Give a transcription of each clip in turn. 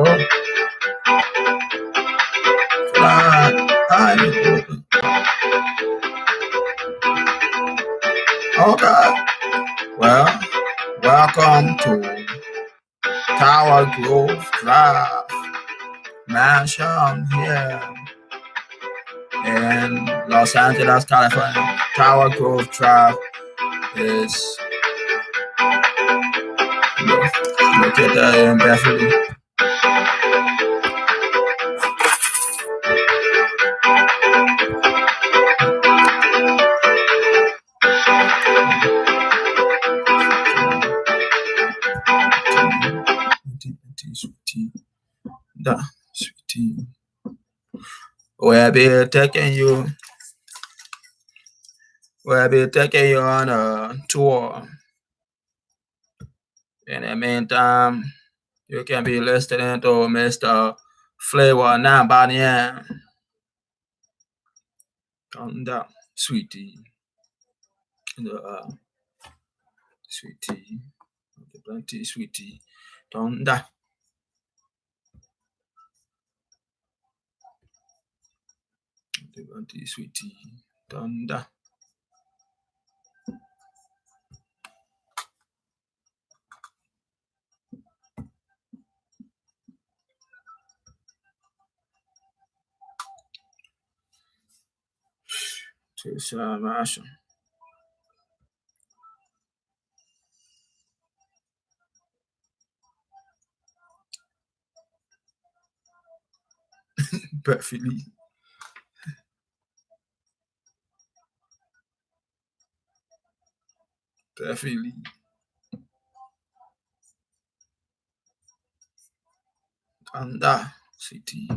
Oh, okay. Well, welcome to Tower Grove Drive Mansion here in Los Angeles, California. Tower Grove Drive is located in Beverly. Sweetie. We'll be taking you on a tour. In the meantime, you can be listening to Mr. Flavor now by the end. Calm down, sweetie. Sweetie. Plenty, sweetie. Don't die. Plenty, sweetie. Don't die. Beverly. Beverly. Anda, city.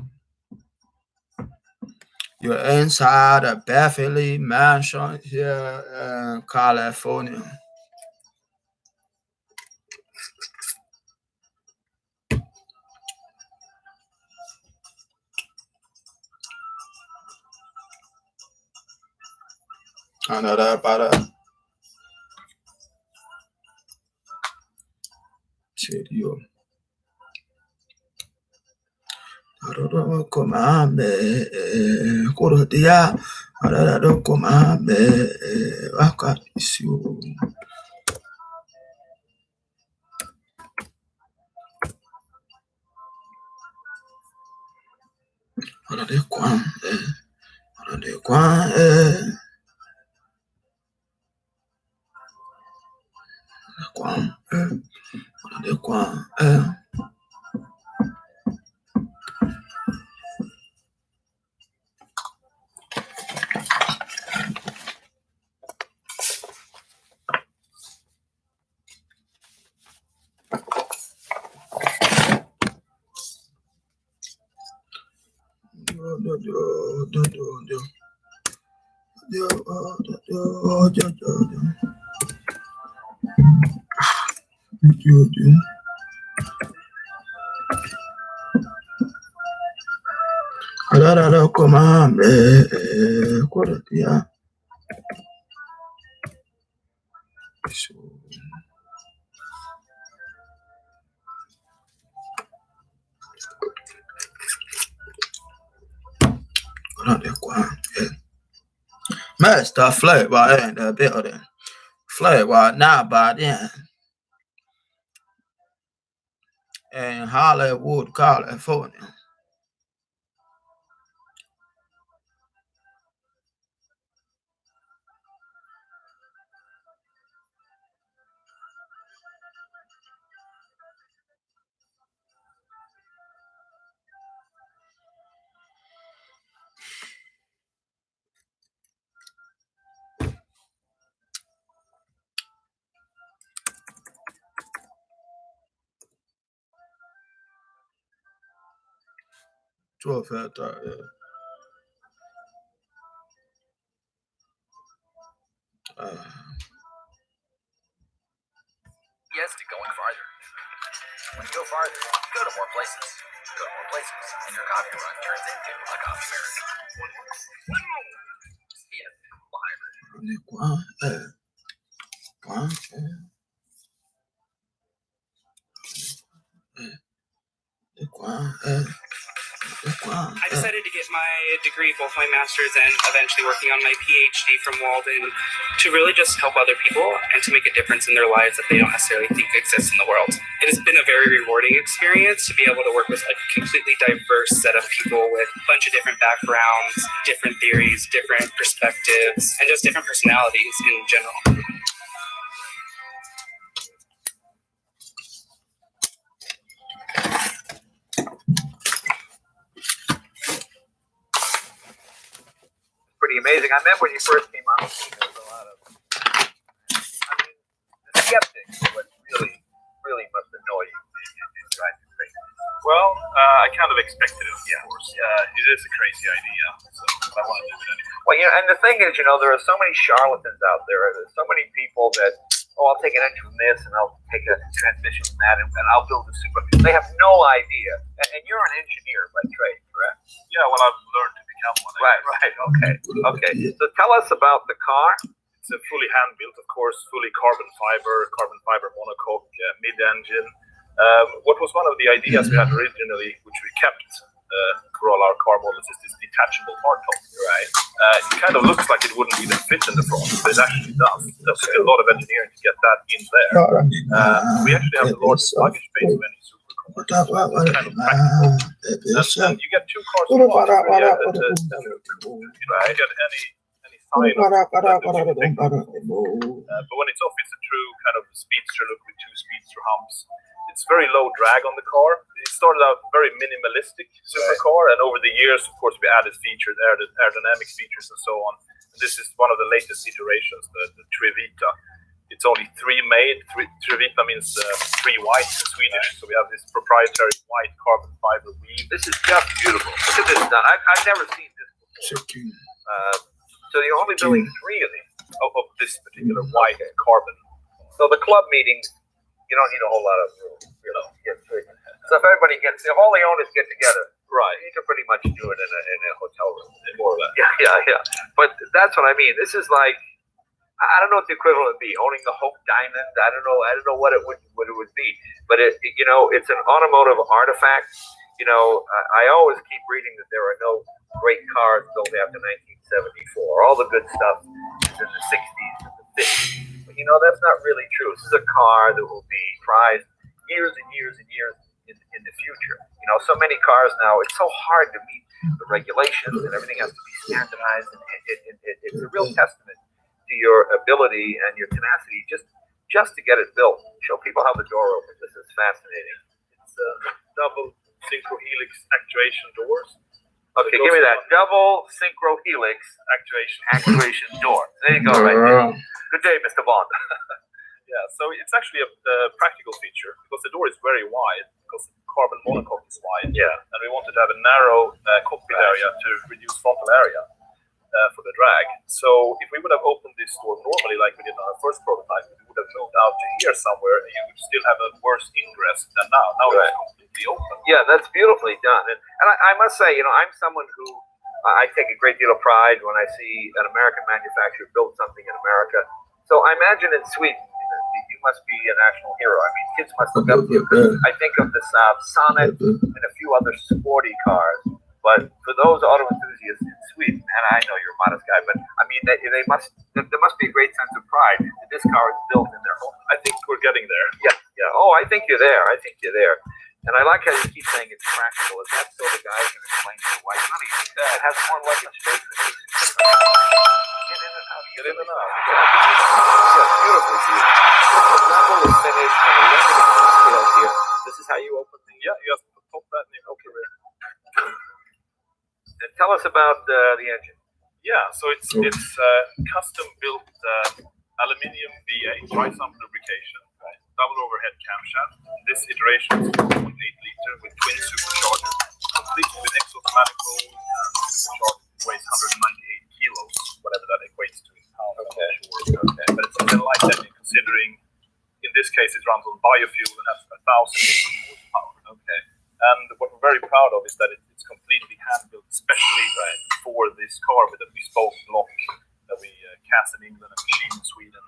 You're inside a Beverly mansion here in California. Another para. Serio. Aroro komame korodia araro komame wakalisio. Arade kwan arade kwan kwan arade kwan araro komame korodia. Master flavor in the building. Flavor now by then. In Hollywood, California. Yes, to going farther. When you go farther, you go to more places. You go to more places, and your coffee run turns into a coffee marathon. Yes, I decided to get my degree, both my master's and eventually working on my PhD from Walden, to really just help other people and to make a difference in their lives that they don't necessarily think exists in the world. It has been a very rewarding experience to be able to work with a completely diverse set of people with a bunch of different backgrounds, different theories, different perspectives, and just different personalities in general. Pretty amazing. I remember when you first came on the scene, there was a lot of, the skeptics, what really must annoy you in trying to create. Well, I kind of expected it, of course. It is a crazy idea, so I want to do it anyway. Well, and the thing is, there are so many charlatans out there. There's so many people that, I'll take an engine from this, and I'll take a transmission from that, and I'll build a super. They have no idea. And you're an engineer by trade, correct? Yeah, well, I've learned to become one. Right. Okay. So tell us about the car. It's a fully hand-built, of course, fully carbon fiber monocoque, mid-engine. What was one of the ideas we had originally, which we kept for all our car models, is this detachable hardtop. Right. It kind of looks like it wouldn't even fit in the front, but it actually does. There's a lot of engineering to get that in there. We actually have the largest luggage space of any supercar. It's kind of practical. And you get two cars in one. You get any sign of but when it's off, it's a true kind of speedster look with two speedster humps. It's very low drag on the car. It started out very minimalistic supercar, and over the years, of course, we added features, aerodynamic features, and so on. And this is one of the latest iterations, the Trivita. It's only three made. Trivita means three whites in Swedish, so we have this proprietary white carbon fiber weave. This is just beautiful. Look at this done. I've never seen this before. So you're only building three of these of this particular white carbon. So the club meetings, you don't need a whole lot of room, So if everybody if all the owners get together, right, you can pretty much do it in a hotel room, more or less. Yeah. But that's what I mean. This is like, I don't know what the equivalent would be. Owning the Hope Diamond. I don't know what it would be. But it's an automotive artifact. I always keep reading that there are no great cars built after 1974. All the good stuff is in the 60s and the 50s. But that's not really true. This is a car that will be prized years and years and years in the future. So many cars now, it's so hard to meet the regulations, and everything has to be standardized. And it's a real testament to your ability and your tenacity just to get it built. Show people how the door opens. This is fascinating. It's double synchro helix actuation doors. Okay, give me that. Double synchro helix actuation door. There you go, right there. Good day, Mr. Bond. Yeah, so it's actually a practical feature because the door is very wide, because the carbon monocoque is wide. Yeah. And we wanted to have a narrow cockpit area to reduce frontal area for the drag. So if we would have opened this door normally, like we did on our first prototype, we would have moved out to here somewhere, and you would still have a worse ingress than now. Now it's completely open. Yeah, that's beautifully done. And I must say, I'm someone who I take a great deal of pride when I see an American manufacturer build something in America. So I imagine in Sweden, you must be a national hero. I mean, kids must look up to you. I think of this Sonnet and a few other sporty cars. But for those auto enthusiasts in Sweden, and I know you're a modest guy, but I mean, there must be a great sense of pride that this car is built in their home. I think we're getting there. Yeah. Oh, I think you're there. And I like how you keep saying it's practical. Is that so the guy can explain to the wife, honey, it has more luggage space than this. Get in and out. Yeah, beautiful. The level is finished, and the level of details here. This is how you open the. Yeah, you have to pop that in your career. And tell us about the engine. Yeah, so it's custom built aluminium V8 tri-sump lubrication, double overhead camshaft. This iteration is 4.8 liter with twin supercharger, complete with exhaust manifold and supercharger. Weighs 198 kilos, whatever that equates to in pounds. Okay. But it's a light engine, considering in this case it runs on biofuel and has 1,000 horsepower. Okay. And what we're very proud of is that it's completely hand-built, especially for this car with a bespoke block that we cast in England and machined in Sweden.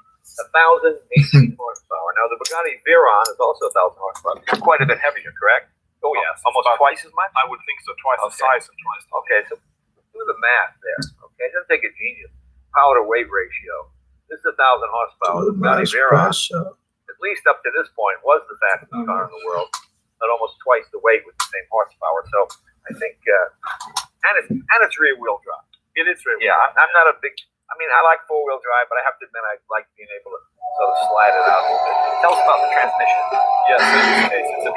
1,018 horsepower. Now the Bugatti Veyron is also 1,000 horsepower. It's quite a bit heavier, correct? Oh yeah, Yes. Almost About- twice as much? I would think so. Twice the Okay. size and twice the Okay, so do the math there. Okay, it doesn't take a genius. Power to weight ratio. This is 1,000 horsepower. The Bugatti Veyron, at least up to this point, was the fastest car in the world. At almost twice the weight with the same horsepower. So I think, and it's rear wheel drive. It is rear wheel. Yeah, I'm not a big. I mean, I like 4-wheel drive, but I have to admit I like being able to sort of slide it out a little bit. Tell us about the transmission. Yes, in this case, it's a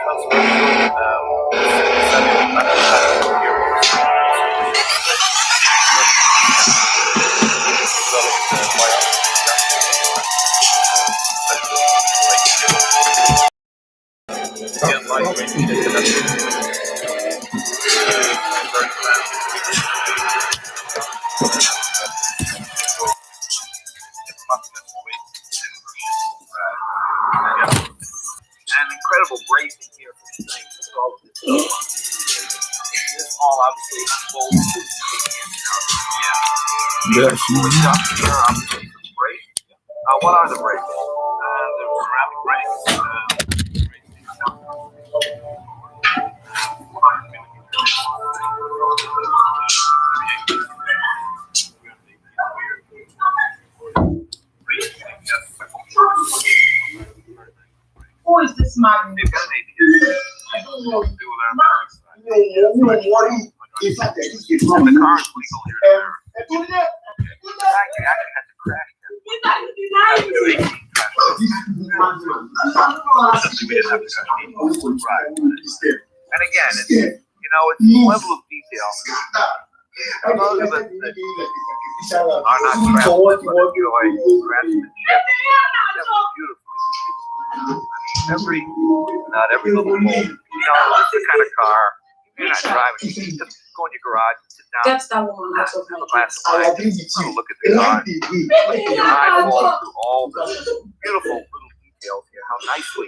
And incredible bracing here for the thing. This all obviously unfolds. Yes. What are the brakes? They're ceramic brakes. Who is this man? They've got an ABS. I don't know. They were there. In fact, I just get And the car is legal here. Put it up. In fact, you actually had to crash them. We had to do 18 crashes. We didn't have to crash 18. Right. And again, it's, you know, it's the level of detail. For those of us that are not craftsmen, but enjoy craftsmanship, that's beautiful. I mean, not every little mold. You know, it's the kind of car, you're not driving, you just go in your garage and sit down. That's that one. That's Have okay. a glass of wine, just look at the car. Your eye falls through all the beautiful little details here, how nicely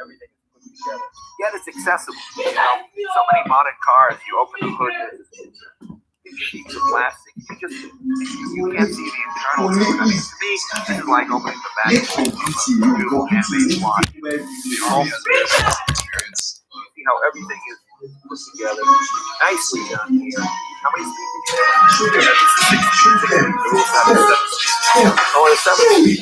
everything is put together. Yet it's accessible. You know, so many modern cars, you open the hood, there's these sheets of plastic. You can't see the internal. I mean, to me, this is like opening the back of a beautiful handmade watch. You see how everything is put together, nicely done here. How many speeds did you have? 16. Oh, it's 17.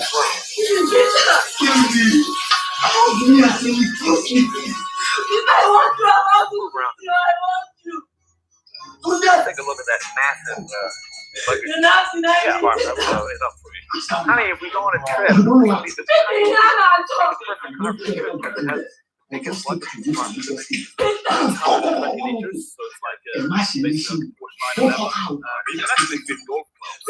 Take a look at that massive yeah, farm. I will load it up for you. Honey, if we go on a trip, we need the they can plug it in front. 20 liters, so it's like a basically Porsche 911. You can actually fit golf clubs,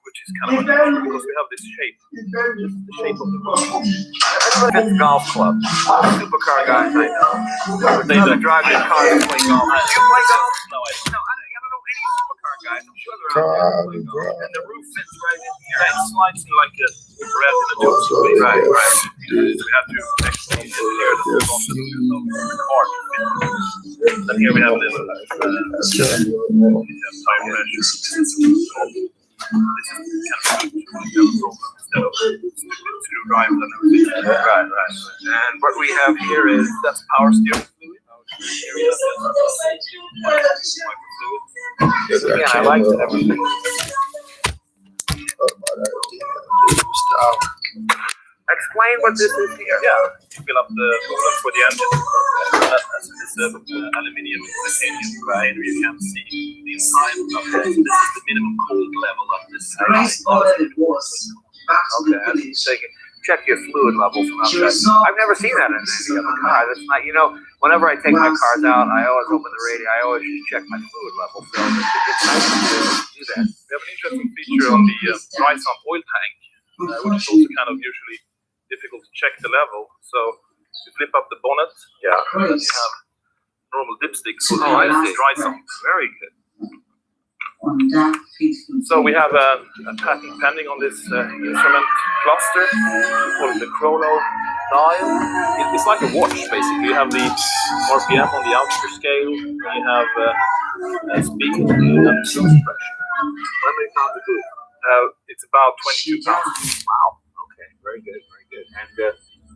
which is kind of unusual because we have this shape. This is the shape of the golf club. It's golf club. All the supercar guys I know, they drive their cars and play golf. Do you play golf? No, I don't. No, I don't know any supercar guys. I'm sure they're out there playing golf. And the roof fits right in here. Yeah, it slides in like a bread in a juice. Right, right. So we have to actually engineer the bottom of the car to fit. And here we have a little tire pressure. This is kind of good problem instead of screwdriver and everything. Right, right. And what we have here is That's power steering fluid. again, I like that everything. Explain what this is here. Yeah, you fill up the coolant for the engine. This is aluminium titanium grind where you can see the inside of it. This is the minimum cold level of this. Okay, so you can check your fluid level from outside. I've never seen that in any other car. That's not, you know, whenever I take my cars out, I always open the radio. I always just check my fluid level. So it's nice to do that. We have an interesting feature on the dry sump oil tank, which is also kind of usually difficult to check the level. So you flip up the bonnet, and then you have normal dipsticks for Oh, I the see. dry sump. Very good. So we have a patent pending on this instrument cluster called the chrono dial. It's like a watch basically. You have the RPM on the outer scale, you have speed, and pressure. Let me count the food. It's about 22 pounds. Wow. Okay. Very good. Very good. And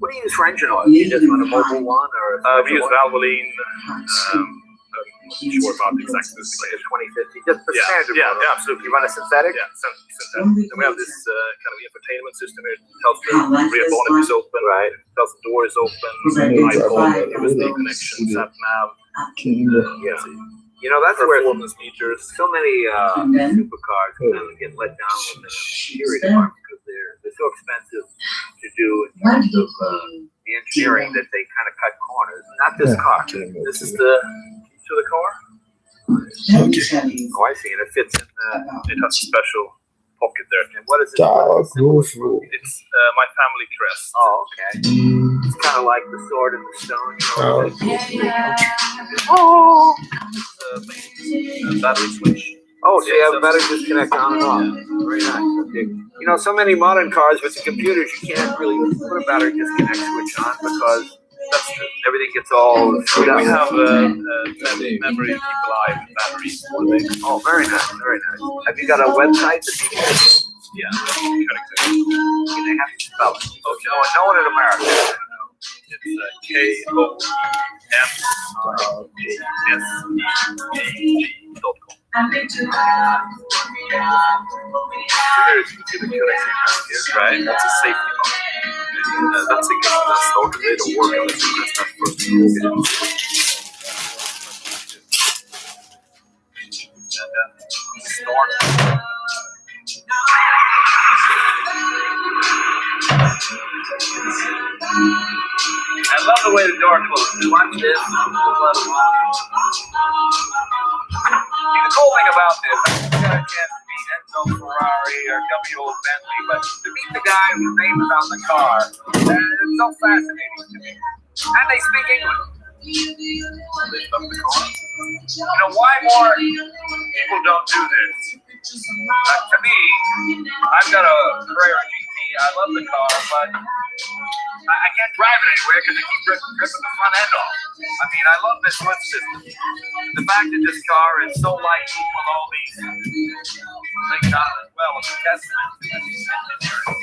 What do you use for engine oil? Do you just run a mobile one or? We use Valvoline. I'm not sure about the exact specification. 2050, just the standard. Yeah, model. absolutely. You run a synthetic? Yeah, synthetic. Then we have this kind of infotainment system. It tells the rear bonnet is open. Right. It tells the door is open. iPhone, USB connection, sat nav. Yeah. You know, that's where Performance meters. so many supercars kind of get let down in the interior department because they're so expensive to do in terms of the engineering that they kind of cut corners. Not this car. This is the keys to the car. Okay. Oh, I see. And it fits in It has a special pocket there. and what is it? Dark roof. It's my family crest. Oh, okay. It's kind of like the sword and the stone. You know? Oh. Battery switch. Oh, so you have a better disconnect on and off. Very nice. Okay. You know, so many modern cars with the computers, you can't really put a battery disconnect switch on because everything gets all screwed up. We have memory keep alive batteries. Oh, very nice, very nice. Have you got a website that you can? Yeah. They have to spell it. Okay. No one in America. It's KOMSEG.com. Here you can see the connection here, right? That's a safety lock. That's a good that's started. They don't work on it. That's not supposed to be. And then start. I love the way the door closes. Watch this. See, the cool thing about this, I got a chance to meet Enzo Ferrari or W.O. Bentley, but to meet the guy whose name is on the car, it's so fascinating to me. And they speak English. You know, why more people don't do this? To me, I've got a Carrera GT. I love the car, but I can't drive it anywhere because it keeps ripping the front end off. I mean, I love this lift system. The fact that this car is so light with all these things on it as well is a testament to its engineering.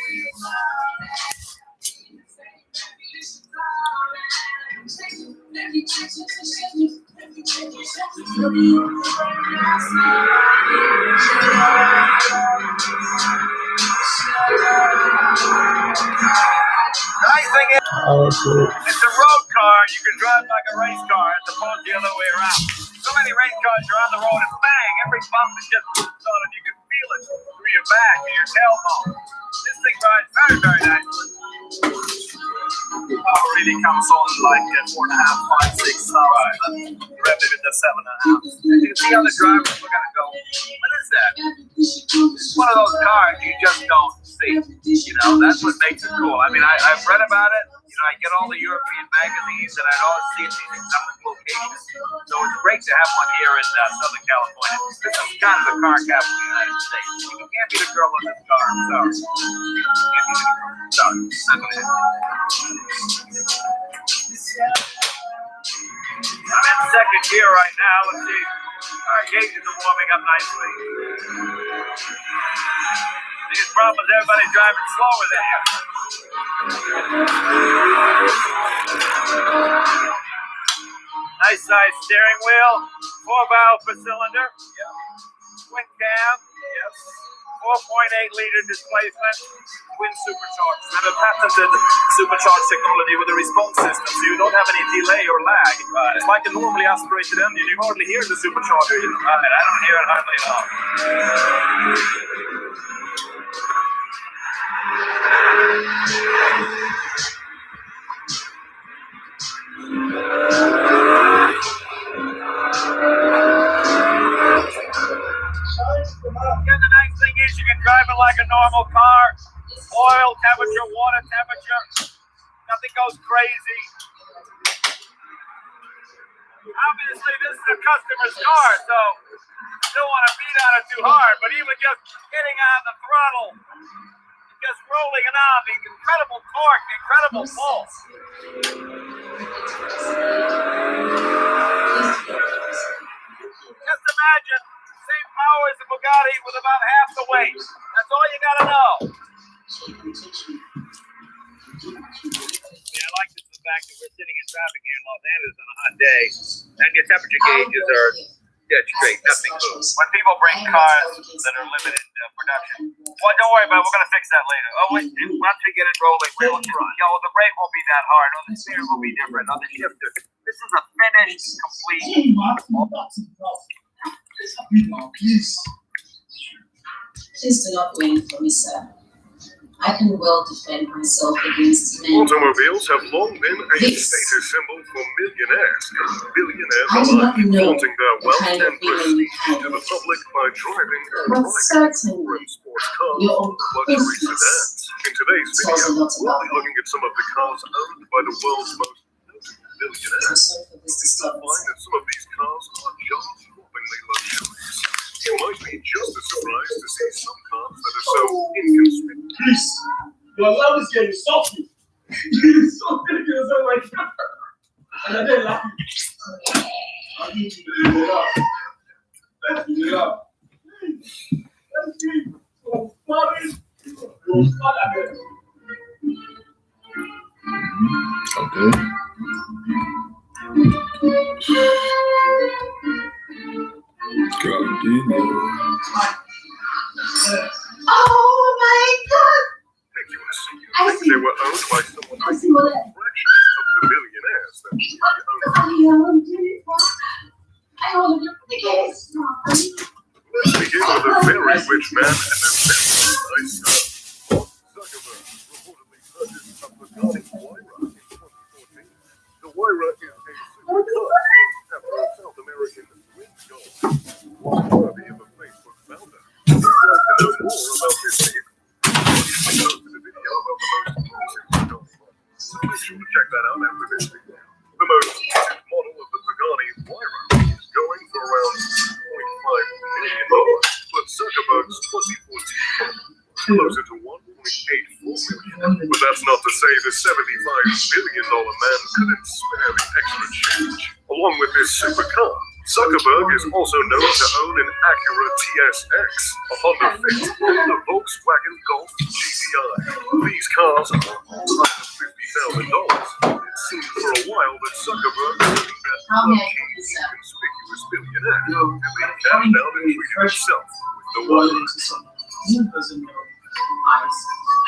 The nice thing is, it's a road car. You can drive like a race car as opposed to the other way around. So many race cars, you're on the road and bang, every bump is just on and you can feel it through your back and your tailbone. This thing rides very, very nicely. Power really comes on like 4.5, 5, 6 hours. Rev it with the 7.5. You can see how the drivers are going to go, what is that? It's one of those cars you just don't see. You know, that's what makes it cool. I mean, I've read about it. You know, I get all the European magazines and I always see it in these exotic locations. So it's great to have one here in Southern California. This is kind of the car capital of the United States. You can't be the girl in this car. I'm sorry. You can't be the girl. Sorry. It's not going to happen. I'm in second gear right now. Let's see. Our gauges are warming up nicely. Biggest problem is everybody's driving slower than you. Nice size steering wheel, 4-valve per cylinder. Yep. Twin cam. Yes. 4.8 liter displacement. Twin supercharged. And a patented supercharged technology with a response system, so you don't have any delay or lag. It's like a normally aspirated engine. You hardly hear the supercharger. I don't hear it hardly at all. The nice thing is you can drive it like a normal car. Oil temperature, water temperature. Nothing goes crazy. Obviously, this is a customer's car, so you don't want to beat on it too hard, but even just hitting on the throttle, just rolling it on, the incredible torque, the incredible pull. Just imagine, same power as a Bugatti with about half the weight. That's all you gotta know. fact that we're sitting in traffic here in Los Angeles on a hot day, and your temperature gauges are dead straight, nothing moves. When people bring cars that are limited production, well, don't worry about it, we're going to fix that later. Oh, wait, once we get it rolling, we'll the brake won't be that hard, or the steering will be different, or the shifter. This is a finished, complete. Please do not wait for me, sir. I can well defend myself against men. Automobiles have long been a status symbol for millionaires and billionaires I do not alike, know flaunting their the wealth kind and of feeling you prestige to have, the public by driving or but driving certainly foreign sports cars your or own luxury Christmas sedans. In today's tells a video, lot we'll about be them. looking at some of the cars owned by the world's most notable I'm billionaires. sorry for this You'll disturbance. find that some of these cars are jaw-droppingly luxurious. You might be just as surprised to see some cars that are so inconspicuous. Please. Your love is getting softly. It's so ridiculous. I'm like, and I didn't laugh. I need you to do it up. Let's do it up. Let's do so funny. So funny. Okay. Oh my God! I see. They were owned by someone I like see what a fraction of the billionaires that we own. I want to do this. Let's begin with a very rich man and a very nice car. Zuckerberg reportedly purchased a Bugatti Huayra in 2014. The Huayra is a supercar named after a South American twin gold, worthy of a Facebook founder. If you'd like to know more about this vehicle, I posted a video about the most recent Bugatti model, so make sure to check that out after this video. The most recent model of the Bugatti Huayra is going for around $0.5 million, but Zuckerberg's 2014 model was closer to $1.84 million. But that's not to say the $75 billion man couldn't spare the extra change. Along with his supercar, Zuckerberg is also known to own an Acura TSX, a Honda Fit, and a Volkswagen Golf GTI. These cars are all under $50,000. It seemed for a while that Zuckerberg was looking at inconspicuous billionaire, and they cashed out and treated himself with the one.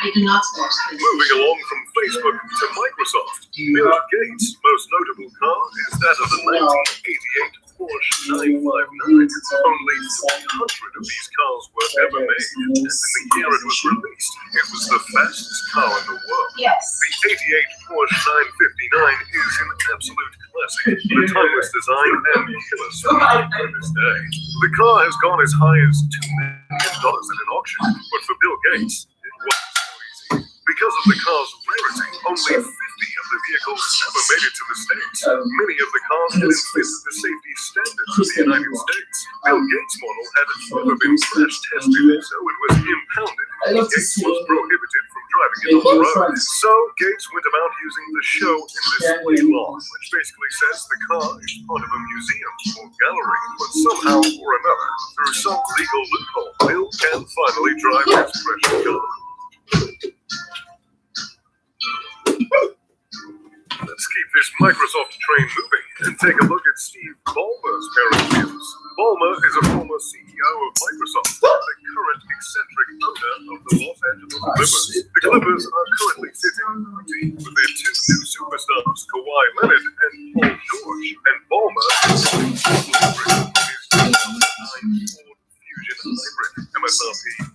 I do not watch this. Moving along from Facebook to Microsoft, Bill Gates' most notable car is that of the 1988 Porsche 959. Only 300 of these cars were ever made, and in the year it was released, it was the fastest car in the world. Yes. The 88 Porsche 959 is an absolute classic, the timeless design and killer speed to this day. The car has gone as high as $2 million at an auction, but for Bill Gates, it wasn't so easy. Because of the car's rarity, only 50 of the vehicles ever made it to the States. Many of the cars didn't fit the safety standards of the United States. Bill Gates' model had never been crash tested, so it was impounded. Gates was prohibited from driving it on the road. So Gates went about using the show in display law, which basically says the car is part of a museum or gallery. But somehow or another, through some legal loophole, Bill can finally drive his precious car. Let's keep this Microsoft train moving and take a look at Steve Ballmer's pair of wheels. Ballmer is a former CEO of Microsoft and the current eccentric owner of the Los Angeles Clippers. The Clippers are currently sitting pretty with their two new superstars, Kawhi Leonard and Paul George, and Ballmer is selling his 2009 Ford Fusion Hybrid, MSRP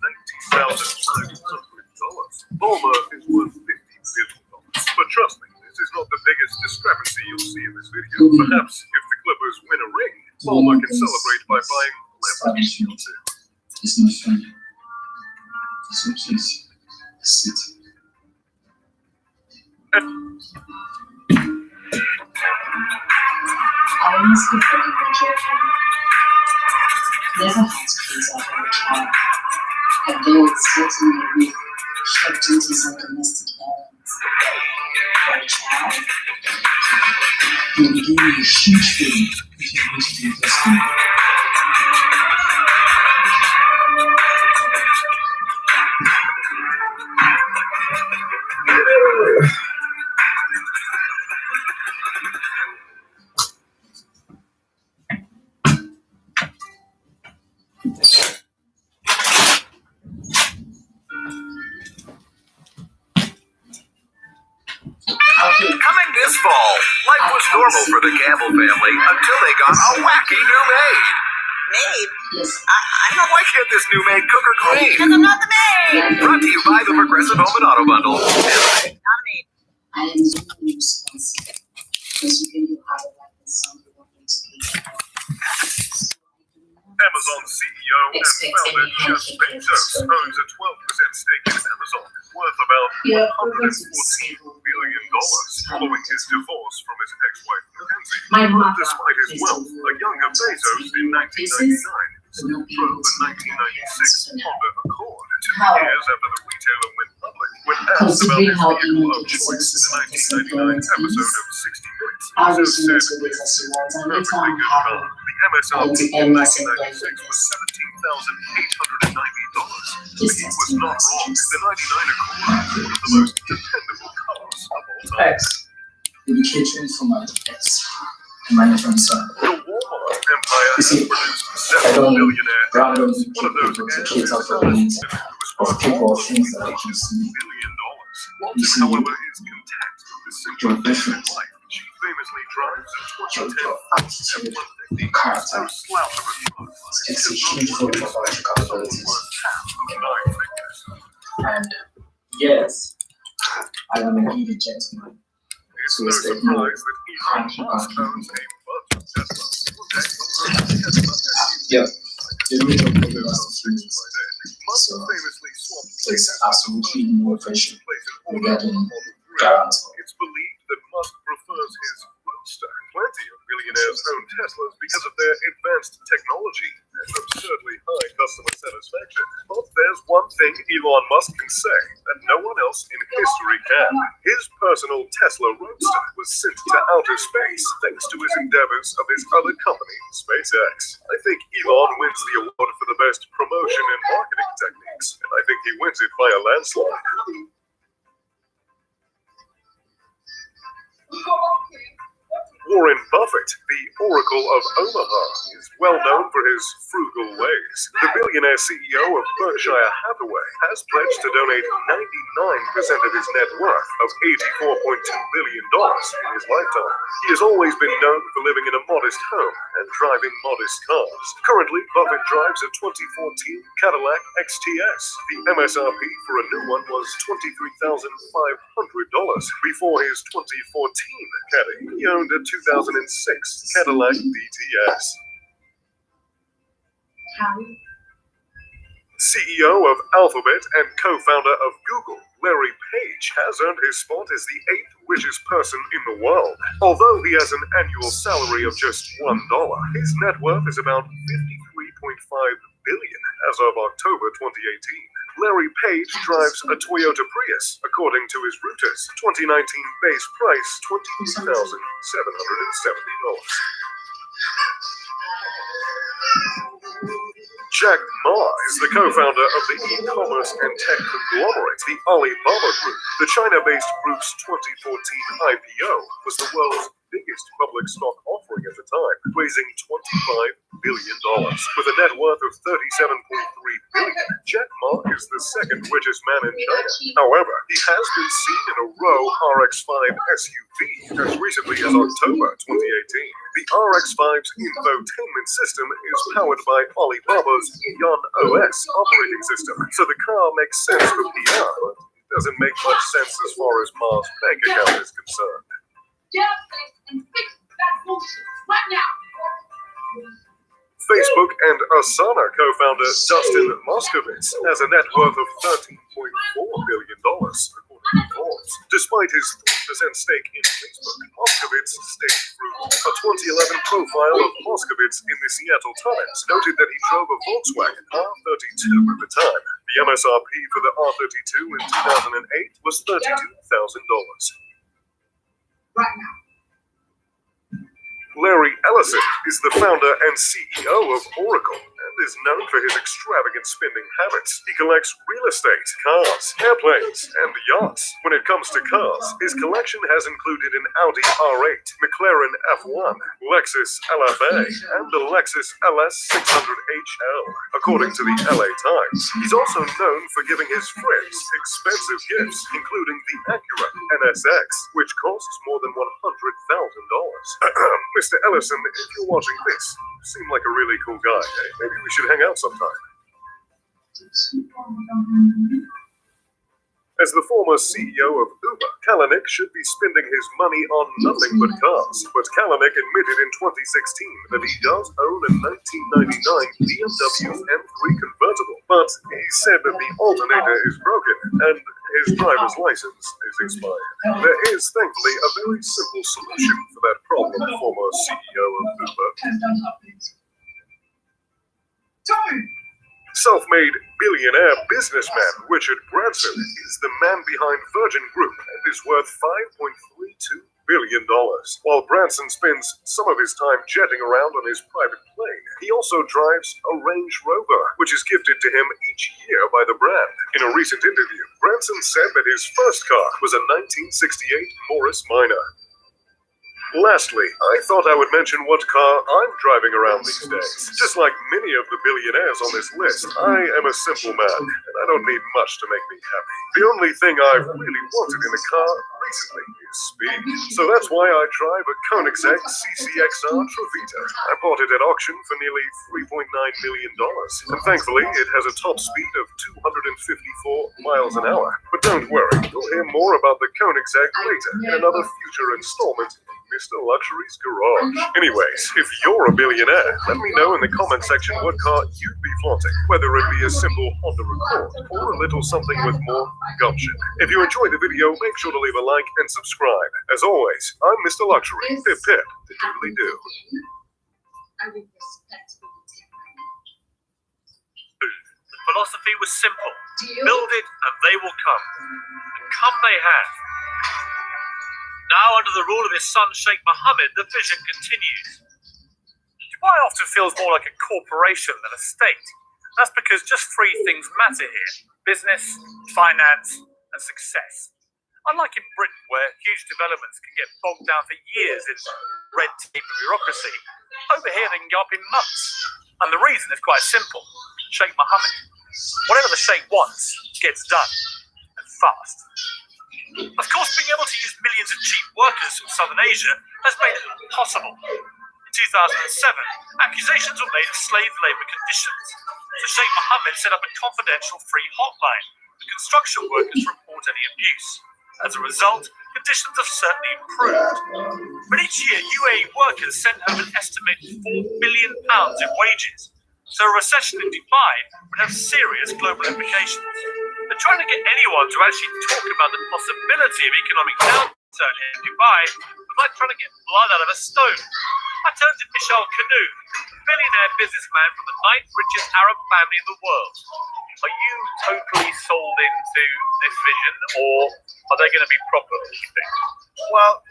$19,500. Ballmer is worth $50 billion. But trust me, this is not the biggest discrepancy you'll see in this video. Perhaps if the Clippers win a ring, Ballmer can celebrate by buying Leonard shields. It's not funny. So please, sit. I must be very careful. Never had to please our own child, although it's certainly we have duties and domestic errands. For a child, You'll be giving a huge feeling if you wish to invest in it. this fall. Life was normal for the Gamble family until they got a wacky new maid. Maid? Yes. Why can't this new maid cook or clean? Because I'm not the maid. Brought to you by the Progressive Home and Auto Bundle. Not a maid. I am genuinely responsible because you really have a life and some people want to be. Amazon CEO and founder Jeff Bezos owns a 12% stake in Amazon, worth about $114 billion, following his divorce from his ex-wife Mackenzie. Despite his wealth, a younger Bezos in 1999 drove a 1996 Honda Accord 2 years after the retailer went public. When asked about his vehicle of choice in the 1999 episode of 60 Minutes, Bezos said, "Perfectly good car. The MSRP in 1996 was $17,890. He was not wrong. The 99 Accord is one of the most dependable cars of all time." Education for my ex and my different son. The Walmart empire has produced I 7 don't billionaires. grab those One of those people to heirs kids is out for Thomas things Edison, who was of worth people almost things that I $1 can see. billion. You Walton, see however, is content with the simple different. life. She famously drives a 2010 your attitude, F-150. character. No slouch of a truck. It's a huge vote of our capabilities. Worth half of 9 figures. And yes, I am indeed a gentleman. It's no surprise that Elon Musk owns a bunch of Teslas. Yeah, the rate of progress of Musk humans famously swapped is absolutely no efficient regarding It's guarantee. believed that Musk prefers his Roadster. Plenty of billionaires own Teslas because of their advanced technology and absurdly high customer satisfaction. But there's one thing Elon Musk can say that no one else in history can. His personal Tesla Roadster was sent to outer space thanks to his endeavors of his other company, SpaceX. I think Elon wins the award for the best promotion and marketing techniques, and I think he wins it by a landslide. Warren Buffett, the Oracle of Omaha, is well known for his frugal ways. The billionaire CEO of Berkshire Hathaway has pledged to donate 99% of his net worth of $84.2 billion in his lifetime. He has always been known for living in a modest home and driving modest cars. Currently, Buffett drives a 2014 Cadillac XTS. The MSRP for a new one was $23,500 before his 2014 Caddy. He owned a 2006 Cadillac DTS. CEO of Alphabet and co-founder of Google, Larry Page has earned his spot as the 8th richest person in the world. Although he has an annual salary of just $1, his net worth is about $53.5 billion as of October 2018. Larry Page drives a Toyota Prius, according to his Reuters. 2019 base price $22,770. Jack Ma is the co-founder of the e-commerce and tech conglomerate, the Alibaba Group. The China-based group's 2014 IPO was the world's biggest public stock offering at the time, raising $25 billion. With a net worth of $37.3 billion, Jack Ma is the second richest man in China. However, he has been seen in a Row RX-5 SUV as recently as October 2018. The RX-5's infotainment system is powered by Alibaba's Yan OS operating system, so the car makes sense for PR, but it doesn't make much sense as far as Ma's bank account is concerned. And fix that bullshit right now. Facebook and Asana co-founder Dustin Moskovitz has a net worth of $13.4 billion, according to Forbes. Despite his 3% stake in Facebook, Moskovitz stayed frugal. A 2011 profile of Moskovitz in the Seattle Times noted that he drove a Volkswagen R32 at the time. The MSRP for the R32 in 2008 was $32,000. Right now. Larry Ellison is the founder and CEO of Oracle and is known for his extravagant spending habits. He collects real estate, cars, airplanes, and yachts. When it comes to cars, his collection has included an Audi R8, McLaren F1, Lexus LFA, and the Lexus LS 600HL. According to the LA Times, he's also known for giving his friends expensive gifts, including the Acura NSX, which costs more than $100,000. Mr. Ellison, if you're watching this, you seem like a really cool guy. Maybe we should hang out sometime. As the former CEO of Uber, Kalanick should be spending his money on nothing but cars. But Kalanick admitted in 2016 that he does own a 1999 BMW M3 convertible. But he said that the alternator is broken and his driver's license is expired. There is, thankfully, a very simple solution for that problem, former CEO of Uber. Self-made billionaire businessman Richard Branson is the man behind Virgin Group and is worth $5.32 billion. While Branson spends some of his time jetting around on his private plane, he also drives a Range Rover, which is gifted to him each year by the brand. In a recent interview, Branson said that his first car was a 1968 Morris Minor. Lastly, I thought I would mention what car I'm driving around these days. Just like many of the billionaires on this list, I am a simple man, and I don't need much to make me happy. The only thing I've really wanted in a car recently is speed. So that's why I drive a Koenigsegg CCXR Trevita. I bought it at auction for nearly $3.9 million, and thankfully it has a top speed of 254 miles an hour. But don't worry, you'll hear more about the Koenigsegg later in another future installment of Mr. Luxury's Garage. Anyways, if you're a billionaire, let me know in the comment section what car you'd be flaunting, whether it be a simple Honda Accord or a little something with more gumption. If you enjoyed the video, make sure to leave a like and subscribe. As always, I'm Mr. Luxury. Pip pip, the doodly do. I would respectfully take my The philosophy was simple. Build it and they will come. And come they have. Now, under the rule of his son Sheikh Mohammed, the vision continues. Dubai often feels more like a corporation than a state. That's because just three things matter here: business, finance, and success. Unlike in Britain, where huge developments can get bogged down for years in red tape and bureaucracy, over here they can go up in months. And the reason is quite simple. Sheikh Mohammed. Whatever the Sheikh wants gets done, and fast. Of course, being able to use millions of cheap workers from Southern Asia has made it possible. In 2007, accusations were made of slave labor conditions, so Sheikh Mohammed set up a confidential free hotline for construction workers to report any abuse. As a result, conditions have certainly improved. But each year, UAE workers send home an estimated £4 billion in wages, so a recession in Dubai would have serious global implications. They're trying to get anyone to actually talk about the possibility of economic downturn in Dubai was like trying to get blood out of a stone. I turned to Michel Canoe, a billionaire businessman from the 9th richest Arab family in the world. Are you totally sold into this vision, or are they going to be proper, you think? Well,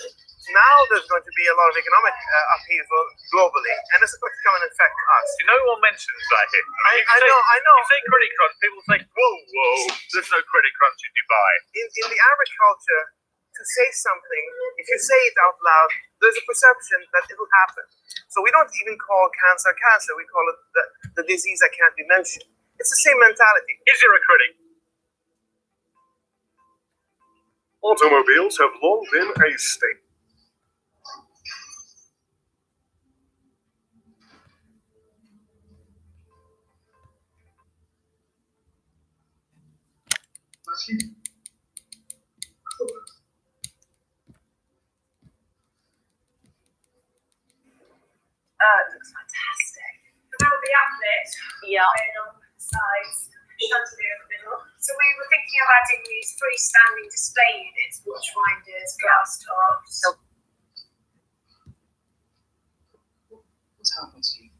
now there's going to be a lot of economic upheaval globally, and it's going to come and affect us. No one mentions that here. I know. You say credit crunch, people say, whoa, there's no credit crunch in Dubai. In the Arabic culture, to say something, if you say it out loud, there's a perception that it'll happen. So we don't even call cancer cancer, we call it the disease that can't be mentioned. It's the same mentality. Is there a critic? Automobiles have long been a staple. It looks fantastic. Remember the applet? Yeah. On the sides, chandelier in the middle. So we were thinking of adding these freestanding display units, watchfinders, glass tops. What's happened to you?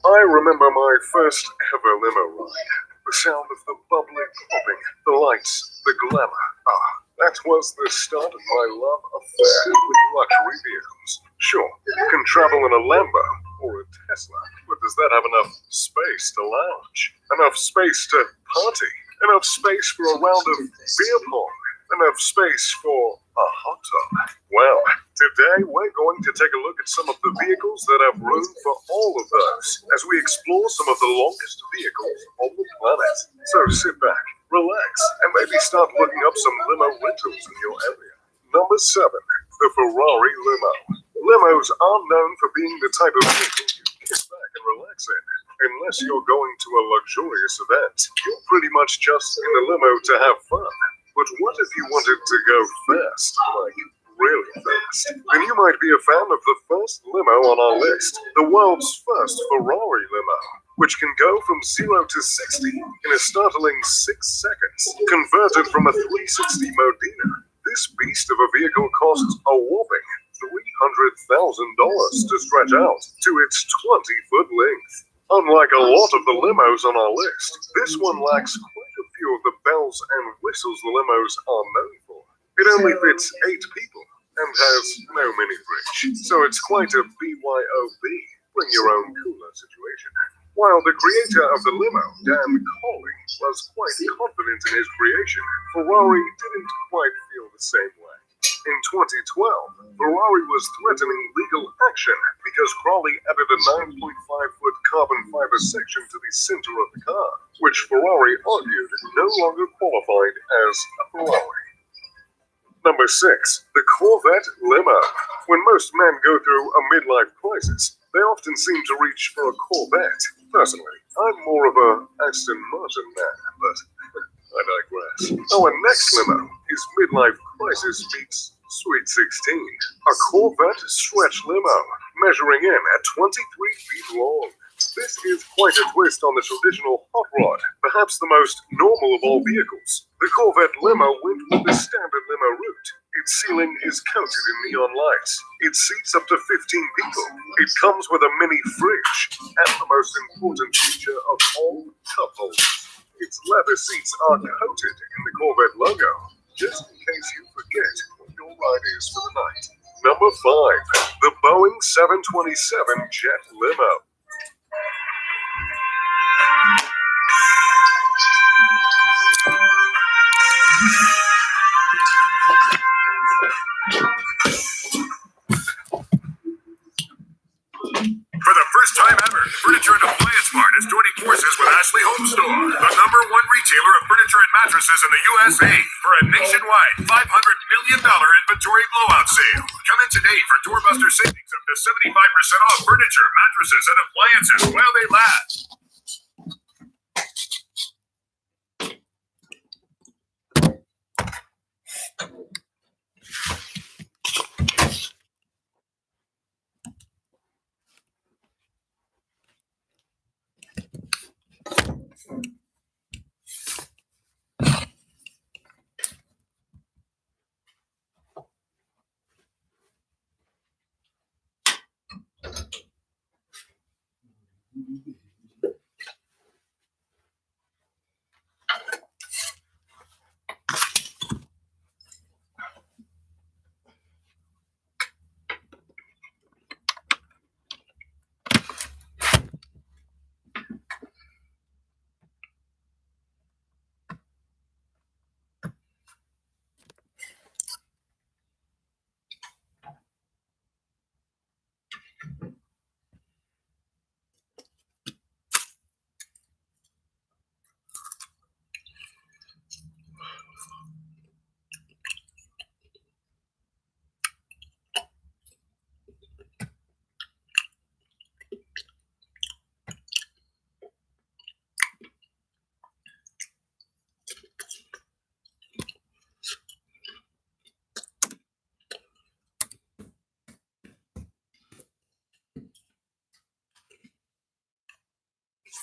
I remember my first ever limo ride. The sound of the bubbly popping, the lights, the glamour. That was the start of my love affair with luxury vehicles. Sure, you can travel in a Lambo, or a Tesla. But does that have enough space to lounge? Enough space to party? Enough space for a round of beer pong? Enough space for a hot tub? Well, today we're going to take a look at some of the vehicles that have room for all of those as we explore some of the longest vehicles on the planet. So sit back, relax, and maybe start looking up some limo rentals in your area. Number 7, the Ferrari limo. Limos are known for being the type of vehicle you kick back and relax in. Unless you're going to a luxurious event, you're pretty much just in the limo to have fun. But what if you wanted to go fast, like really fast? Then you might be a fan of the first limo on our list, the world's first Ferrari limo, which can go from 0 to 60 in a startling 6 seconds. Converted from a 360 Modena, this beast of a vehicle costs a whopping $300,000 to stretch out to its 20-foot length. Unlike a lot of the limos on our list, this one lacks quite a few of the bells and whistles the limos are known for. It only fits 8 people and has no mini fridge, so it's quite a BYOB, bring your own cooler situation. While the creator of the limo, Dan Colley, was quite confident in his creation, Ferrari didn't quite feel the same way. In 2012, Ferrari was threatening legal action because Crawley added a 9.5-foot carbon fiber section to the center of the car, which Ferrari argued no longer qualified as a Ferrari. Number 6, the Corvette limo. When most men go through a midlife crisis, they often seem to reach for a Corvette. Personally, I'm more of a Aston Martin man, but I digress. Our next limo is midlife crisis meets Sweet 16. A Corvette stretch limo, measuring in at 23 feet long. This is quite a twist on the traditional hot rod, perhaps the most normal of all vehicles. The Corvette limo went with the standard limo route. Its ceiling is coated in neon lights. It seats up to 15 people. It comes with a mini fridge, and the most important feature of all, cup holders. Its leather seats are coated in the Corvette logo, just in case you forget what your ride is for the night. Number 5, the Boeing 727 jet limo. For the first time ever, Furniture and Appliance Mart is joining forces with Ashley Home Store, the #1 retailer of furniture and mattresses in the USA, for a nationwide $500 million inventory blowout sale. Come in today for doorbuster savings up to 75% off furniture, mattresses, and appliances while they last.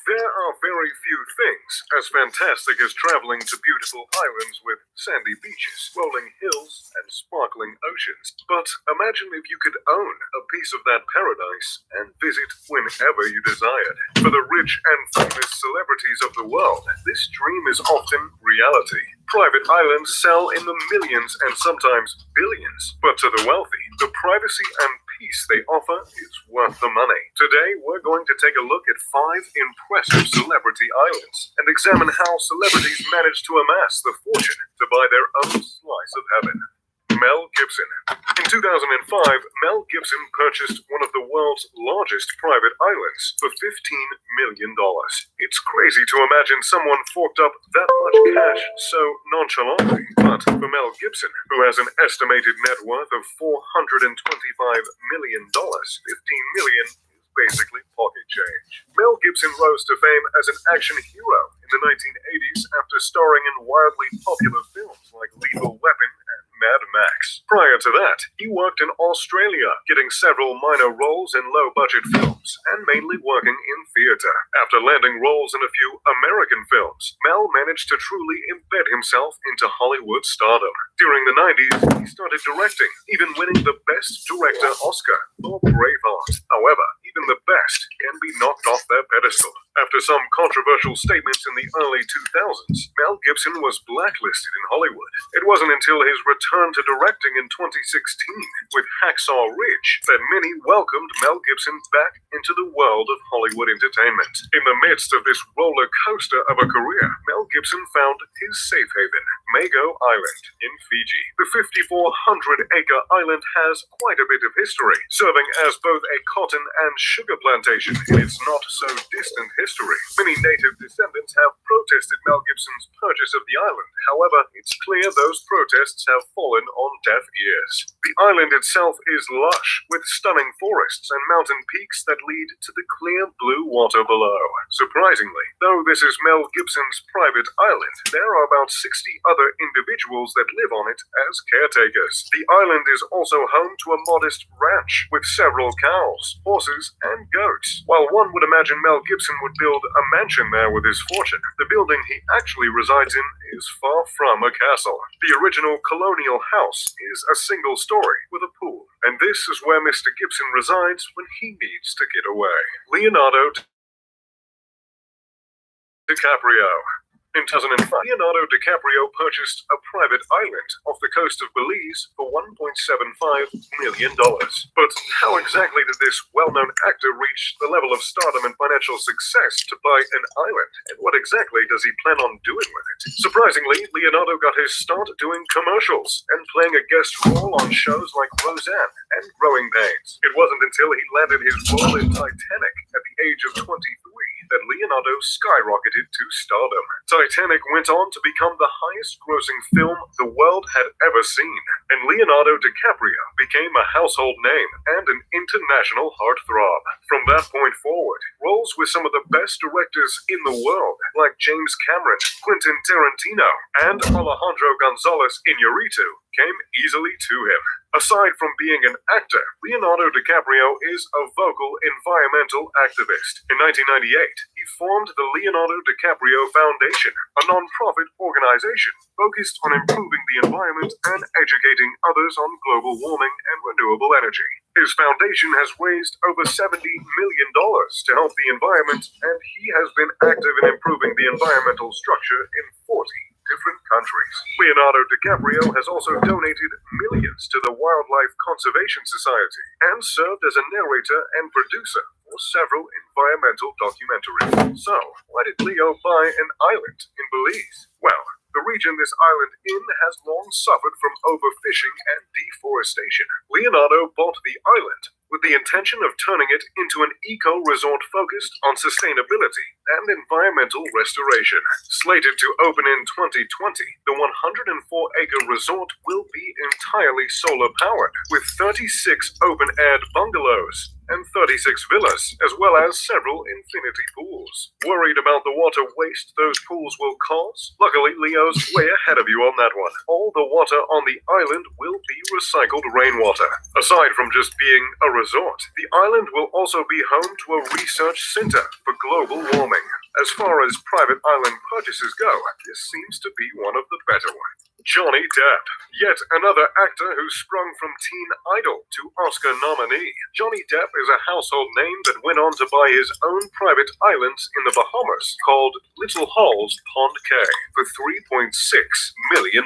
There are very few things as fantastic as traveling to beautiful islands with sandy beaches, rolling hills, and sparkling oceans. But imagine if you could own a piece of that paradise and visit whenever you desired. For the rich and famous celebrities of the world, this dream is often reality. Private islands sell in the millions and sometimes billions. But to the wealthy, the privacy and peace they offer is worth the money. Today, we're going to take a look at 5 impressive celebrity islands and examine how celebrities manage to amass the fortune to buy their own slice of heaven. Mel Gibson. In 2005, Mel Gibson purchased one of the world's largest private islands for $15 million. It's crazy to imagine someone forked up that much cash so nonchalantly, but for Mel Gibson, who has an estimated net worth of $425 million, $15 million is basically pocket change. Mel Gibson rose to fame as an action hero in the 1980s after starring in wildly popular films like Lethal Weapon and Mad Max. Prior to that, he worked in Australia, getting several minor roles in low-budget films, and mainly working in theater. After landing roles in a few American films, Mel managed to truly embed himself into Hollywood stardom. During the 90s, he started directing, even winning the Best Director Oscar for Braveheart. However, even the best can be knocked off their pedestal. After some controversial statements in the early 2000s, Mel Gibson was blacklisted in Hollywood. It wasn't until his return to directing in 2016 with Hacksaw Ridge that many welcomed Mel Gibson back into the world of Hollywood entertainment. In the midst of this roller coaster of a career, Mel Gibson found his safe haven, Mago Island in Fiji. The 5,400-acre island has quite a bit of history, serving as both a cotton and sugar plantation in its not-so-distant history. Many native descendants have protested Mel Gibson's purchase of the island. However, it's clear those protests have fallen on deaf ears. The island itself is lush, with stunning forests and mountain peaks that lead to the clear blue water below. Surprisingly, though this is Mel Gibson's private island, there are about 60 other individuals that live on it as caretakers. The island is also home to a modest ranch with several cows, horses, and goats. While one would imagine Mel Gibson would build a mansion there with his fortune, the building he actually resides in is far from a castle. The original colonial house is a single story with a pool, and this is where Mr. Gibson resides when he needs to get away. Leonardo DiCaprio. In 2005, Leonardo DiCaprio purchased a private island off the coast of Belize for $1.75 million. But how exactly did this well-known actor reach the level of stardom and financial success to buy an island? And what exactly does he plan on doing with it? Surprisingly, Leonardo got his start doing commercials and playing a guest role on shows like Roseanne and Growing Pains. It wasn't until he landed his role in Titanic at the age of 23 that Leonardo skyrocketed to stardom. Titanic went on to become the highest-grossing film the world had ever seen, and Leonardo DiCaprio became a household name and an international heartthrob. From that point forward, roles with some of the best directors in the world, like James Cameron, Quentin Tarantino, and Alejandro González Iñárritu, came easily to him. Aside from being an actor, Leonardo DiCaprio is a vocal environmental activist. In 1998, he formed the Leonardo DiCaprio Foundation, a non-profit organization focused on improving the environment and educating others on global warming and renewable energy. His foundation has raised over $70 million to help the environment, and he has been active in improving the environmental structure in 40 different countries. Leonardo DiCaprio has also donated millions to the Wildlife Conservation Society and served as a narrator and producer for several environmental documentaries. So, why did Leo buy an island in Belize? Well, the region this island in has long suffered from overfishing and deforestation. Leonardo bought the island with the intention of turning it into an eco-resort focused on sustainability and environmental restoration. Slated to open in 2020, the 104-acre resort will be entirely solar-powered, with 36 open-air bungalows and 36 villas, as well as several infinity pools. Worried about the water waste those pools will cause? Luckily, Leo's way ahead of you on that one. All the water on the island will be recycled rainwater. Aside from just being a resort, the island will also be home to a research center for global warming. As far as private island purchases go, this seems to be one of the better ones. Johnny Depp, yet another actor who sprung from teen idol to Oscar nominee. Johnny Depp is a household name that went on to buy his own private island in the Bahamas called Little Halls Pond Cay for $3.6 million.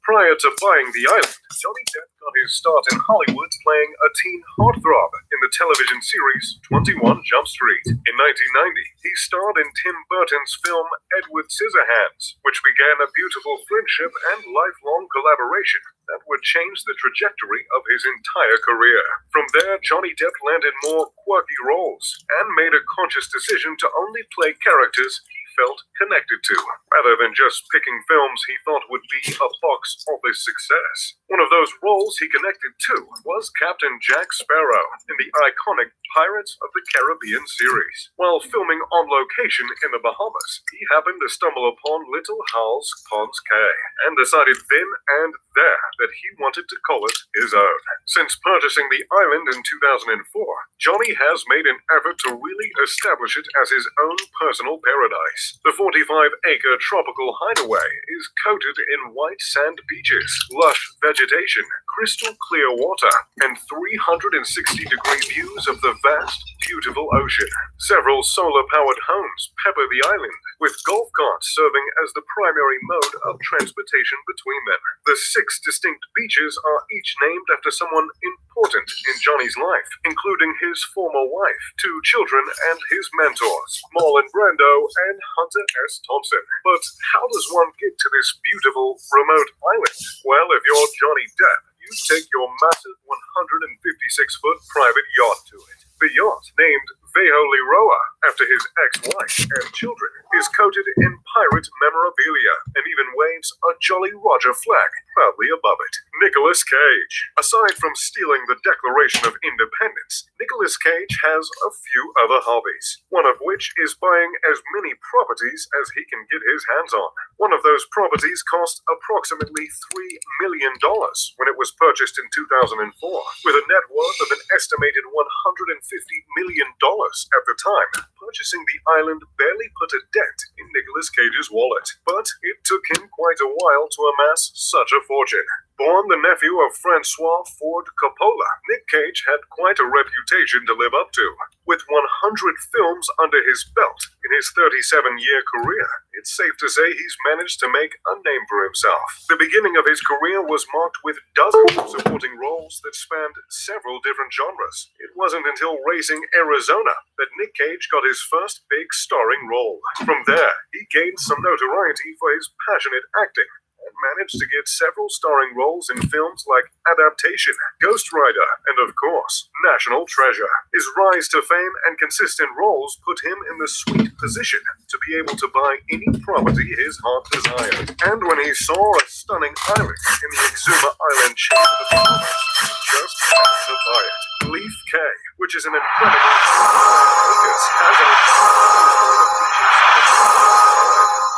Prior to buying the island, Johnny Depp got his start in Hollywood playing a teen heartthrob in the television series 21 Jump Street. In 1990, he starred in Tim Burton's film Edward Scissorhands, which began a beautiful friendship and lifelong collaboration that would change the trajectory of his entire career. From there, Johnny Depp landed more quirky roles and made a conscious decision to only play characters he felt connected to, rather than just picking films he thought would be a box office success. One of those roles he connected to was Captain Jack Sparrow in the iconic Pirates of the Caribbean series. While filming on location in the Bahamas, he happened to stumble upon Little Halls Pond Cay and decided then and there that he wanted to call it his own. Since purchasing the island in 2004, Johnny has made an effort to really establish it as his own personal paradise. The 45-acre tropical hideaway is coated in white sand beaches, lush vegetation, crystal clear water, and 360-degree views of the vast, beautiful ocean. Several solar-powered homes pepper the island, with golf carts serving as the primary mode of transportation between them. The 6 distinct beaches are each named after someone important in Johnny's life, including his former wife, 2 children, and his mentors, Marlon Brando and Hunter S. Thompson. But how does one get to this beautiful, remote island? Well, if you're Johnny Depp, you take your massive 156-foot private yacht to it. The yacht, named Veoliroa, after his ex-wife and children, is coated in pirate memorabilia and even waves a Jolly Roger flag proudly above it. Nicolas Cage. Aside from stealing the Declaration of Independence, Nicolas Cage has a few other hobbies, one of which is buying as many properties as he can get his hands on. One of those properties cost approximately $3 million when it was purchased in 2004, with a net worth of an estimated $150 million at the time. Purchasing the island barely put a dent in Nicolas Cage's wallet, but it took him quite a while to amass such a fortune. Born the nephew of Francois Ford Coppola, Nick Cage had quite a reputation to live up to. With 100 films under his belt in his 37-year career, it's safe to say he's managed to make a name for himself. The beginning of his career was marked with dozens of supporting roles that spanned several different genres. It wasn't until Racing Arizona that Nick Cage got his first big starring role. From there, he gained some notoriety for his passionate acting, and managed to get several starring roles in films like Adaptation, Ghost Rider, and of course, National Treasure. His rise to fame and consistent roles put him in the sweet position to be able to buy any property his heart desired. And when he saw a stunning island in the Exuma Island chain of the Bahamas, he just had to buy it. Leaf Cay, which is an incredible focus, has an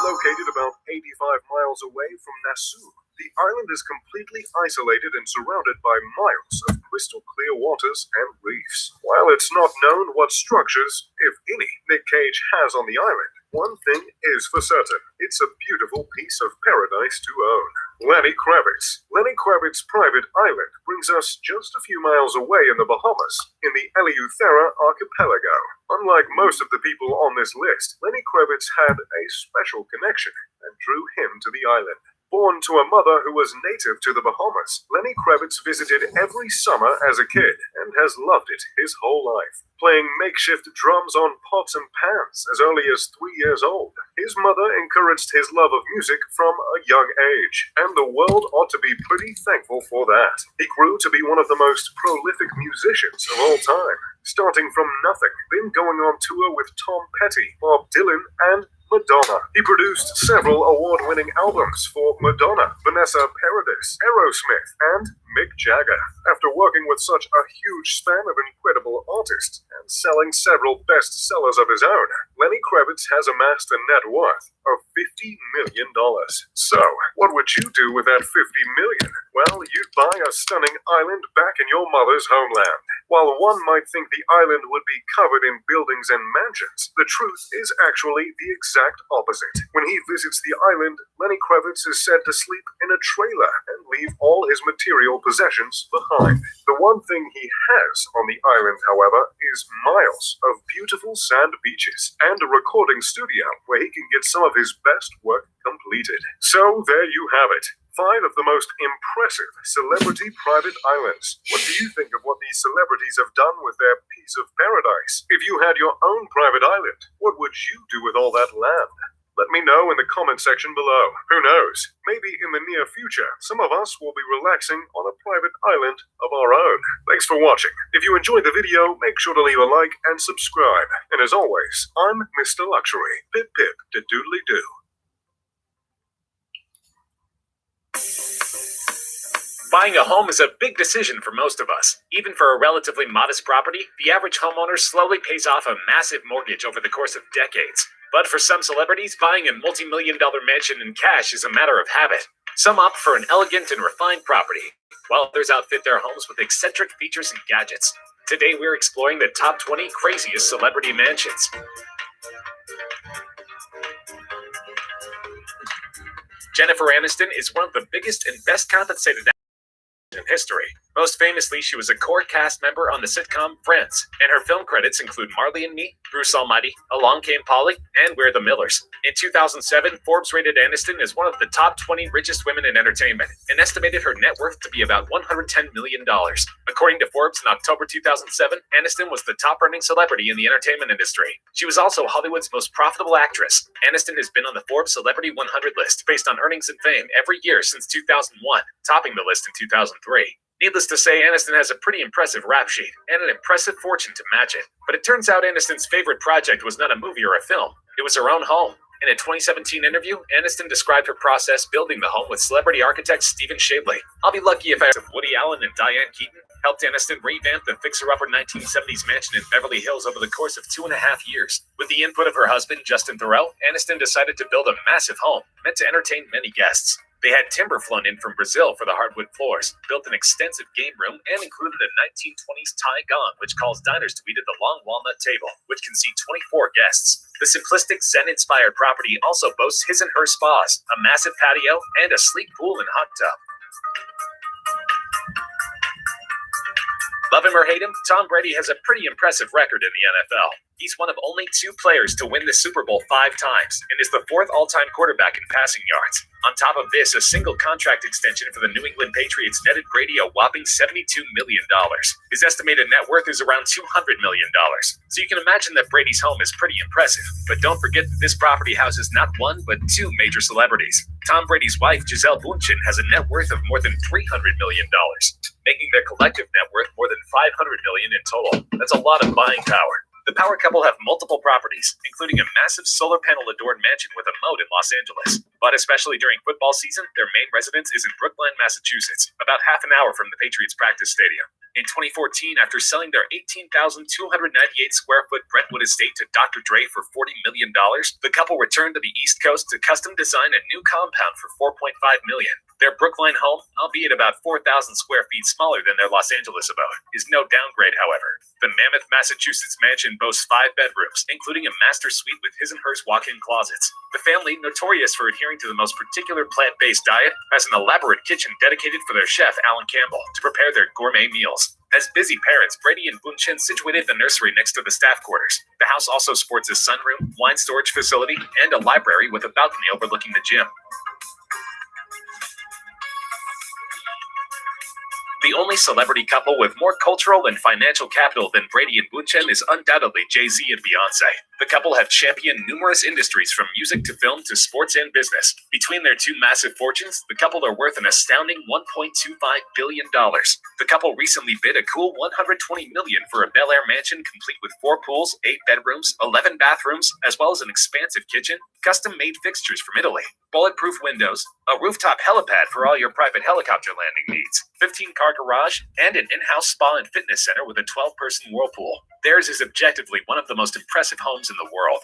located about 85 miles away from Nassau. The island is completely isolated and surrounded by miles of crystal clear waters and reefs. While it's not known what structures, if any, Nick Cage has on the island, one thing is for certain: it's a beautiful piece of paradise to own. Lenny Kravitz. Lenny Kravitz's private island brings us just a few miles away in the Bahamas, in the Eleuthera archipelago. Unlike most of the people on this list, Lenny Kravitz had a special connection that drew him to the island. Born to a mother who was native to the Bahamas, Lenny Kravitz visited every summer as a kid and has loved it his whole life, playing makeshift drums on pots and pans as early as 3 years old. His mother encouraged his love of music from a young age, and the world ought to be pretty thankful for that. He grew to be one of the most prolific musicians of all time, starting from nothing, then going on tour with Tom Petty, Bob Dylan, and Madonna. He produced several award-winning albums for Madonna, Vanessa Paradis, Aerosmith, and Mick Jagger. After working with such a huge span of incredible artists and selling several bestsellers of his own, Lenny Kravitz has amassed a net worth of $50 million. So, what would you do with that $50 million? Well, you'd buy a stunning island back in your mother's homeland. While one might think the island would be covered in buildings and mansions, the truth is actually the exact opposite. When he visits the island, Lenny Kravitz is said to sleep in a trailer and leave all his material possessions behind. The one thing he has on the island, however, is miles of beautiful sand beaches and a recording studio where he can get some of his best work completed. So there you have it. 5 of the most impressive celebrity private islands. What do you think of what these celebrities have done with their piece of paradise? If you had your own private island, what would you do with all that land? Let me know in the comment section below. Who knows? Maybe in the near future, some of us will be relaxing on a private island of our own. Thanks for watching. If you enjoyed the video, make sure to leave a like and subscribe. And as always, I'm Mr. Luxury. Pip pip de doodly doo. Buying a home is a big decision for most of us. Even for a relatively modest property, the average homeowner slowly pays off a massive mortgage over the course of decades. But for some celebrities, buying a multi-million-dollar mansion in cash is a matter of habit. Some opt for an elegant and refined property, while others outfit their homes with eccentric features and gadgets. Today, we're exploring the top 20 craziest celebrity mansions. Jennifer Aniston is one of the biggest and best compensated actors in history. Most famously, she was a core cast member on the sitcom Friends, and her film credits include Marley and Me, Bruce Almighty, Along Came Polly, and We're the Millers. In 2007, Forbes rated Aniston as one of the top 20 richest women in entertainment, and estimated her net worth to be about $110 million. According to Forbes, in October 2007, Aniston was the top-earning celebrity in the entertainment industry. She was also Hollywood's most profitable actress. Aniston has been on the Forbes Celebrity 100 list based on earnings and fame every year since 2001, topping the list in 2003. Needless to say, Aniston has a pretty impressive rap sheet, and an impressive fortune to match it. But it turns out Aniston's favorite project was not a movie or a film. It was her own home. In a 2017 interview, Aniston described her process building the home with celebrity architect Stephen Shabley. I'll be lucky if Woody Allen and Diane Keaton helped Aniston revamp the fixer-upper 1970s mansion in Beverly Hills over the course of 2.5 years. With the input of her husband, Justin Theroux, Aniston decided to build a massive home meant to entertain many guests. They had timber flown in from Brazil for the hardwood floors, built an extensive game room, and included a 1920s Thai gong, which calls diners to eat at the long walnut table, which can seat 24 guests. The simplistic Zen-inspired property also boasts his and her spas, a massive patio, and a sleek pool and hot tub. Love him or hate him, Tom Brady has a pretty impressive record in the NFL. He's one of only 2 players to win the Super Bowl 5 times and is the 4th all-time quarterback in passing yards. On top of this, a single contract extension for the New England Patriots netted Brady a whopping $72 million. His estimated net worth is around $200 million. So you can imagine that Brady's home is pretty impressive. But don't forget that this property houses not 1, but 2 major celebrities. Tom Brady's wife, Gisele Bündchen, has a net worth of more than $300 million, making their collective net worth more than $500 million in total. That's a lot of buying power. The power couple have multiple properties, including a massive solar panel-adored mansion with a moat in Los Angeles. But especially during football season, their main residence is in Brookline, Massachusetts, about half an hour from the Patriots practice stadium. In 2014, after selling their 18,298 square foot Brentwood estate to Dr. Dre for $40 million, the couple returned to the East Coast to custom design a new compound for $4.5 million. Their Brookline home, albeit about 4,000 square feet smaller than their Los Angeles abode, is no downgrade, however. The Mammoth, Massachusetts mansion boasts 5 bedrooms, including a master suite with his and hers walk-in closets. The family, notorious for adhering to the most particular plant-based diet, has an elaborate kitchen dedicated for their chef, Alan Campbell, to prepare their gourmet meals. As busy parents, Brady and Bündchen situated the nursery next to the staff quarters. The house also sports a sunroom, wine storage facility, and a library with a balcony overlooking the gym. The only celebrity couple with more cultural and financial capital than Brady and Bündchen is undoubtedly Jay-Z and Beyonce. The couple have championed numerous industries from music to film to sports and business. Between their 2 massive fortunes, the couple are worth an astounding $1.25 billion. The couple recently bid a cool $120 million for a Bel Air mansion complete with 4 pools, 8 bedrooms, 11 bathrooms, as well as an expansive kitchen, custom-made fixtures from Italy, bulletproof windows, a rooftop helipad for all your private helicopter landing needs, 15-car garage, and an in-house spa and fitness center with a 12-person whirlpool. Theirs is objectively one of the most impressive homes in the world.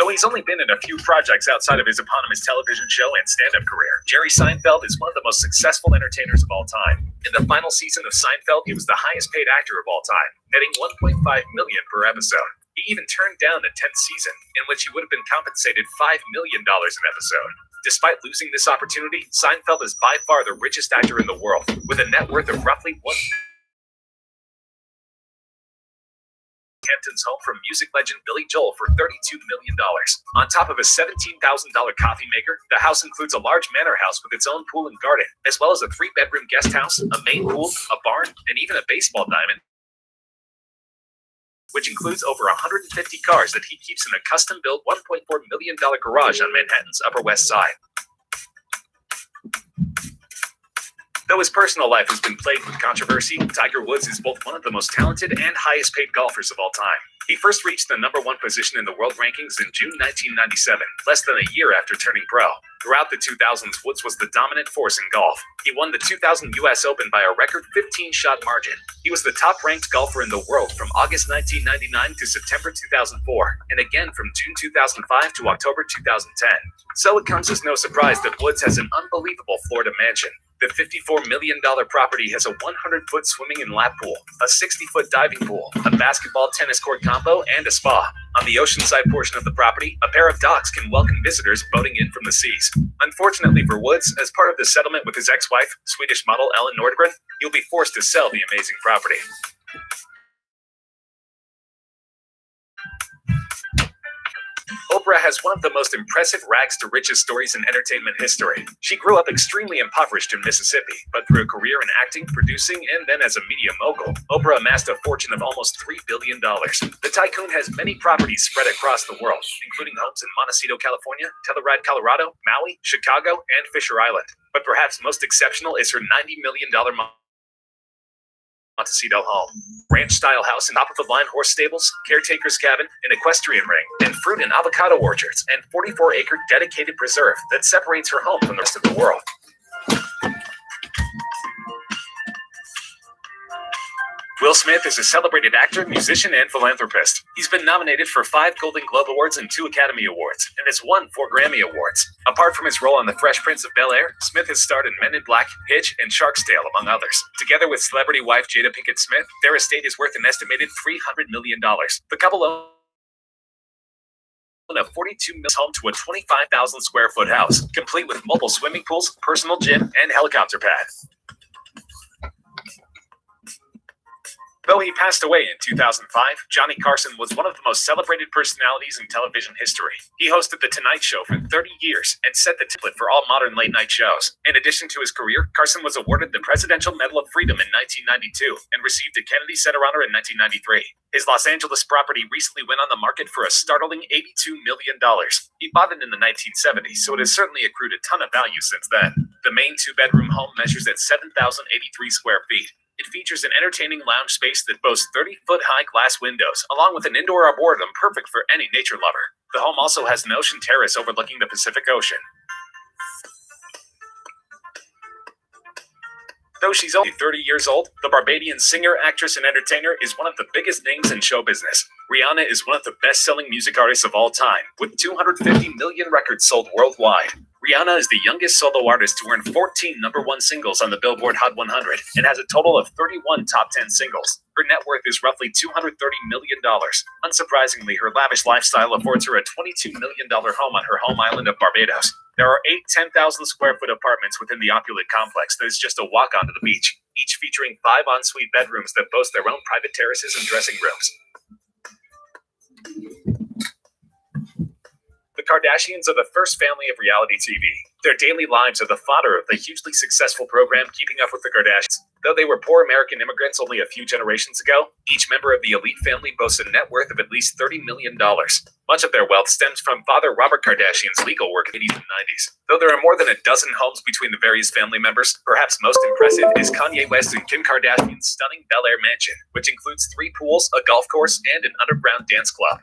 Though he's only been in a few projects outside of his eponymous television show and stand-up career, Jerry Seinfeld is one of the most successful entertainers of all time. In the final season of Seinfeld, he was the highest-paid actor of all time, netting $1.5 million per episode. He even turned down the 10th season, in which he would have been compensated $5 million an episode. Despite losing this opportunity, Seinfeld is by far the richest actor in the world, with a net worth of roughly Hampton's home from music legend Billy Joel for $32 million. On top of a $17,000 coffee maker, the house includes a large manor house with its own pool and garden, as well as a 3-bedroom guest house, a main pool, a barn, and even a baseball diamond, which includes over 150 cars that he keeps in a custom-built $1.4 million garage on Manhattan's Upper West Side. Though his personal life has been plagued with controversy, Tiger Woods is both one of the most talented and highest-paid golfers of all time. He first reached the #1 position in the world rankings in June 1997, less than a year after turning pro. Throughout the 2000s, Woods was the dominant force in golf. He won the 2000 U.S. Open by a record 15-shot margin. He was the top-ranked golfer in the world from August 1999 to September 2004, and again from June 2005 to October 2010. So it comes as no surprise that Woods has an unbelievable Florida mansion. The $54 million property has a 100-foot swimming and lap pool, a 60-foot diving pool, a basketball tennis court combo, and a spa. On the oceanside portion of the property, a pair of docks can welcome visitors boating in from the seas. Unfortunately for Woods, as part of the settlement with his ex-wife, Swedish model Ellen Nordgren, he'll be forced to sell the amazing property. Oprah has one of the most impressive rags to riches stories in entertainment history. She grew up extremely impoverished in Mississippi, but through a career in acting, producing, and then as a media mogul, Oprah amassed a fortune of almost $3 billion. The tycoon has many properties spread across the world, including homes in Montecito, California, Telluride, Colorado, Maui, Chicago, and Fisher Island. But perhaps most exceptional is her $90 million Montecito home. Ranch-style house and top-of-the-line horse stables, caretaker's cabin, an equestrian ring, and fruit and avocado orchards, and 44-acre dedicated preserve that separates her home from the rest of the world. Will Smith is a celebrated actor, musician, and philanthropist. He's been nominated for 5 Golden Globe Awards and 2 Academy Awards, and has won 4 Grammy Awards. Apart from his role on The Fresh Prince of Bel-Air, Smith has starred in Men in Black, Hitch, and Shark's Tale, among others. Together with celebrity wife Jada Pinkett Smith, their estate is worth an estimated $300 million. The couple own a $42 million home to a 25,000 square foot house, complete with multiple swimming pools, personal gym, and helicopter pad. Though he passed away in 2005, Johnny Carson was one of the most celebrated personalities in television history. He hosted The Tonight Show for 30 years and set the template for all modern late-night shows. In addition to his career, Carson was awarded the Presidential Medal of Freedom in 1992 and received a Kennedy Center Honor in 1993. His Los Angeles property recently went on the market for a startling $82 million. He bought it in the 1970s, so it has certainly accrued a ton of value since then. The main 2-bedroom home measures at 7,083 square feet. It features an entertaining lounge space that boasts 30-foot-high glass windows, along with an indoor arboretum perfect for any nature lover. The home also has an ocean terrace overlooking the Pacific Ocean. Though she's only 30 years old, the Barbadian singer, actress, and entertainer is one of the biggest names in show business. Rihanna is one of the best-selling music artists of all time, with 250 million records sold worldwide. Rihanna is the youngest solo artist to earn 14 #1 singles on the Billboard Hot 100 and has a total of 31 top 10 singles. Her net worth is roughly $230 million. Unsurprisingly, her lavish lifestyle affords her a $22 million home on her home island of Barbados. There are 8 10,000 square foot apartments within the opulent complex that is just a walk onto the beach, each featuring 5 ensuite bedrooms that boast their own private terraces and dressing rooms. The Kardashians are the first family of reality TV. Their daily lives are the fodder of the hugely successful program Keeping Up with the Kardashians. Though they were poor American immigrants only a few generations ago, each member of the elite family boasts a net worth of at least $30 million. Much of their wealth stems from Father Robert Kardashian's legal work in the 80s and 90s. Though there are more than a dozen homes between the various family members, perhaps most impressive is Kanye West and Kim Kardashian's stunning Bel Air mansion, which includes 3 pools, a golf course, and an underground dance club.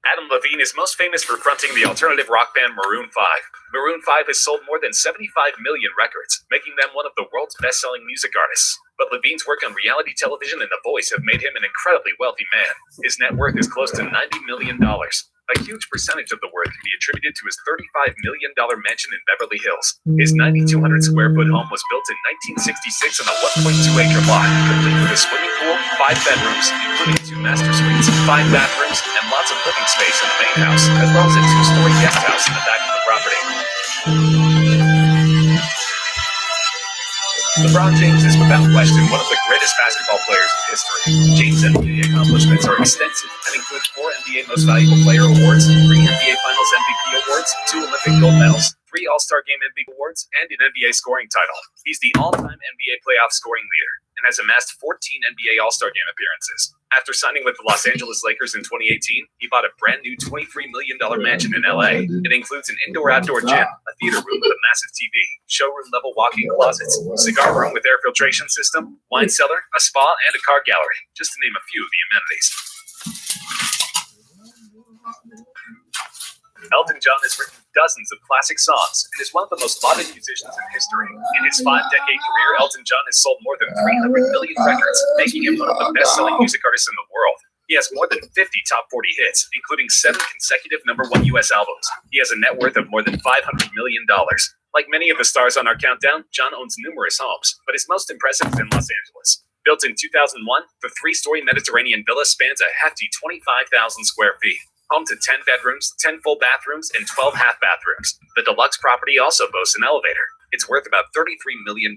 Adam Levine is most famous for fronting the alternative rock band Maroon 5. Maroon 5 has sold more than 75 million records, making them one of the world's best-selling music artists. But Levine's work on reality television and The Voice have made him an incredibly wealthy man. His net worth is close to $90 million. A huge percentage of the worth can be attributed to his $35 million mansion in Beverly Hills. His 9,200 square foot home was built in 1966 on a 1.2-acre lot, complete with a swimming pool, 5 bedrooms, including 2 master suites, 5 bathrooms, and lots of living space in the main house, as well as a 2-story guest house in the back of the property. LeBron James is without question one of the greatest basketball players in history. James' NBA accomplishments are extensive and include 4 NBA Most Valuable Player awards, 3 NBA Finals MVP awards, 2 Olympic gold medals, 3 All-Star Game MVP awards, and an NBA scoring title. He's the all-time NBA playoff scoring leader and has amassed 14 NBA All-Star Game appearances. After signing with the Los Angeles Lakers in 2018, he bought a brand new $23 million mansion in LA. It includes an indoor-outdoor gym, a theater room with a massive TV, showroom-level walk-in closets, cigar room with air filtration system, wine cellar, a spa, and a car gallery, just to name a few of the amenities. Elton John has written dozens of classic songs and is one of the most lauded musicians in history. In his 5-decade career, Elton John has sold more than 300 million records, making him one of the best-selling music artists in the world. He has more than 50 top 40 hits, including 7 consecutive #1 U.S. albums. He has a net worth of more than $500 million. Like many of the stars on our countdown, John owns numerous homes, but his most impressive is in Los Angeles. Built in 2001, the 3-story Mediterranean villa spans a hefty 25,000 square feet. Home to 10 bedrooms, 10 full bathrooms, and 12 half bathrooms. The deluxe property also boasts an elevator. It's worth about $33 million.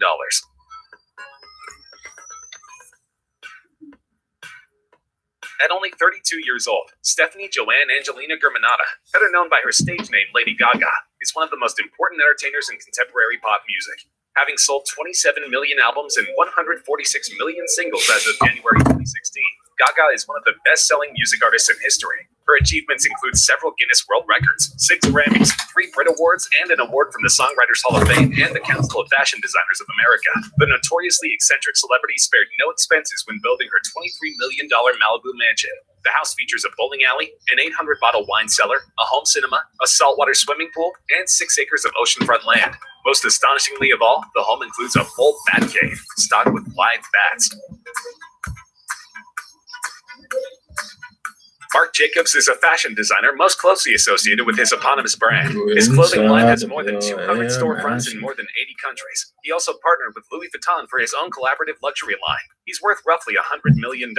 At only 32 years old, Stephanie Joanne Angelina Germanotta, better known by her stage name Lady Gaga, is one of the most important entertainers in contemporary pop music. Having sold 27 million albums and 146 million singles as of January 2016, Gaga is one of the best-selling music artists in history. Her achievements include several Guinness World Records, 6 Grammys, 3 Brit Awards, and an award from the Songwriters Hall of Fame and the Council of Fashion Designers of America. The notoriously eccentric celebrity spared no expenses when building her $23 million Malibu mansion. The house features a bowling alley, an 800-bottle wine cellar, a home cinema, a saltwater swimming pool, and 6 acres of oceanfront land. Most astonishingly of all, the home includes a full bat cave, stocked with live bats. Marc Jacobs is a fashion designer most closely associated with his eponymous brand. His clothing line has more than 200 storefronts in more than 80 countries. He also partnered with Louis Vuitton for his own collaborative luxury line. He's worth roughly $100 million.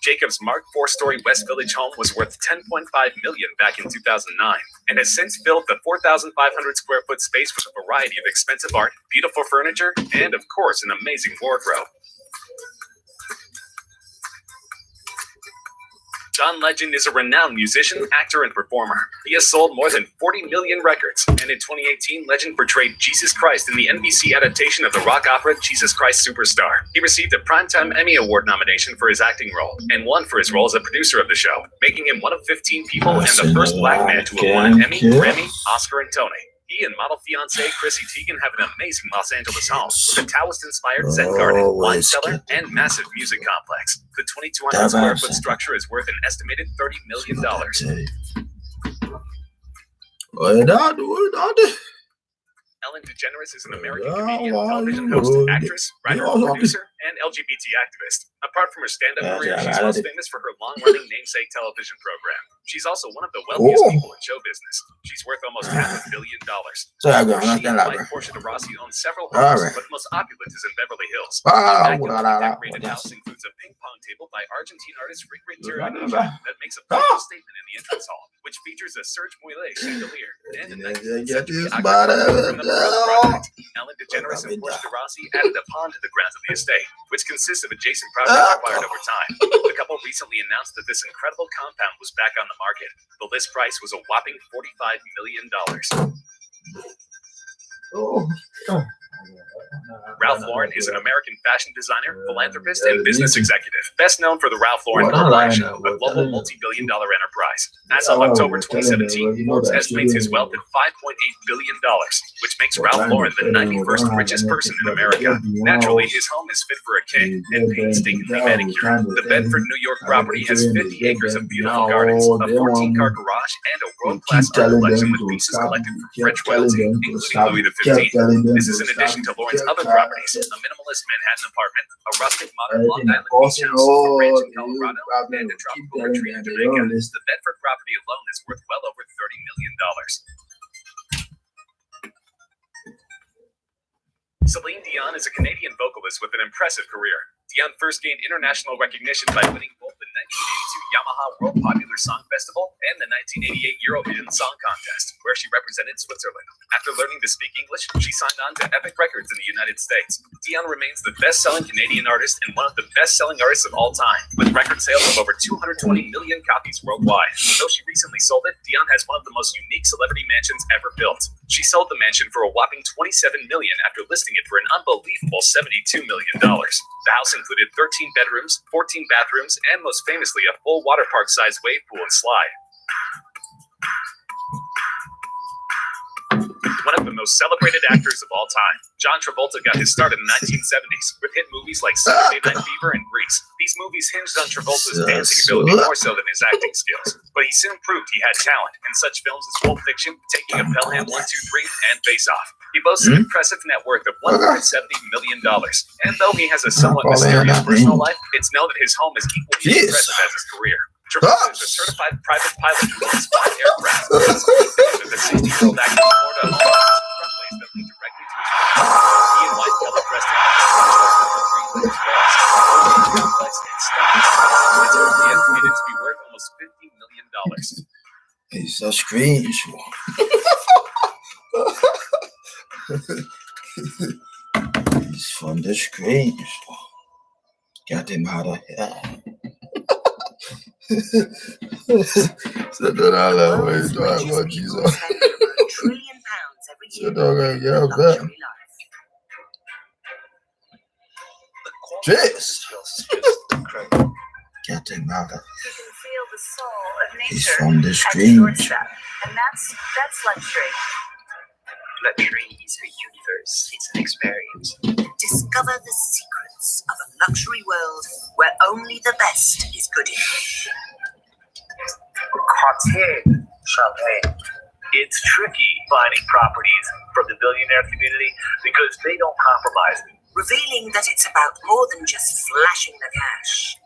Jacobs' Mark 4-story West Village home was worth $10.5 million back in 2009 and has since filled the 4,500 square foot space with a variety of expensive art, beautiful furniture, and, of course, an amazing wardrobe. John Legend is a renowned musician, actor, and performer. He has sold more than 40 million records, and in 2018, Legend portrayed Jesus Christ in the NBC adaptation of the rock opera Jesus Christ Superstar. He received a Primetime Emmy Award nomination for his acting role, and won for his role as a producer of the show, making him one of 15 people and the first black man to have won an Emmy, Grammy, Oscar, and Tony. He and model fiancée Chrissy Teigen have an amazing Los Angeles home with a Taoist-inspired Zen garden, wine cellar, and massive music complex. The 2,200 square foot structure is worth an estimated $30 million. Ellen DeGeneres is an American comedian, television host, actress, writer, producer, and LGBT activist. Apart from her stand-up career, she's most famous for her long-running Namesake television program. She's also one of the wealthiest people in show business. She's worth almost $500 million. She and wife Portia de Rossi own several homes, but the most opulent is in Beverly Hills. The decorated house includes a ping-pong table by Argentine artist Rick Renteria that makes a powerful statement in the entrance hall, which features a Serge Moulay chandelier and a 19th century from the project. Ellen DeGeneres and Portia de Rossi added a pond to the grounds of the estate, which consists of adjacent projects acquired over time. The couple recently announced that this incredible compound was back on the market. The list price was a whopping $45 million. Ralph Lauren is an American fashion designer, philanthropist, and business executive, best known for the Ralph Lauren Corporation, a global multi-billion-dollar enterprise. As of October 2017, Forbes estimates his wealth at $5.8 billion. which makes Ralph Lauren the 91st richest person in America. Naturally, his home is fit for a king and painstakingly manicured. The Bedford, New York property has 50 acres of beautiful gardens, a 14-car garage, and a world-class art collection with pieces collected from French royalty, including Louis XV. This is in addition to Lauren's other properties, a minimalist Manhattan apartment, a rustic modern Long Island beach house, a ranch in Colorado, and a tropical retreat in Jamaica. The Bedford property alone is worth well over $30 million. Celine Dion is a Canadian vocalist with an impressive career. Dion first gained international recognition by winning both the 1982 Yamaha World Popular Song Festival and the 1988 Eurovision Song Contest, where she represented Switzerland. After learning to speak English, she signed on to Epic Records in the United States. Dion remains the best-selling Canadian artist and one of the best-selling artists of all time, with record sales of over 220 million copies worldwide. Though she recently sold it, Dion has one of the most unique celebrity mansions ever built. She sold the mansion for a whopping $27 million after listing it for an unbelievable $72 million. The house included 13 bedrooms, 14 bathrooms, and most famously a full water park-sized wave pool and slide. One of the most celebrated actors of all time, John Travolta got his start in the 1970s with hit movies like Saturday Night Fever and Grease. These movies hinged on Travolta's dancing ability more so than his acting skills, but he soon proved he had talent in such films as Pulp Fiction, Taking a Pelham 1, 2, 3, and Face Off. He boasts an impressive net worth of $170 million, and though he has a somewhat mysterious personal life, it's known that his home is equally as impressive as his career. Travolta is a certified private pilot who owns 5 aircraft. The 60-year-old actor Florida home has runways that lead directly to his work. He and wife Kelly Preston have a complex and stunning. It's currently estimated to be worth almost $50 million. It's a screenshot. He's from the screenshot. Got him out of here. So don't I love what he's doing, what Jesus. £1 trillion every year. So don't I get up there. Jesus. Get him out of here. You can feel the soul of nature. He's from the at screen. your doorstep, and that's luxury. Luxury is a universe. It's an experience. Discover the secrets of a luxury world where only the best is good enough. Cartier champagne. It's tricky finding properties from the billionaire community because they don't compromise. Revealing that it's about more than just flashing the cash.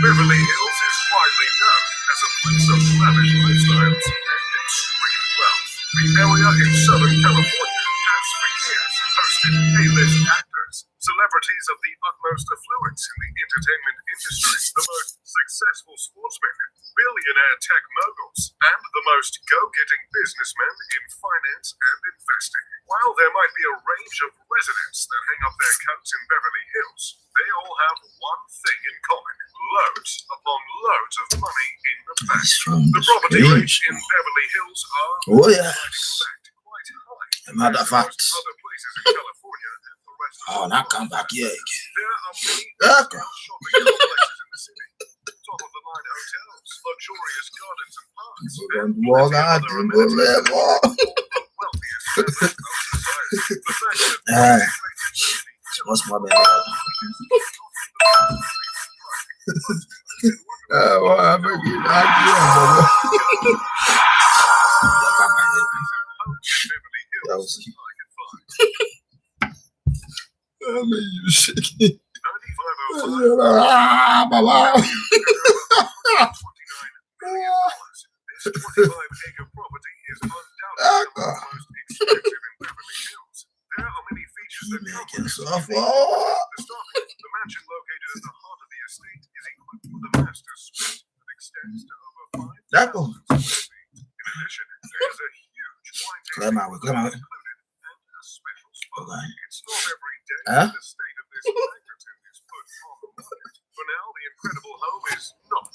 Beverly Hills is widely known as a place of lavish lifestyles and extreme wealth. The area in Southern California has for years hosted A-list actors, celebrities of the utmost affluence in the entertainment industry, the most successful sportsmen, billionaire tech moguls, and the most go-getting businessmen in finance and investing. While there might be a range of residents that hang up their coats in Beverly Hills, they all have one thing in common: loads upon loads of money in the bank. The property rates in Beverly Hills are, Oh, yes. quite high. Matter of fact. Other places in California and the rest of Oh, now come back here. There are many Okay. shopping complexes in the city. Top-of-the-line hotels, luxurious gardens and parks, and Walk plenty of out other to the amenities. level. The wealthiest members of society. The fact that Alright. What's my bad? Well, I forget. That was I mean, you shaking. 9505. This 25-acre property is undoubtedly the most expensive in Beverly Hills. There are many features that come with this property. To start with, the mansion located at the heart of the estate is equipped with a master suite that extends to over 5,000 square feet. In addition, there is a huge wine tasting room included and a special spa. It's not every day that the state of this magnitude is put on the market. For now, the incredible home is not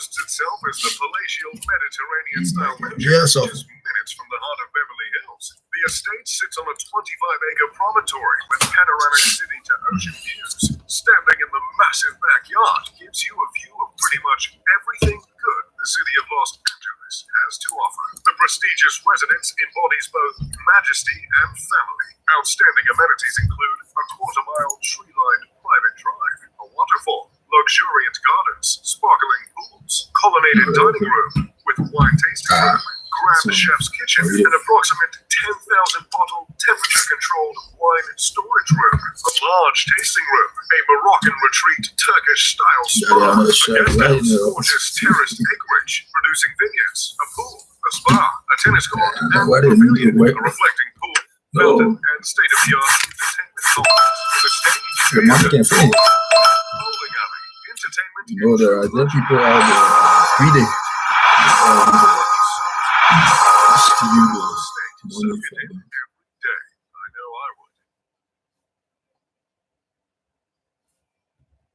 boasts itself as the palatial Mediterranean-style mansion Yes, sir. just minutes from the heart of Beverly Hills. The estate sits on a 25-acre promontory with panoramic city-to-ocean views. Standing in the massive backyard gives you a view of pretty much everything good the city of Los Angeles has to offer. The prestigious residence embodies both majesty and family. Outstanding amenities include a quarter-mile tree-lined private drive, a waterfall, luxuriant gardens, sparkling pools, colonnaded dining room with wine tasting room, grand chef's kitchen, an approximate 10,000-bottle temperature-controlled wine storage room, a large tasting room, a Moroccan retreat Turkish-style spa, a guest house, gorgeous terraced acreage, producing vineyards, a pool, a spa, a tennis court, and a pavilion, a reflecting pool, fountain, and state-of-the-art entertainment complex with a stage, The money can't pay. bowling alley, entertainment, You know, there are other people out there greedy. Studios. Money for them. every day. I know I would.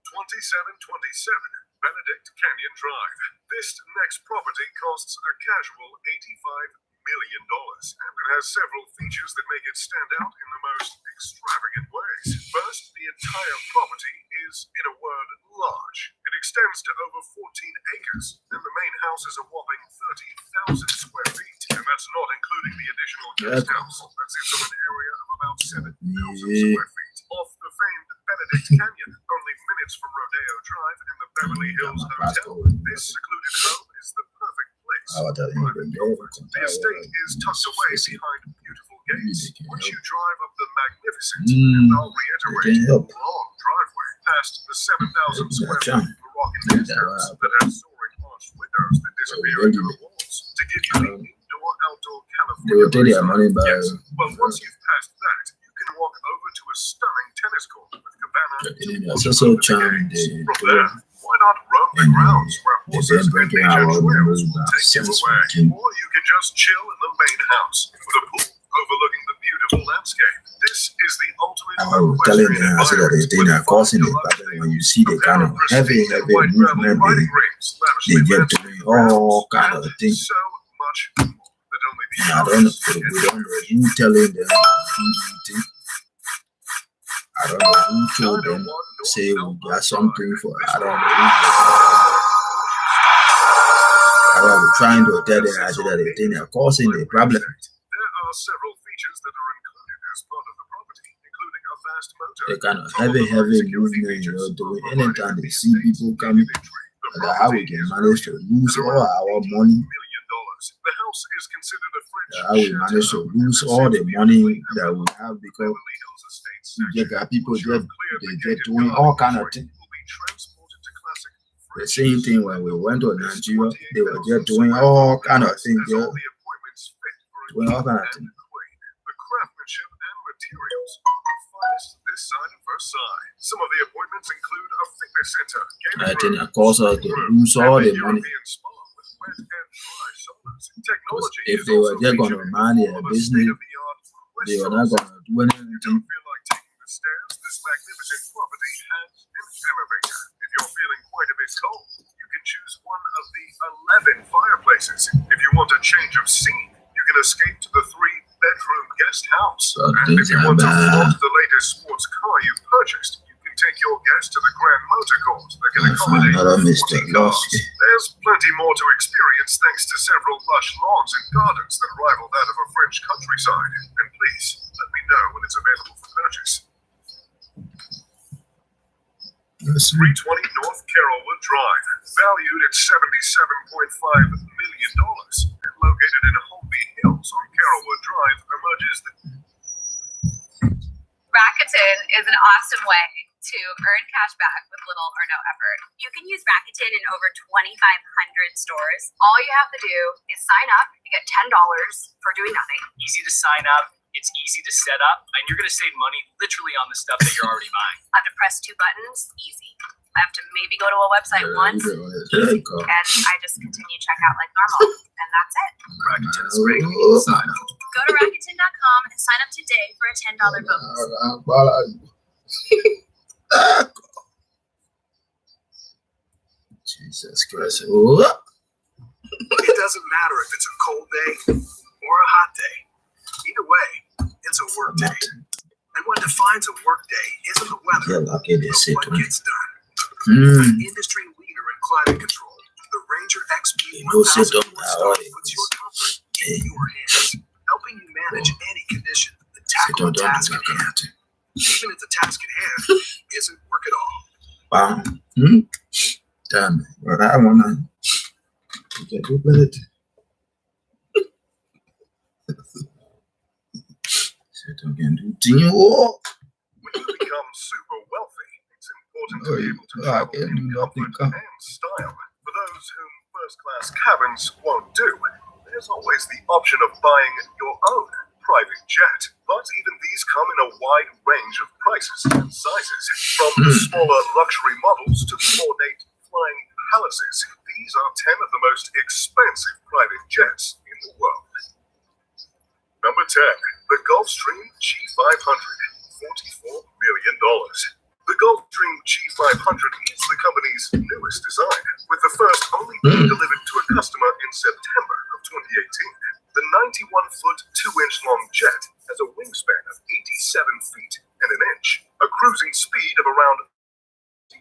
2727 Benedict Canyon Drive. This next property costs a casual $85 million, and it has several features that make it stand out in the most extravagant ways. First, the entire property is, in a word, large. It extends to over 14 acres, and the main house is a whopping 30,000 square feet, and that's not including the additional guest house that sits on an area of about 7,000 square feet. Off the famed Benedict Canyon, only minutes from Rodeo Drive and the Beverly Hills Hotel, this secluded home is the perfect place for private comfort. The estate is tucked away behind beautiful gates. Once you drive up the magnificent, and I'll reiterate, long driveway past the 7,000 square feet Moroccan guest house that has soaring arched windows that disappear into the walls to give you the indoor-outdoor California lifestyle. Yes. Well, once you've passed that, you can walk over to a stunning tennis court with cabana. From there, why not roam the grounds where horses and major trails will take you away? Or you can just chill in the main house with a pool overlooking the beautiful landscape. This is the ultimate equestrian environment. When you see the kind of heavy movement they get doing all kind of things. So much more that only the I don't know. We don't know who telling them thing. I don't know who told them say we got something for. I don't know. I was trying to tell them I said that they are causing a problem. There are several features that are included as part of the property, including a vast motor. The kind of heavy movement you're doing. Anytime they see people coming, how we can manage to lose all our money. The house is considered a French How we manage to lose all the money that we have because we just got people they doing all kind of things. The same thing when we went to Nigeria, they were just doing all kind of things. Yeah. Doing all kind of things. The craftsmanship and materials are the finest this side of Versailles. Some of the appointments include a fitness center, I think it caused us to lose all the money. If they were just going to mind their business, they were not going to do anything. This magnificent property has an elevator. If you're feeling quite a bit cold, you can choose one of the 11 fireplaces. If you want a change of scene, you can escape to the 3-bedroom guest house. And if you want to flaunt the latest sports car you purchased, you can take your guests to the Grand Motor Court that can accommodate 40 cars. There's plenty more to experience thanks to several lush lawns and gardens that rival that of a French countryside. And please, let me know when it's available for purchase. 320 North Carrollwood Drive, valued at $77.5 million, and located in Holby Hills on Carrollwood Drive, emerges the Rakuten is an awesome way to earn cash back with little or no effort. You can use Rakuten in over 2,500 stores. All you have to do is sign up. You get $10 for doing nothing. Easy to sign up. It's easy to set up, and you're going to save money literally on the stuff that you're already buying. I have to press 2 buttons. Easy. I have to maybe go to a website once. Easy. And I just continue checkout like normal. And that's it. Rakuten's great. Sign up. Go to Rakuten.com and sign up today for a $10 bonus. Jesus Christ. Oh. It doesn't matter if it's a cold day or a hot day. Either way, it's a work day. And what defines a work day isn't the weather, but what gets done. An industry leader in climate control, the Ranger XP 1000 horsepower puts your comfort in your hands, helping you manage any condition and tackle the task at hand. Even if the task at hand isn't work at all. Wow. Damn, but I wanna get with it. When you become super wealthy, it's important to be able to travel in comfort and style. For those whom first-class cabins won't do, there's always the option of buying your own private jet. But even these come in a wide range of prices and sizes, from the smaller luxury models to the ornate flying palaces. These are 10 of the most expensive private jets in the world. Number 10, the Gulfstream G500, $44 million. The Gulfstream G500 is the company's newest design, with the first only being delivered to a customer in September of 2018. The 91-foot, 2-inch long jet has a wingspan of 87 feet and an inch, a cruising speed of around 8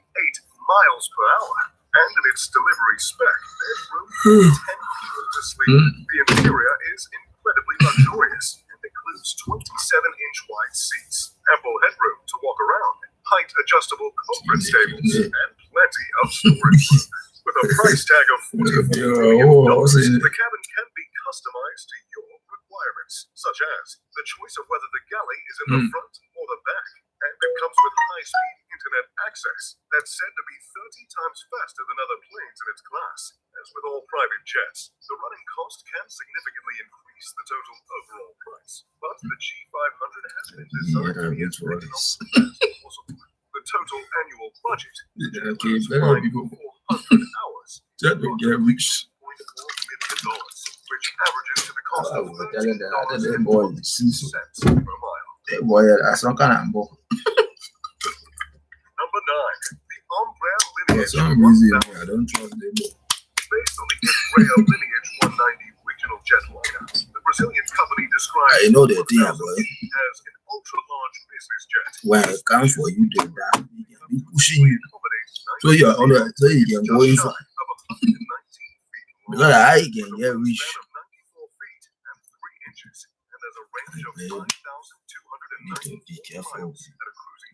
miles per hour, and in its delivery spec, there's room for 10 people to sleep. The interior is incredibly luxurious and includes 27-inch wide seats, ample headroom to walk around, height-adjustable conference tables, and plenty of storage room. With a price tag of $44 million, the cabin can be customized to your requirements, such as the choice of whether the galley is in the front or the back, and it comes with high-speed internet access that's said to be 30 times faster than other planes in its class. As with all private jets, the running cost can significantly increase the total overall price, but the G500 has been designed to be as minimal as possible. The total annual budget includes flying for 400 hours, $1.4 million, which averages to the cost of $13.40 per mile. That boy, that's some kind of boy. Number 9, the Embraer For Lineage some reason, 1000. I don't trust them. Based on the Embraer Lineage 190 regional jetliner, the Brazilian company describes I know that thing, boy. as an ultra-large business jet. When it comes for you, they die. They can be pushing you. So you're on the so you can go in front. Because I can get rich. Need to be careful.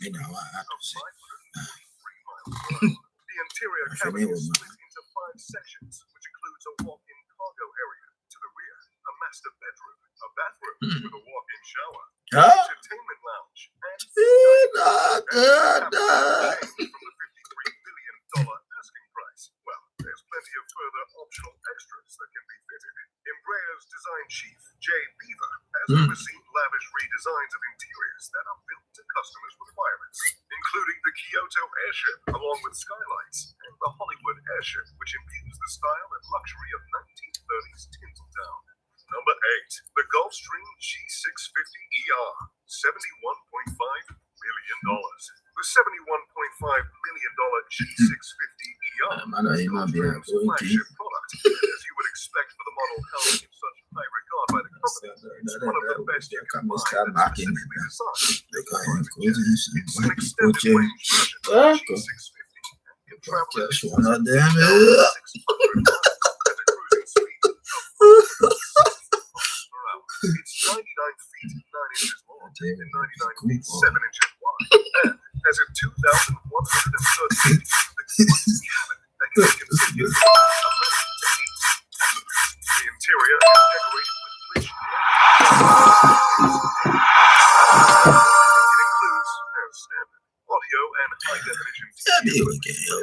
You know, I have to say. The interior cabin is split into 5 sections, which includes a walk-in cargo area to the rear, a master bedroom, a bathroom with a walk-in shower, entertainment lounge, and from the $53 billion asking price. Well, there's plenty of further optional extras that can be fitted. Embraer's design chief, Jay Beaver, has overseen lavish redesigns of interiors that are built to customers' requirements, including the Kyoto airship, along with skylights, and the Hollywood airship, which imbues the style and luxury of 1930s Tinseltown. Number 8, the Gulfstream G650ER, $71.5 million. The $71.5 million G650ER is Gulfstream's flagship product. As you would expect for the model held in such high regard by the company, it's one of the best you can find that's specifically designed. It's an extended range version of the G650 and can travel at 600 miles at a cruising speed of 40 miles per hour. It's 99 feet 9 inches long and 99 feet 7 inches wide, and has a 2,130 cabin that can be configured for the interior is decorated with rich it includes, as standard, audio and high-definition TV,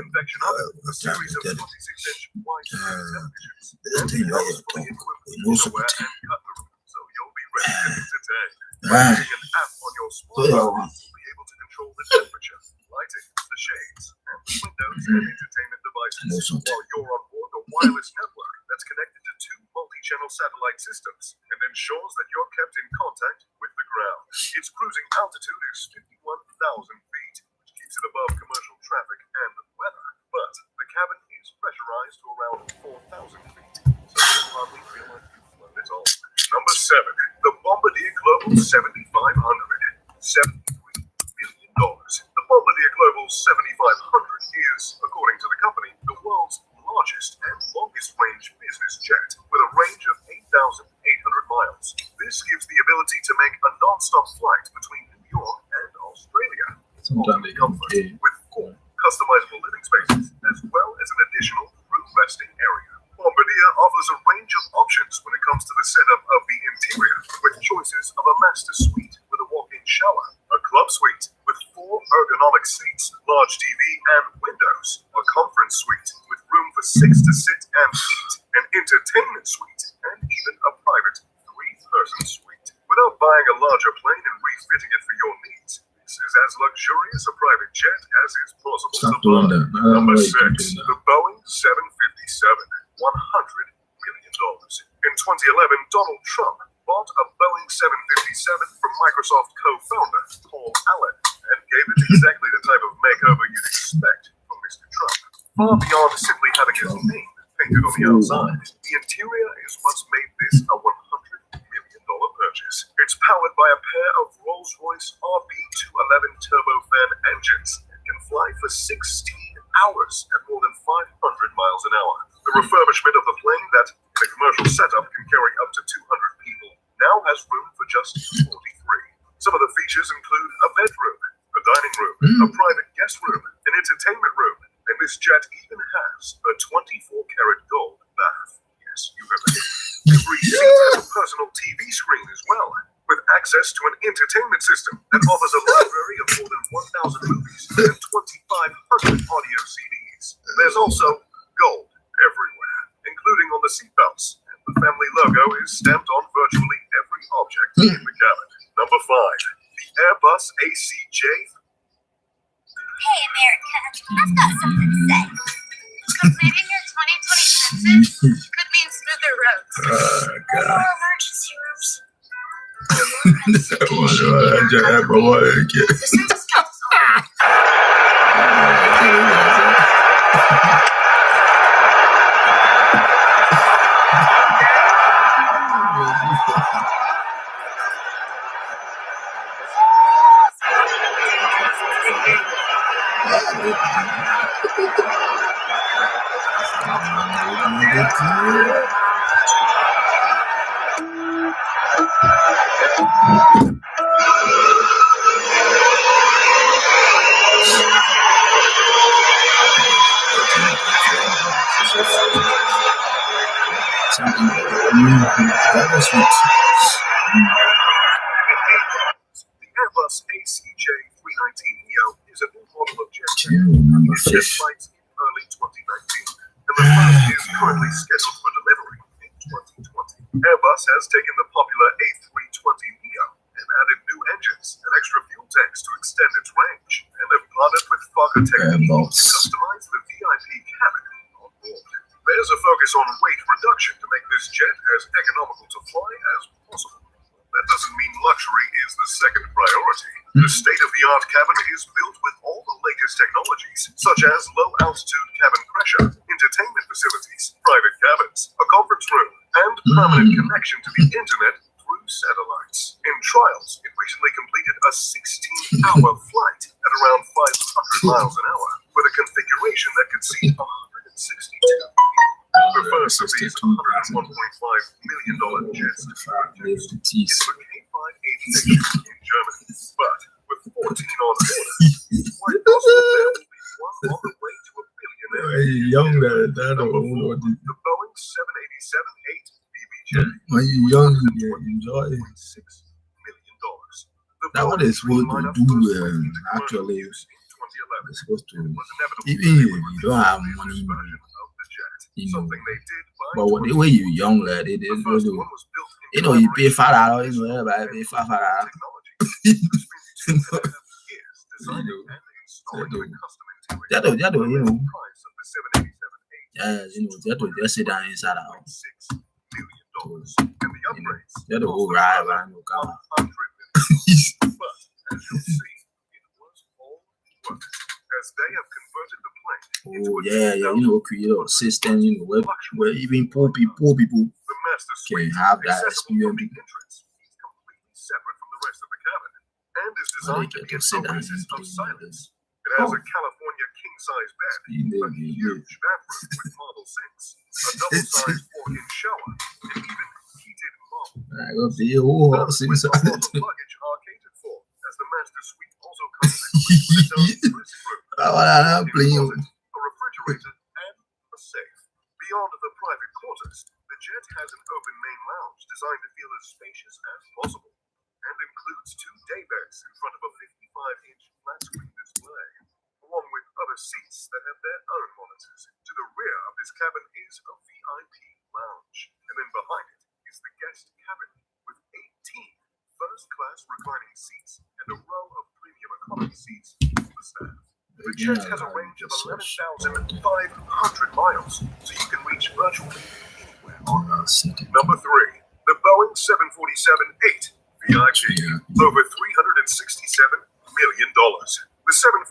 convection oven, a series of 26-inch wide-screen televisions, and comes fully equipped with silverware and cutlery, so you'll be ready to entertain. Using an app on your smartphone, you'll be able to control the temperature, lighting, the shades, and the windows and entertainment devices, while you're on board the wireless network that's connected to 2 multi-channel satellite systems and ensures that you're kept in contact with the ground. Its cruising altitude is 51,000 feet, which keeps it above commercial traffic and weather, but the cabin is pressure Global 7500, $73 million. The Bombardier Global 7500 is, according to the company, the world's largest and longest range business jet with a range of 8,800 miles. This gives the ability to make a non-stop flight between New York and Australia. Sometimes they Comfort with 4 customizable living spaces as well as an additional room resting area. Bombardier offers a range of options when it comes to the setup of the interior, with choices of a master suite with a walk-in shower, a club suite with 4 ergonomic seats, large TV and windows, a conference suite with room for 6 to sit and eat, an entertainment suite, and even a private 3-person suite. Without buying a larger plane and refitting it for your needs, this is as luxurious a private jet as is possible Stop to doing buy. that. Number Wait, 6, don't do that. the Boeing 757, $100 million. In 2011, Donald Trump bought a Boeing 757 from Microsoft co-founder Paul Allen and gave it exactly the type of makeover you'd expect from Mr. Trump. Far beyond simply having his name painted on the outside, the interior is what's made this a $100 million purchase. It's powered by a pair of Rolls-Royce RB211 turbofan engines and can fly for 16 hours at more than 500 miles an hour. The refurbishment of the plane that, in a commercial setup, can carry up to 200 people now has room for just 43. Some of the features include a bedroom, a dining room, a private guest room, an entertainment room, and this jet even has a 24-karat gold bath. Yes, you heard it. Every seat has a personal TV screen as well, with access to an entertainment system that offers a library of more than 1,000 movies and 2,500 audio CDs. There's also gold everywhere, including on the seatbelts, and the family logo is stamped on virtually every object in the cabin. Number 5, the Airbus ACJ. Hey, America, I've got something to say. Completing your 2020 census could mean smoother roads. God. More emergency rooms. The Census Council. The Airbus ACJ319neo is a new model of jet Number that 5. flights in early 2019, and the first is currently scheduled for delivery in 2020. Airbus has taken the popular A320neo and added new engines and extra fuel tanks to extend its range, and have partnered with Fokker Technique to customize the VIP cabin on board. There's a focus on weight reduction to make this jet as economical to fly as possible. That doesn't mean luxury is the second priority. The state-of-the-art cabin is built with all the latest technologies, such as low-altitude cabin pressure, entertainment facilities, private cabins, a conference room, and permanent connection to the internet through satellites. In trials, it recently completed a 16-hour flight at around 500 miles an hour, with a configuration that could seat 162 people. The first of these $101.5 million jets is for K-5 aviation in Germany, but with 14 on order, it's quite possible there will be one on the way to $1 billion. Number 4, the Boeing 787-8 BB jet. When you're young, you enjoy it. $6 million. The That's what it's supposed to do. Actually, it's supposed to. Even if you don't have money, you know. But what the way you're young, lad, it is what do. You know, you pay $5. You know, everybody pay $5. You know, you know. Yeah, you know, just sit down inside the house. You know, the whole ride around your car. But as you'll see, it was all worth it, as they have converted the plane into Oh yeah, you know, create a system, you know, where even poor people the master can suite, have that accessible from experience. the entrance. It's completely separate from and is designed to be an oasis of silence. It has a California king-size bed, a huge bathroom with marble sinks, a double-sized walk-in shower, and even heated marble. With a lot of luggage are catered for, as the master suite also comes equipped with its own dressing room, a refrigerator, and a safe. Beyond the private quarters, the jet has an open main lounge designed to feel as spacious as possible, and includes 2 day beds in front of a 55-inch flat-screen display, along with other seats that have their own monitors. To the rear of this cabin is a VIP lounge, and then behind it is the guest cabin with 18 first-class reclining seats and a row of premium economy seats for the staff. The jet has a range of 11,500 miles, so you can reach virtually anywhere on Earth. Number 3, the Boeing 747-8 VIP, over $367 million. The 747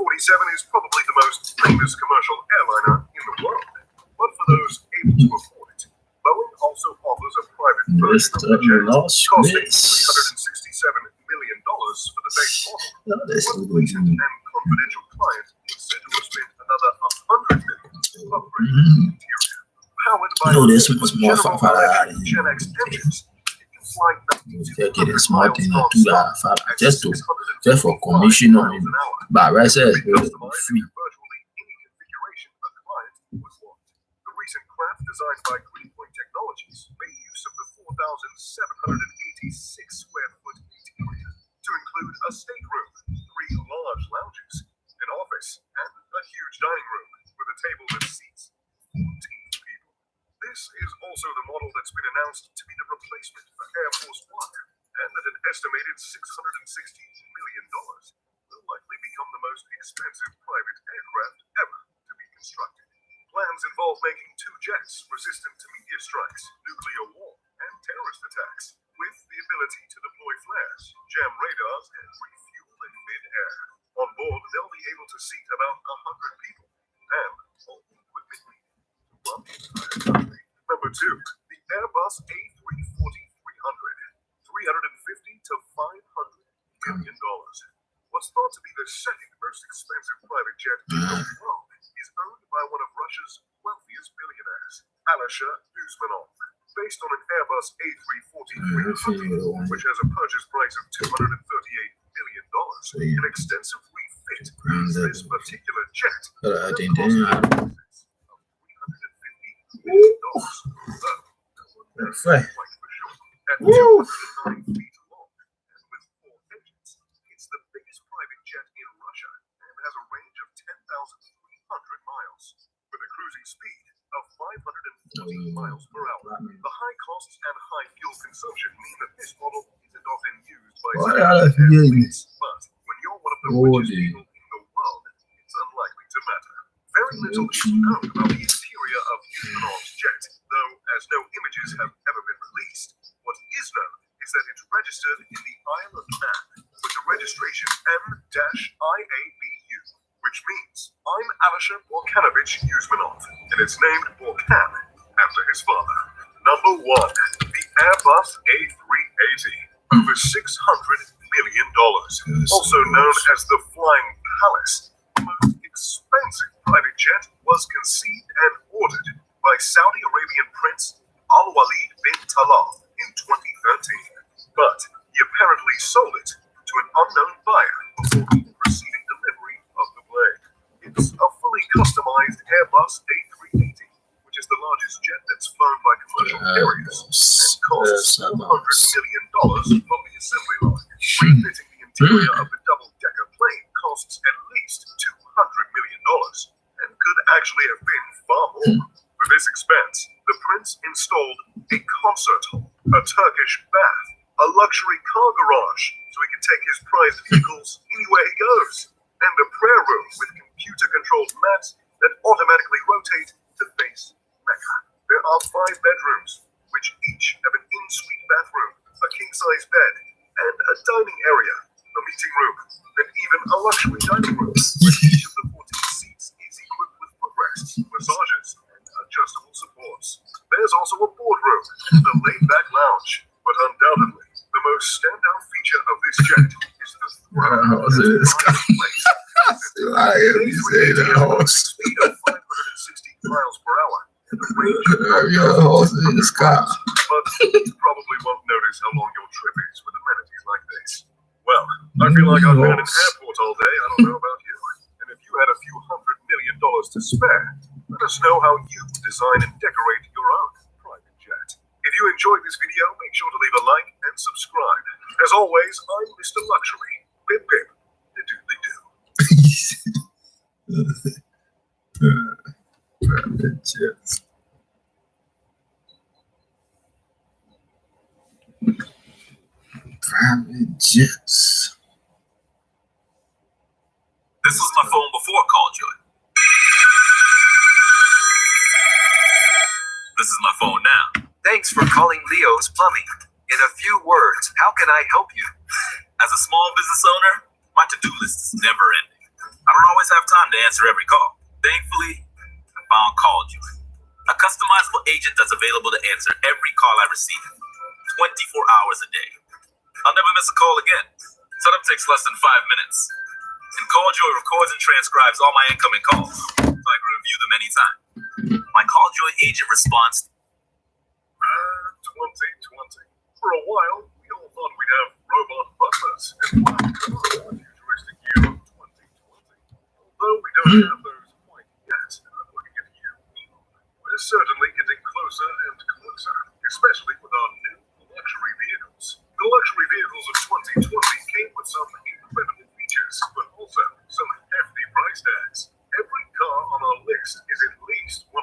is probably the most famous commercial airliner in the world, but for those able to afford it, Boeing also offers a private version of the jet, costing $367 million for the base model. One recent and confidential client is said to have spent another $100 million upgrading the interior. Powered by Gen X engines, get a smart thing to do that just for commission on it. But right side is free. Virtually any configuration a client would want. The recent craft designed by Greenpoint Technologies made use of the 4,786 square foot interior to include a stateroom, 3 large lounges, an office, and a huge dining room with a table that seats 14 people. This is also the model that's been announced to be the replacement for Air Force One, and at an estimated $660 million, will likely become the most expensive private aircraft ever to be constructed. Plans involve making 2 jets resistant to meteor strikes, nuclear war, and terrorist attacks, with the ability to deploy flares, jam radars, and refuel in mid-air. On board, they'll be able to seat about 100 people, and all the equipment needed to run the entire country. Number 2, the Airbus A340-300, $350 to $500 million. What's thought to be the second most expensive private jet in the world is owned by one of Russia's wealthiest billionaires, Alisher Usmanov. Based on an Airbus A340-300, which has a purchase price of $238 million, an extensive refit means this particular jet $350 million. At 209 feet long and with 4 engines, it's the biggest private jet in Russia and has a range of 10,300 miles with a cruising speed of 540 miles per hour. The high costs and high fuel consumption mean that this model isn't often used by athletes, but when you're one of the richest people in the world, it's unlikely to matter. Very little is known about the interior of Usmanov's jet, though as no images have ever been released. What is known is that it's registered in the Isle of Man with the registration M-IABU, which means I'm Alisher Borkanovich Usmanov, and it's named Borkan after his father. Number 1, the Airbus A380, over $600 million, also known as the Flying Palace. The most expensive private jet was conceived and ordered by Saudi Arabian Prince Al-Walid bin Talal in 2013, but he apparently sold it to an unknown buyer before even receiving delivery of the plane. It's a fully customized Airbus A380, which is the largest jet that's flown by commercial carriers, and costs $400 million from the assembly line. Refitting the interior of the double-decker plane costs at least $200 million, and could actually have been far more. For this expense, the prince installed a concert hall, a Turkish bath, a luxury car garage so he can take his prized vehicles anywhere he goes, and a prayer room with computer-controlled mats that automatically rotate to face Mecca. There are 5 bedrooms, which each have an in-suite bathroom, a king-size bed, and a dining area, a meeting room, and even a luxury dining room, where each of the 14 seats is equipped with footrests, massages, and adjustable supports. There's also a boardroom and a laid-back lounge, but undoubtedly, the most standout feature of this jet is the throne horse in the sky. I hear you say that horse. Speed of 560 miles per hour. And the range of Yeah, horse in the sky. but you probably won't notice how long your trip is with amenities like this. Well, I feel like I've been at an airport all day. I don't know about you. And if you had a few $100 million to spare, let us know how you design and decorate your own private jet. If you enjoyed this video, make sure to leave a like and subscribe. As always, I'm Mr. Luxury. Pip pip, the doodly doo. Private jets. Private jets. This was my phone before I called you. This is my phone now. Thanks for calling Leo's Plumbing. In a few words, how can I help you? As a small business owner, my to-do list is never ending. I don't always have time to answer every call. Thankfully, I found CallJoy, a customizable agent that's available to answer every call I receive, 24 hours a day. I'll never miss a call again. Setup takes less than 5 minutes. And CallJoy records and transcribes all my incoming calls, so I can review them anytime. My CallJoy agent responds. 2020. For a while, we all thought we'd have robot butlers, and wow, the futuristic year of 2020. Although we don't have those quite yet, I'm looking at you. We're certainly getting closer and closer, especially with our new luxury vehicles. The luxury vehicles of 2020 came with some incredible features, but also some hefty price tags. Every car on our list is at least $100,000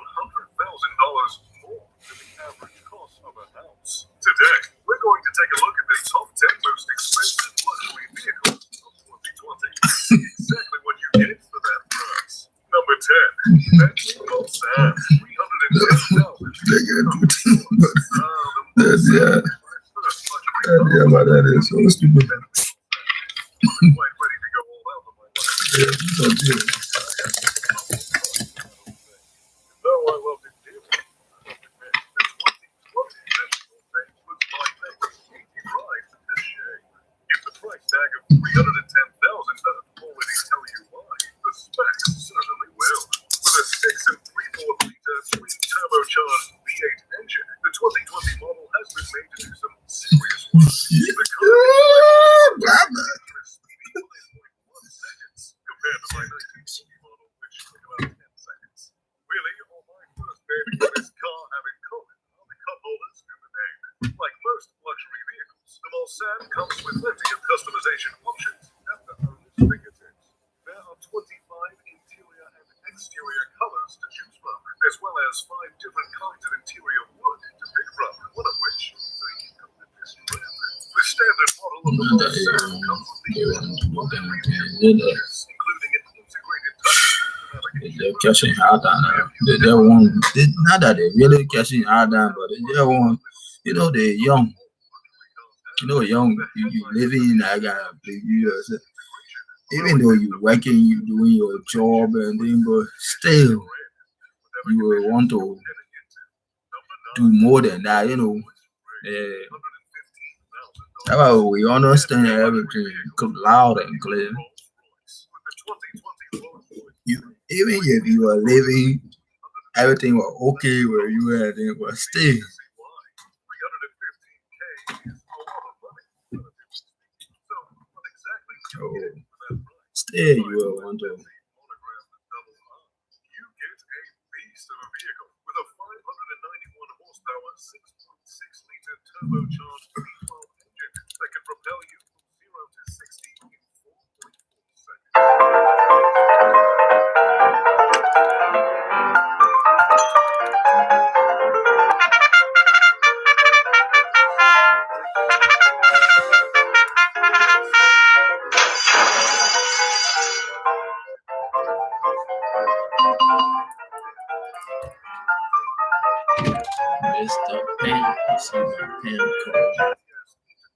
more than the average cost of a house. Today, we're going to take a look at the top 10 most expensive luxury vehicles of 2020. Exactly what you get for that price. Number 10, Beverly San, $310,000. Yeah, but that is so stupid. Quite ready to go all out on my luxury. Yeah, so dear. Though I loved it dearly, I must admit, the 2020 National Bank was my favorite easy ride to shame. If the price tag of $310,000 doesn't already tell you why, the specs certainly will. With a 6 3/4 liter twin turbocharged V8 engine, the 2020 model has been made to do some serious work. The car is speedy in 9.1 seconds compared to my 1940 model, which took about 10 seconds. Really, all my first baby with this car have in common are the cup holders and the name. Like most luxury vehicles, the Mulsanne comes with plenty of customization options at the owner's fingertips. There are 25 interior and exterior colors to choose from, as well as 5 different kinds of interior wood to pick from, one of which is a eucalyptus trim. The standard model of the Mulsanne comes with the including an integrated touch. They're catching hard down now. They want, not that they really catching hard down, but they want, you know, they're young. You know, young, you living in that guy, even though you're working, you're doing your job and thing, but still, you will want to do more than that, you know. That's why we understand everything loud and clear. Even if you are living, everything was okay where you were there, but still. So, still you will want to. You get a beast of a vehicle with a 591 horsepower, 6.6 liter turbocharged V12 engine that can propel you from 0 to 60 in 4.4 seconds. Mr. Pan, I see my pen called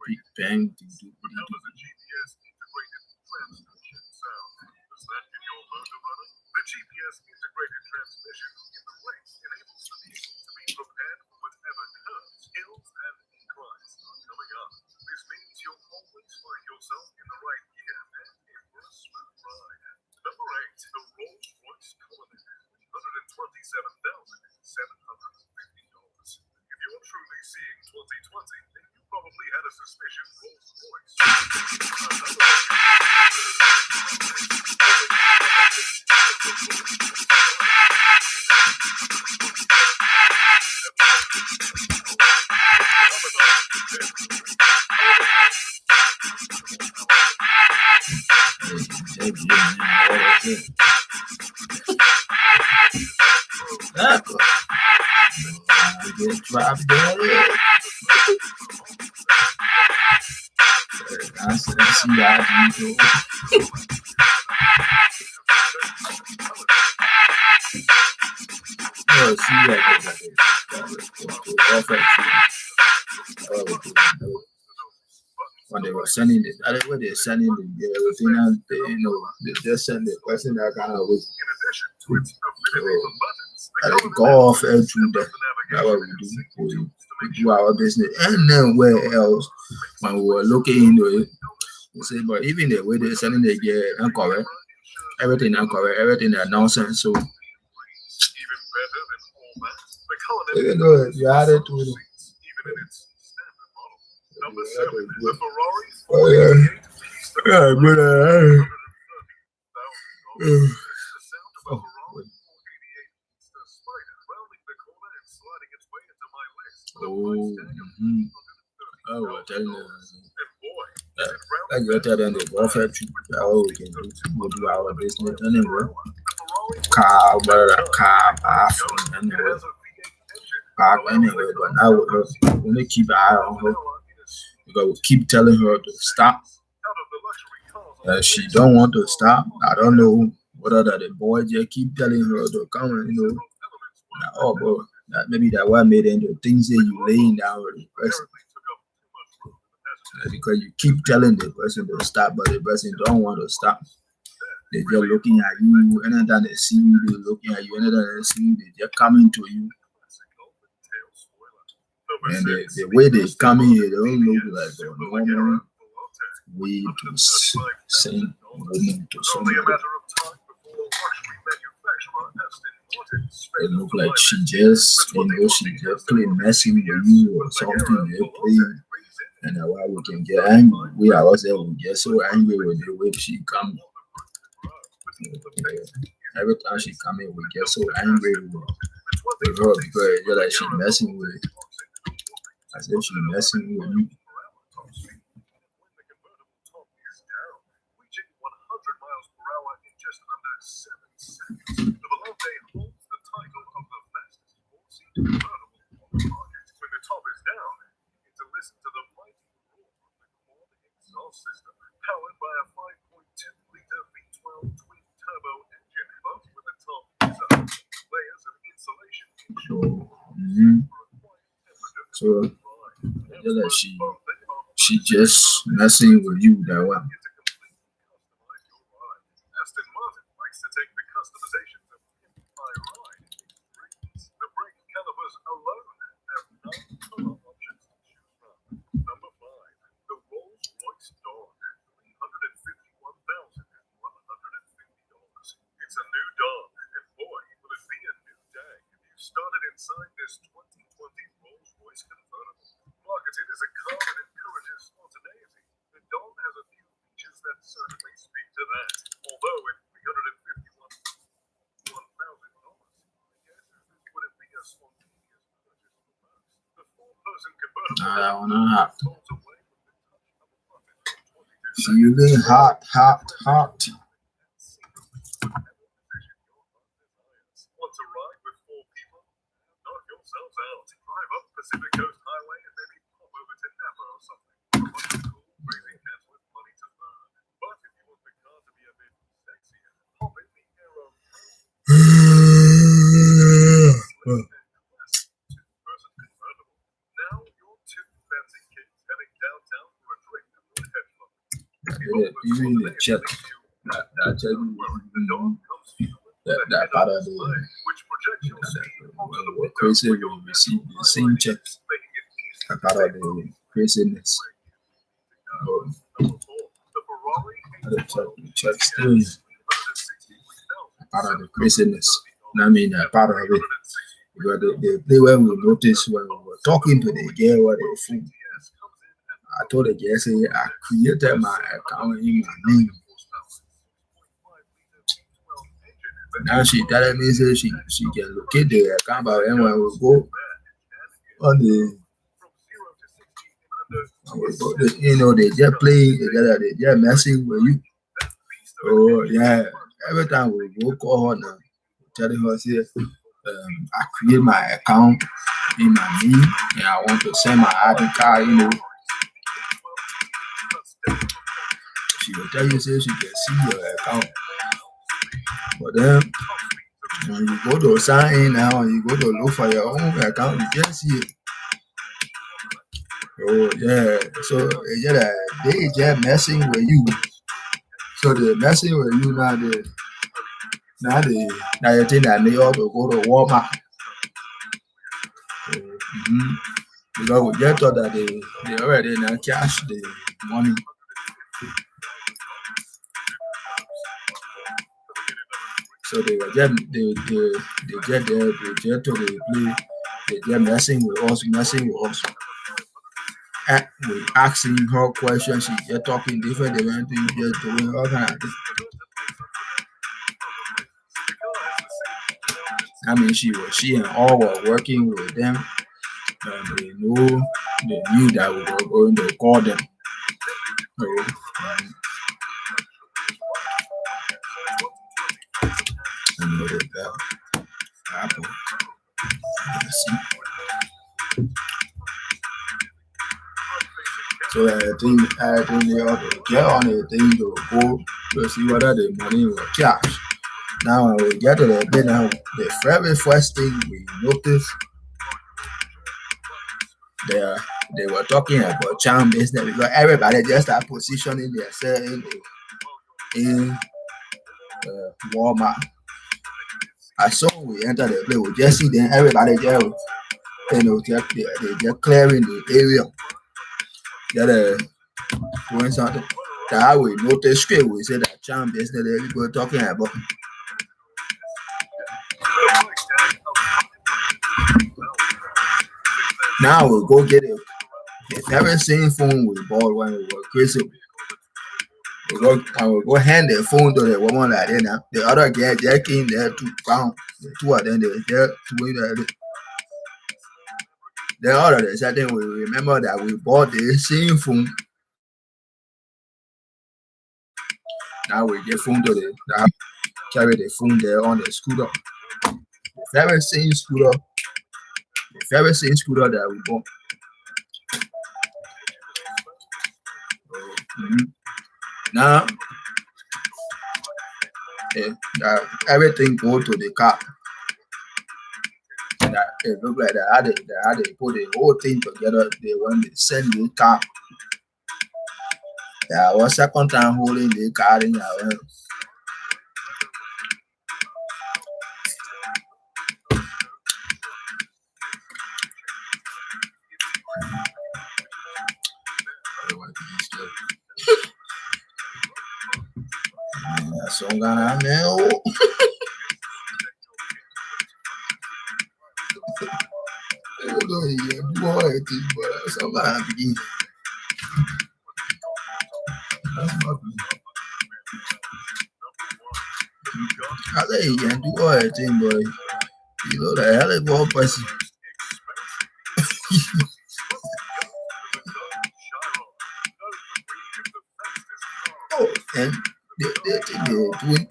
Big Bang. How does a GPS integrated transmission sound? Does that get your motor running? The GPS integrated transmission in the race enables the vehicle to be prepared for whatever curves, hills, and inclines are coming up. This means you'll always find yourself in the right gear and seeing 2020, you probably had a suspicion Rolls Royce. Get dropped dead. I see how you do. Oh, see when they were sending it, I don't know what they're sending the they just send the person that kind of was go off through that. That's what we do. We do our business, and then where else when we were looking into it, we say, but even the way they're sending it, yeah, incorrect. Everything incorrect, everything is nonsense. So even though you added to it. Number 7, the Ferrari. Oh yeah, but oh, tell you. Like you tell them the warfare trip, we can do our business anyway. Car, bathroom, anyway. Back anyway, but now we're gonna keep an eye on her because we keep telling her to stop. She don't want to stop. I don't know whether that the boy just keep telling her to come, oh, bro, that maybe that what made into things that you laying down with the person. Because you keep telling the person to stop, but the person don't want to stop. They're just looking at you, and then they see you, they're looking at you, and then they see you, they're just coming to you. And the way they come in here, they don't look like a normal way to send women to somebody. It look like she just play messing with you or something. They play, and that's why we can get angry. We ourselves will get so angry with the way she come. Every time she come in, we get so angry with her because it's like she messing with it. As if she's messing with you. When the top is down, you get to listen to the mighty roar of the quad exhaust system, powered by a 5.2-liter V12 twin turbo engine, both with the top layers of insulation. So she just messing with you that way. Aston Martin likes to take the customizations of my ride. The brake calipers alone have 9 color options to choose from. Number 5, the Rolls Royce Dawn, $351,150. It's a new Dawn, and boy, will it be a new day if you started inside this 2020 Rolls Royce convertible. Marketed as a car that encourages spontaneity, the Dawn has a few features that certainly speak to that. Although at $351,000, I guess this wouldn't be a spontaneous purchase for most. The 4-person convertible feeling hot. Want to ride with 4 people? Knock yourselves out. Drive up Pacific Coast Highway and maybe pop over to Napa or something. A bunch of cool, crazy cats with money to burn. But if you want the car to be a bit sexier, hop in the Aero. Two-person convertible. Now you're 2 fancy kids heading downtown for a drink and a headphone. Even the check. I tell you, that part of the crazy we receive the same check. That part of the craziness. The check still part of the craziness. I mean, part of it But the play when we noticed when we were talking to the girl what they think. I told the girl say I created my account in my name. Now she telling me say she can locate the account, but when we go on they just playing together, they just messing with you. Oh yeah, every time we go call her now, telling her say I create my account in my name and I want to send my ID card, She will tell you say she can see your account. But then when you go to sign in now and you go to look for your own account, you can't see it. Oh yeah, so it's just they just messing with you. So they're messing with you now. Now you think that they ought to go to Walmart. Because we just thought that they already now cash the money. So they were just get there, they just to the play, they just messing with us. We asking her questions, she just talking different things, just doing all kind of things. I mean, she and all were working with them, and they knew that we were going to call them. So, Apple. So I think they ought to get on the thing to go to see whether the money was cash. Now when we get to the bit now, the very first thing we noticed, they were talking about charm business because everybody just start positioning themselves in Walmart. As soon as we enter the place, we just see them, everybody just, they just clearing the area. Doing something. That's how we notice straight. We say that charm business that everybody talking about. Now we go get it. The very same phone we bought when we were crazy. We go hand the phone to the woman like that now. The other girl just came there to pound. The two of them, they just doing that. Then all of a sudden we remember that we bought the same phone. Now we get phone to carry the phone there on the scooter. The very same scooter that we bought. Now, everything go to the car. That it look like they had to put the whole thing together. They want to send the car. Yeah, I was second time holding the car in our hands. Song gonna know. I say you can do all that thing, boy. You know the hell is one person. Oh, and they think they're doing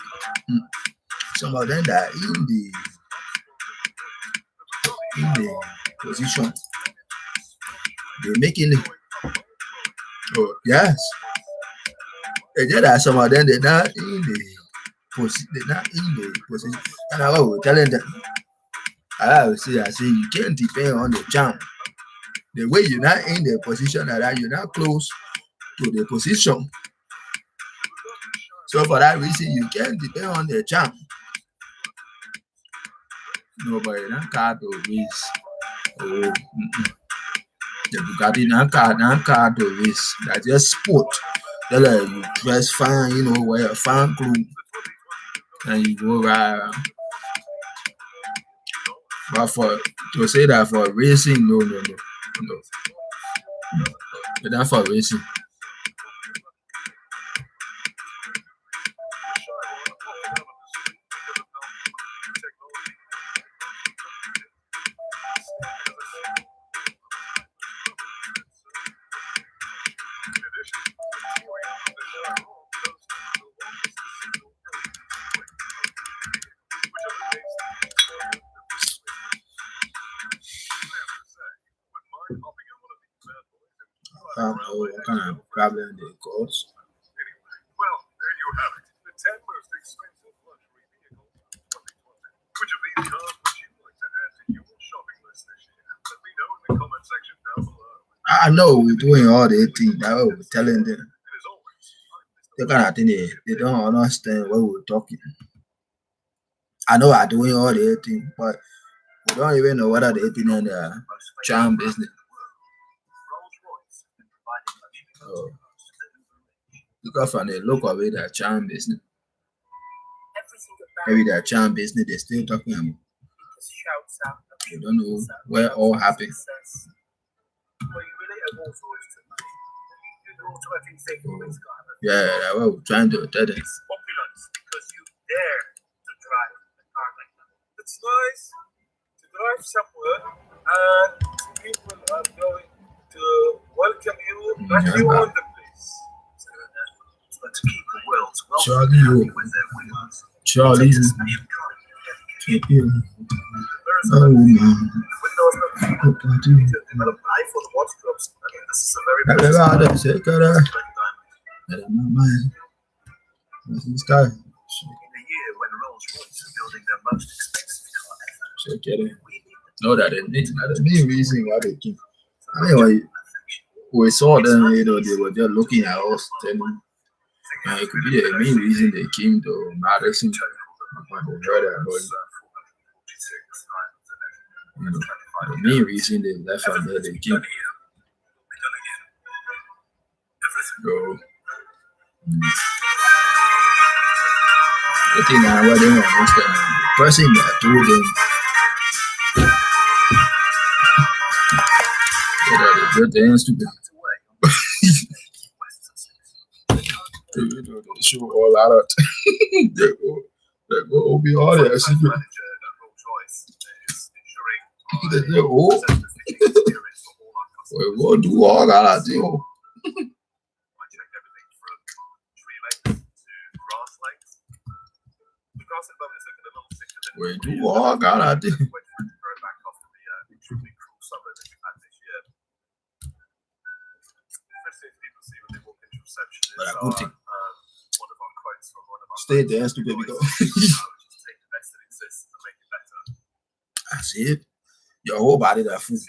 some of them that in the position. They're making it. Oh, yes. It's just that some of them they're not in the position. And I was telling them, I say you can't depend on the charm. The way you're not in the position that you're not close to the position. So for that reason, you can't depend on the charm. Nobody not card to race. Oh, the Bugatti not card to race. That's just sport. They're like you dress fine, wear a fine clothes, and you go ride around. But to say that for racing, no. But not for racing. I don't know what kind of problem they cause. Well, there you have it. The 10 most expensive luxury vehicles of 2020. Which of these cars would you like to add to your shopping list this year? Let me know in the comment section down below. I know we're doing all the things that we're telling them. They kind of think they don't understand what we're talking. I know I'm doing all the things, but we don't even know whether they're doing the charm business. Because from the look of it, that charm business. Maybe that charm business they're still talking about. They don't know where all happened. Yeah, that's what we're trying to tell them. Because you dare to drive a car like that. It's nice to drive somewhere and people are going to welcome you back you on the place. But to keep the world's wealth Charlie, with their wheels. Charlie, keep you. Oh man. Develop an eye for the watch clubs. I mean, this is a very This guy. In the year when Rolls-Royce are building their most expensive car ever. No, that is not the main reason why they keep. I mean, we saw them, they were just looking at us, telling. It could be the main reason they came to Madison. The main reason they left from there, they came. Bro. The thing that I didn't understand, the person that told them that they built stupid. They show all out. They go be all there. Secret. They say, oh, we will do all that. We do all that. But I good thing. Stay there, stupid. I see it. Your whole body that food.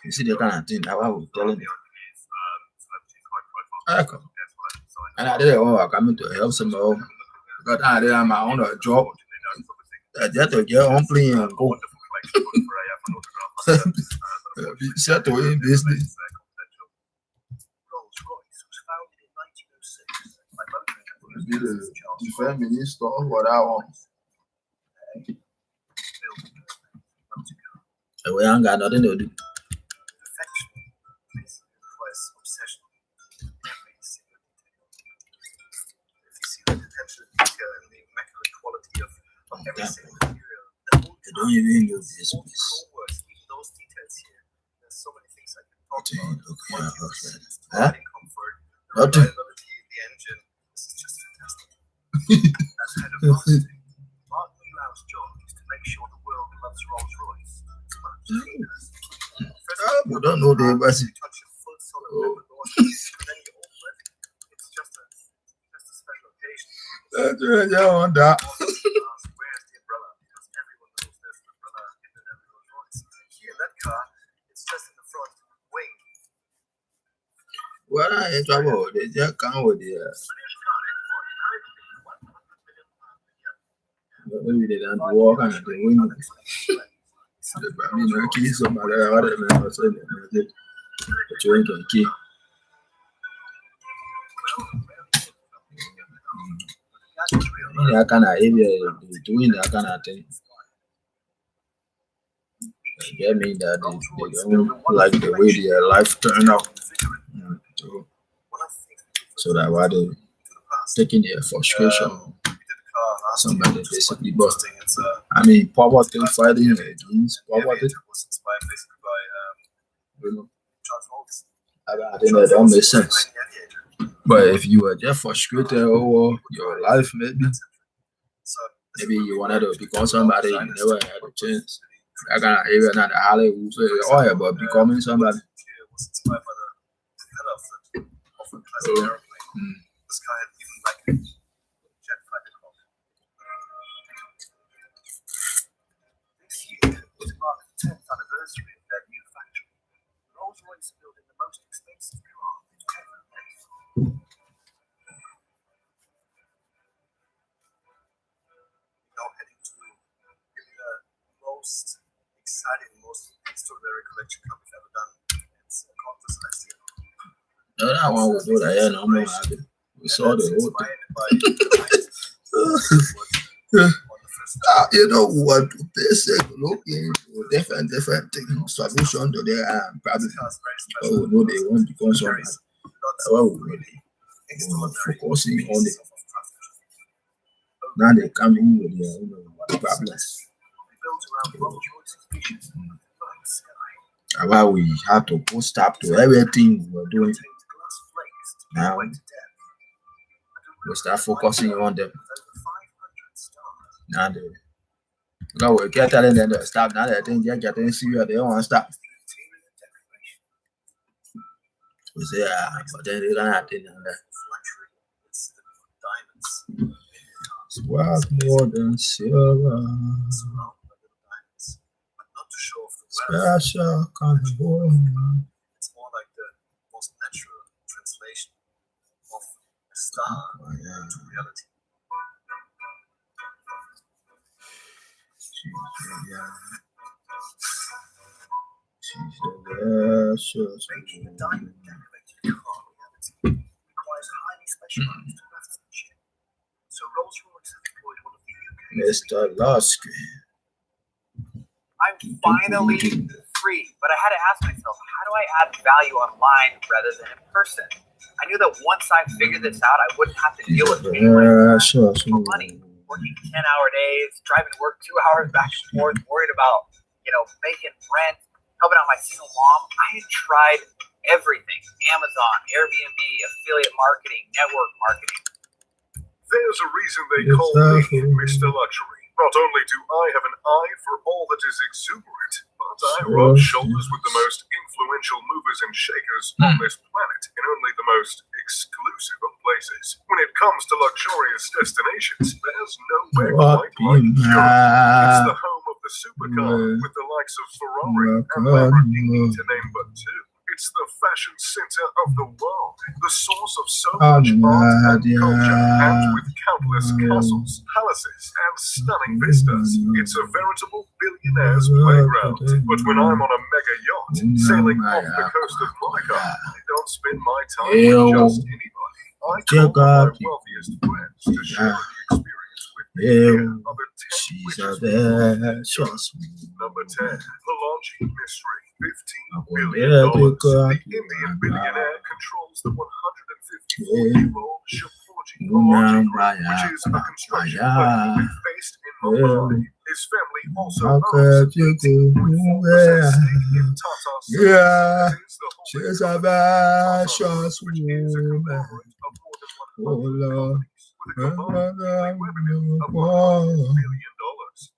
You see the kind of thing that I was telling you. And I did it all. I'm coming to help some more. But I did my own job. Just to get on plane and go. Be settled in business. Be the feminist or what I want. We ain't got nothing to do. They don't even know this. Those details here. There's so many things I can talk about. Huh? Nothing. The engine. This is just fantastic. As head of marketing, Mark Milau's job is to make sure the world loves Rolls-Royce. We don't know the embassy. It's just a special occasion. That's right, yeah, on that. Where's the umbrella? Because everyone knows there's an umbrella in the Rolls-Royce. Here in that car, it's just in the front wing. Well, I ain't trouble. They just come with the. Maybe they don't walk on the window. I mean, I key somebody out of it. I said, but you ain't gonna key. in that kind of area, doing that kind of thing. I mean that they don't like the way their life turn out. So that why they taking their frustration on somebody basically. But I mean, poverty, fighting against poverty. I think that don't make sense. But if you are just frustrated over your life, maybe you wanted to become somebody you never had a chance. I got even not the Hollywood, but becoming somebody. This year was marked the 10th anniversary of their new factory. Rolls-Royce are building the most expensive car they've ever made. Now heading to the most exciting, most extraordinary collection car we've ever done. It's a contest last year. No, that one was good. Yeah, no more. We saw the whole thing. You know what? They say looking for different things, solution to their problem. Oh no, they want to become somebody. Oh, really? Focusing on it. Now they come in with their problems. Well, we had to put stop to everything we were doing. Now we start focusing on them. Now we get telling them to stop. Now they think they're getting serious. They don't want to stop. We say, but then they don't have to do that. It's worth more than silver. Special kind of world. It's more like the most natural translation of a star to reality. Making a diamond decorated car reality requires highly specialized craftsmanship. So Rolls-Royce have employed one of the UK's Mr. Lasky. I'm finally free, but I had to ask myself, how do I add value online rather than in person? I knew that once I figured this out, I wouldn't have to deal with paying money, working 10-hour days, driving to work 2 hours back and forth, worried about, making rent, helping out my single mom. I had tried everything: Amazon, Airbnb, affiliate marketing, network marketing. There's a reason they call me Mr. Luxury. Not only do I have an eye for all that is exuberant, but I rub shoulders with the most influential movers and shakers on this planet in only the most exclusive of places. When it comes to luxurious destinations, there's nowhere quite like Europe. It's the home of the supercar, with the likes of Ferrari and Lamborghini to name but two. It's the fashion center of the world, the source of so much art and culture, and with countless castles, palaces, and stunning vistas. It's a veritable billionaire's playground. But when I'm on a mega yacht, sailing off the coast of Monaco, I don't spend my time with just anybody. I call on my wealthiest friends to share the experience with me. Here are the 10 witches Number 10, Pelagie Mystery. $15 billion. The Indian billionaire controls the 154-year-old Shapoorji Pelagie Group, which is a construction company based in Mumbai. His family also owns 18.4% stake in Tata Sons. It is the holding company Tata Sons, which is a conglomerate of more than 100 companies with a combined revenue of $100 billion.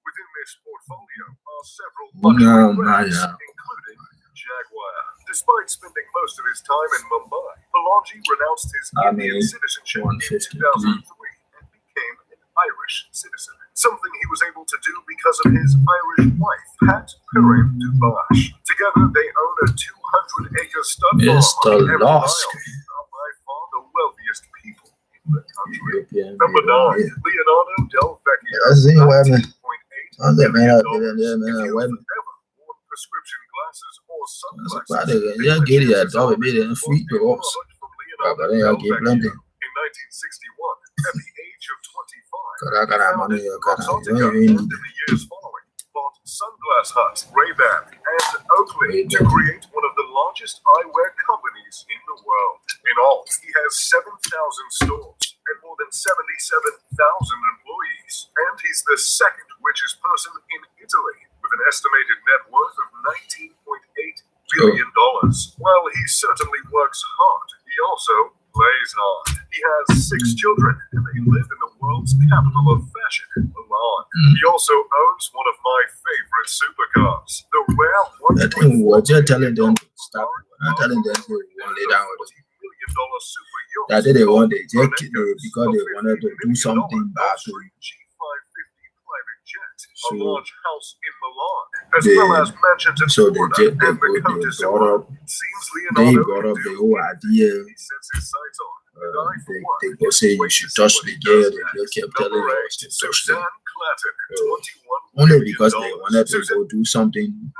Within this portfolio are several luxury brands, including Jaguar. Despite spending most of his time in Mumbai, Pelagie renounced his Indian citizenship in 2003 and became an Irish citizen, something he was able to do because of his Irish wife, Pat Pirin Dubash. Together, they own a 200-acre stud farm on every mile, are by far the wealthiest people in the country. Number 9, Leonardo Del Vecchio. Prescription glasses or sunglasses. Yeah, get it. I thought it made it free to us. But I get blended. In 1961, at the age of 25, In the years following, bought Sunglass Hut, Ray-Ban, and Oakley to create one of the largest eyewear companies in the world. In all, he has 7,000 stores and more than 77,000 employees. And he's the second richest person in Italy, with an estimated net worth of $19.8 billion. While he certainly works hard, he also plays hard. He has 6 children, and they live in the world's capital of fashion, Milan. He also owns one of my favorite supercars, the rare I think we're just telling them to stop. We're not telling them to lay down with it. That they want it just because they wanted to do something bad to you. A large house in Milan, as well as mansions in Florida, and the Countess brought up the whole idea. They go say you should touch the girl, and they kept telling us to touch them. Only because they wanted to go do something.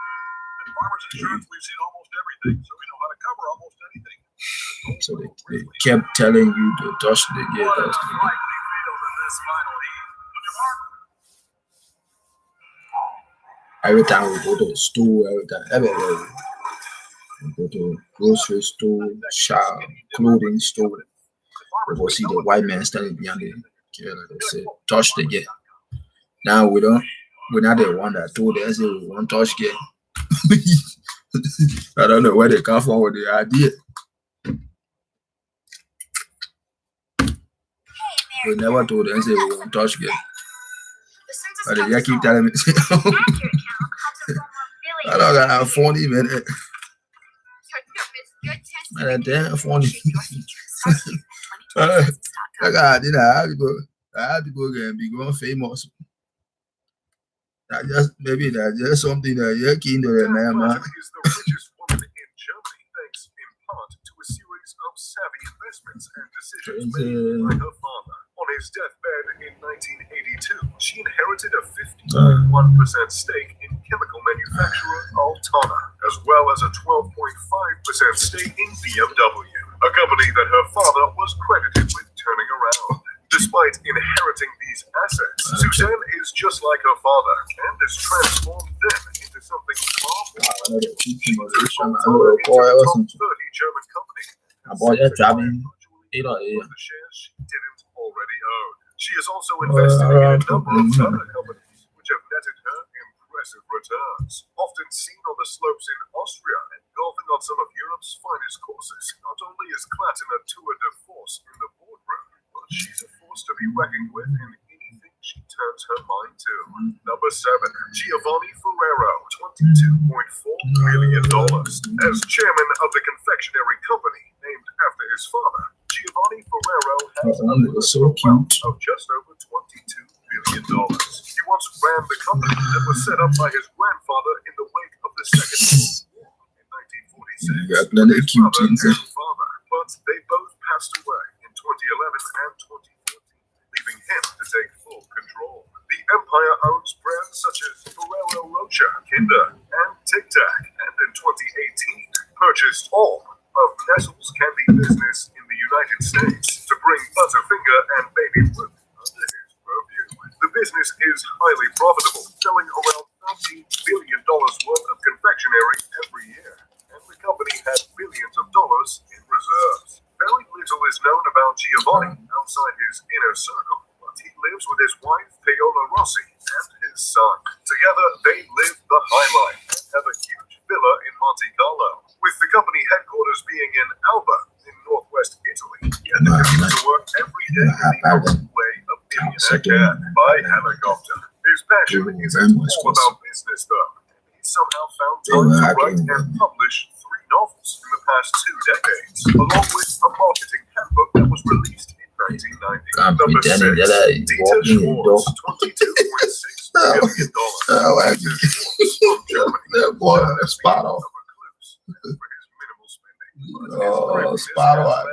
So they kept telling you to touch the girl. Every time we go to the store, every we go to a grocery store, shop, clothing store, we go see the white man standing behind the girl and they say, touch the girl. Now we're not the one that told us we want to touch girl. I don't know where they come from with the idea. We never told them we want to touch girl. But they just keep telling me, I don't got how funny, man. Man, damn funny. I had to go and be going famous. Maybe that's just something that you're keen to the man. Is the richest woman in Germany, thanks in part to a series of savvy investments and decisions made by her father. On his deathbed in 1982, she inherited a 50.1% stake in chemical manufacturer Altana, as well as a 12.5% stake in BMW, a company that her father was credited with turning around. Despite inheriting these assets, Suzanne is just like her father and has transformed them into something far more. She was a top 30 German company. The shares she didn't already own. She has also invested in a number of other companies, which have netted her impressive returns. Often seen on the slopes in Austria and golfing on some of Europe's finest courses, not only is Clayton a tour de force in the boardroom, but she's a force to be reckoned with in anything she turns her mind to. Number 7, Giovanni Ferrero, $22.4 million. As chairman of the confectionery company named after his father, Giovanni Ferrero has a so cute. of just over $22 billion. He once ran the company that was set up by his grandfather in the wake of the Second World War in 1946. Yeah, plenty of cute things. But they both passed away in 2011 and 2014, leaving him to take full control. The empire owns brands such as Ferrero Rocher, Kinder, and Tic Tac, and in 2018 purchased all of Nestle's candy business in the United States to bring Butterfinger and Baby Ruth under his purview. The business is highly profitable, selling around $13 billion worth of confectionery every year, and the company has billions of dollars in reserves. Very little is known about Giovanni outside his inner circle, but he lives with his wife, Paola Rossi, and his son. Together, they live the high life and have a huge villa in Monte Carlo, with the company headquarters being in Alba, in northwest Italy. He had to commute to work every day in the old way of billionaire care by helicopter. His passion isn't all about business, though. He somehow found time to write and publish 3 novels in the past 2 decades, along with a marketing handbook that was released in 1990. Number 6, Dieter Schwartz, $22.6 million. That boy, spot on. Oh, spot on.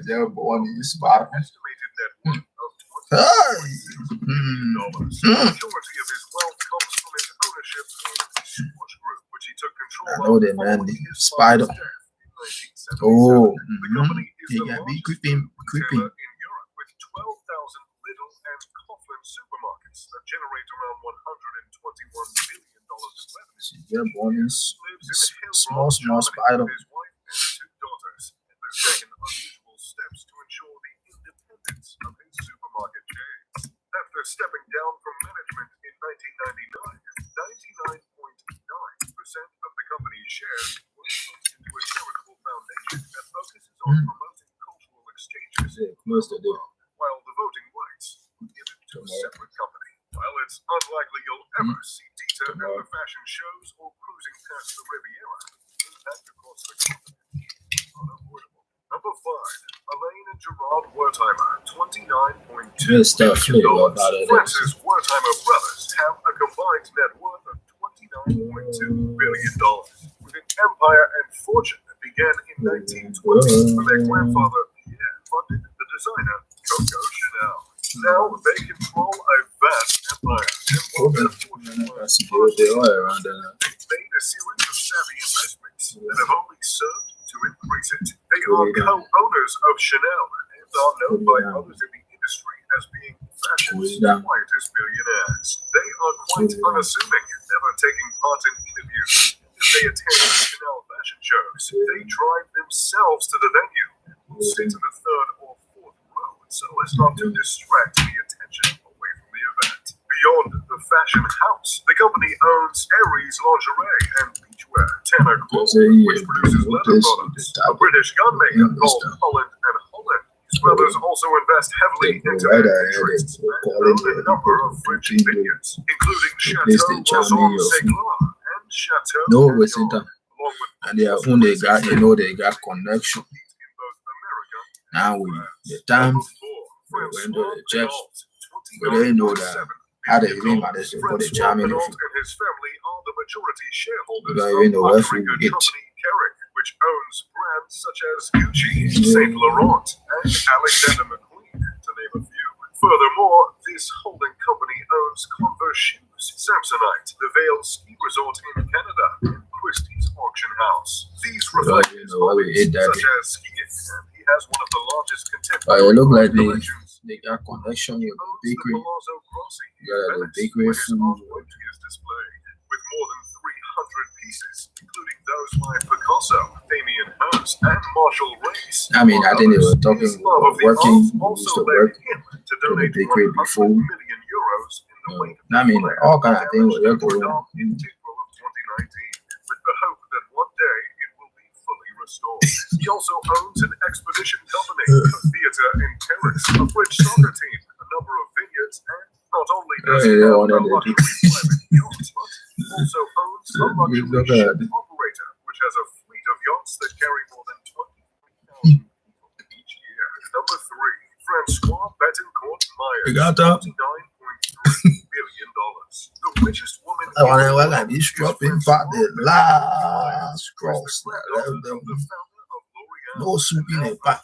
Yeah, boy, he's spot on. The majority of his wealth comes from his ownership of the Schwartz Group, which he took control I know that, man. The spider. Oh, he got me creeping. in Europe with that generate around $121 million in revenue. Yeah, bonus. Lives in Small Hillbrook spider. with his wife and 2 daughters, and they've taken unusual steps to ensure the independence of his supermarket chains. After stepping down from management in 1999, 99.9% of the company's shares were placed into a charitable foundation that focuses on promoting cultural exchanges, while the voting rights were given to a separate company. While it's unlikely you'll ever see Dieter at the fashion shows or cruising past the Riviera, the impact across the continent is unavoidable. Number 5, Elaine and Gerard Wertheimer, $29.2 million. Francis Wertheimer brothers have a combined net worth of $29.2 billion, with an empire and fortune that began in 1920 when their grandfather Pierre funded the designer Coco Chanel. Now they control a vast empire. They've made a series of savvy investments that have only served to increase it. They are co-owners of Chanel and are known by others in the industry as being fashion's quietest billionaires. They are quite unassuming, never taking part in interviews. If they attend Chanel fashion shows, they drive themselves to the venue and will sit in the 3rd or 4th row so as not to distract the attention away from the event. Beyond the fashion house, the company owns Aries Lingerie and Beachwear, Tanner Clothing, which produces leather products, a British gun maker called Holland and Holland. His brothers also invest heavily into interests and own a number of French vineyards, including Chateau Maison-Seglar and Chateau Mignon, along with and they are when they got, they got connection. Now with the time we went to the church, but they know that how they even manage to put the charming and his family are the majority shareholders because even the of wife will luxury get company Kering, which owns brands such as Gucci, Saint Laurent, and Alexander McQueen, to name a few. Furthermore, this holding company owns Converse Shoes, Samsonite, the Vail Ski Resort in Canada, and Christie's Auction House. These reflect his hobbies such as skiing, and he has one of the largest contemporary it look like collections. they got connection with the bakery. Palazzo Grossi, You got the Venice, bakery where his food. artwork is displayed, with more than 300 pieces, including those by Picasso, Damien Hirst, and Marshall Race. I mean, I think they were talking His love about of the working. arts He used also to led work him to to the donate bakery 100 before. million euros in the wake of I mean, the all kind of things damage were to going Notre on. Dame in April of 2019, with the hope that one day it will be fully restored. He also owns an expedition company, a theater in Paris, a French soccer team, a number of vineyards, and not only does he Yeah, own a yeah, luxury private yacht, but he also owns a luxury ship operator, which has a fleet of yachts that carry more than 23,000 people each year. Number 3, Francois Betancourt Meyer, You got that? $49.3 billion. The richest woman I want to in the like world this is dropping back the last cross. No soup in the back.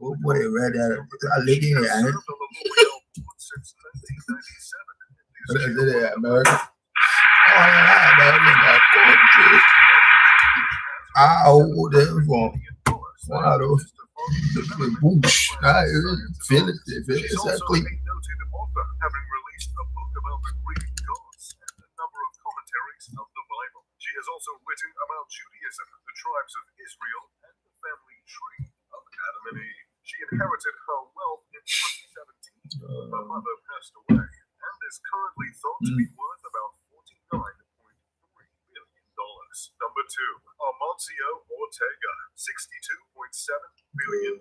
Oh boy, read that. I look in it. America. Oh, they're from one of those. The bush. I feel it. It's exactly. noted author, having released a book about the Greek gods and a number of commentaries of the Bible. She has also written about Judaism, the tribes of Israel, and the family tree of Adam and Eve. She inherited her wealth in 2017. Her mother passed away and is currently thought to be worth about $49.3 billion. Number 2, Amancio Ortega, $62.7 billion.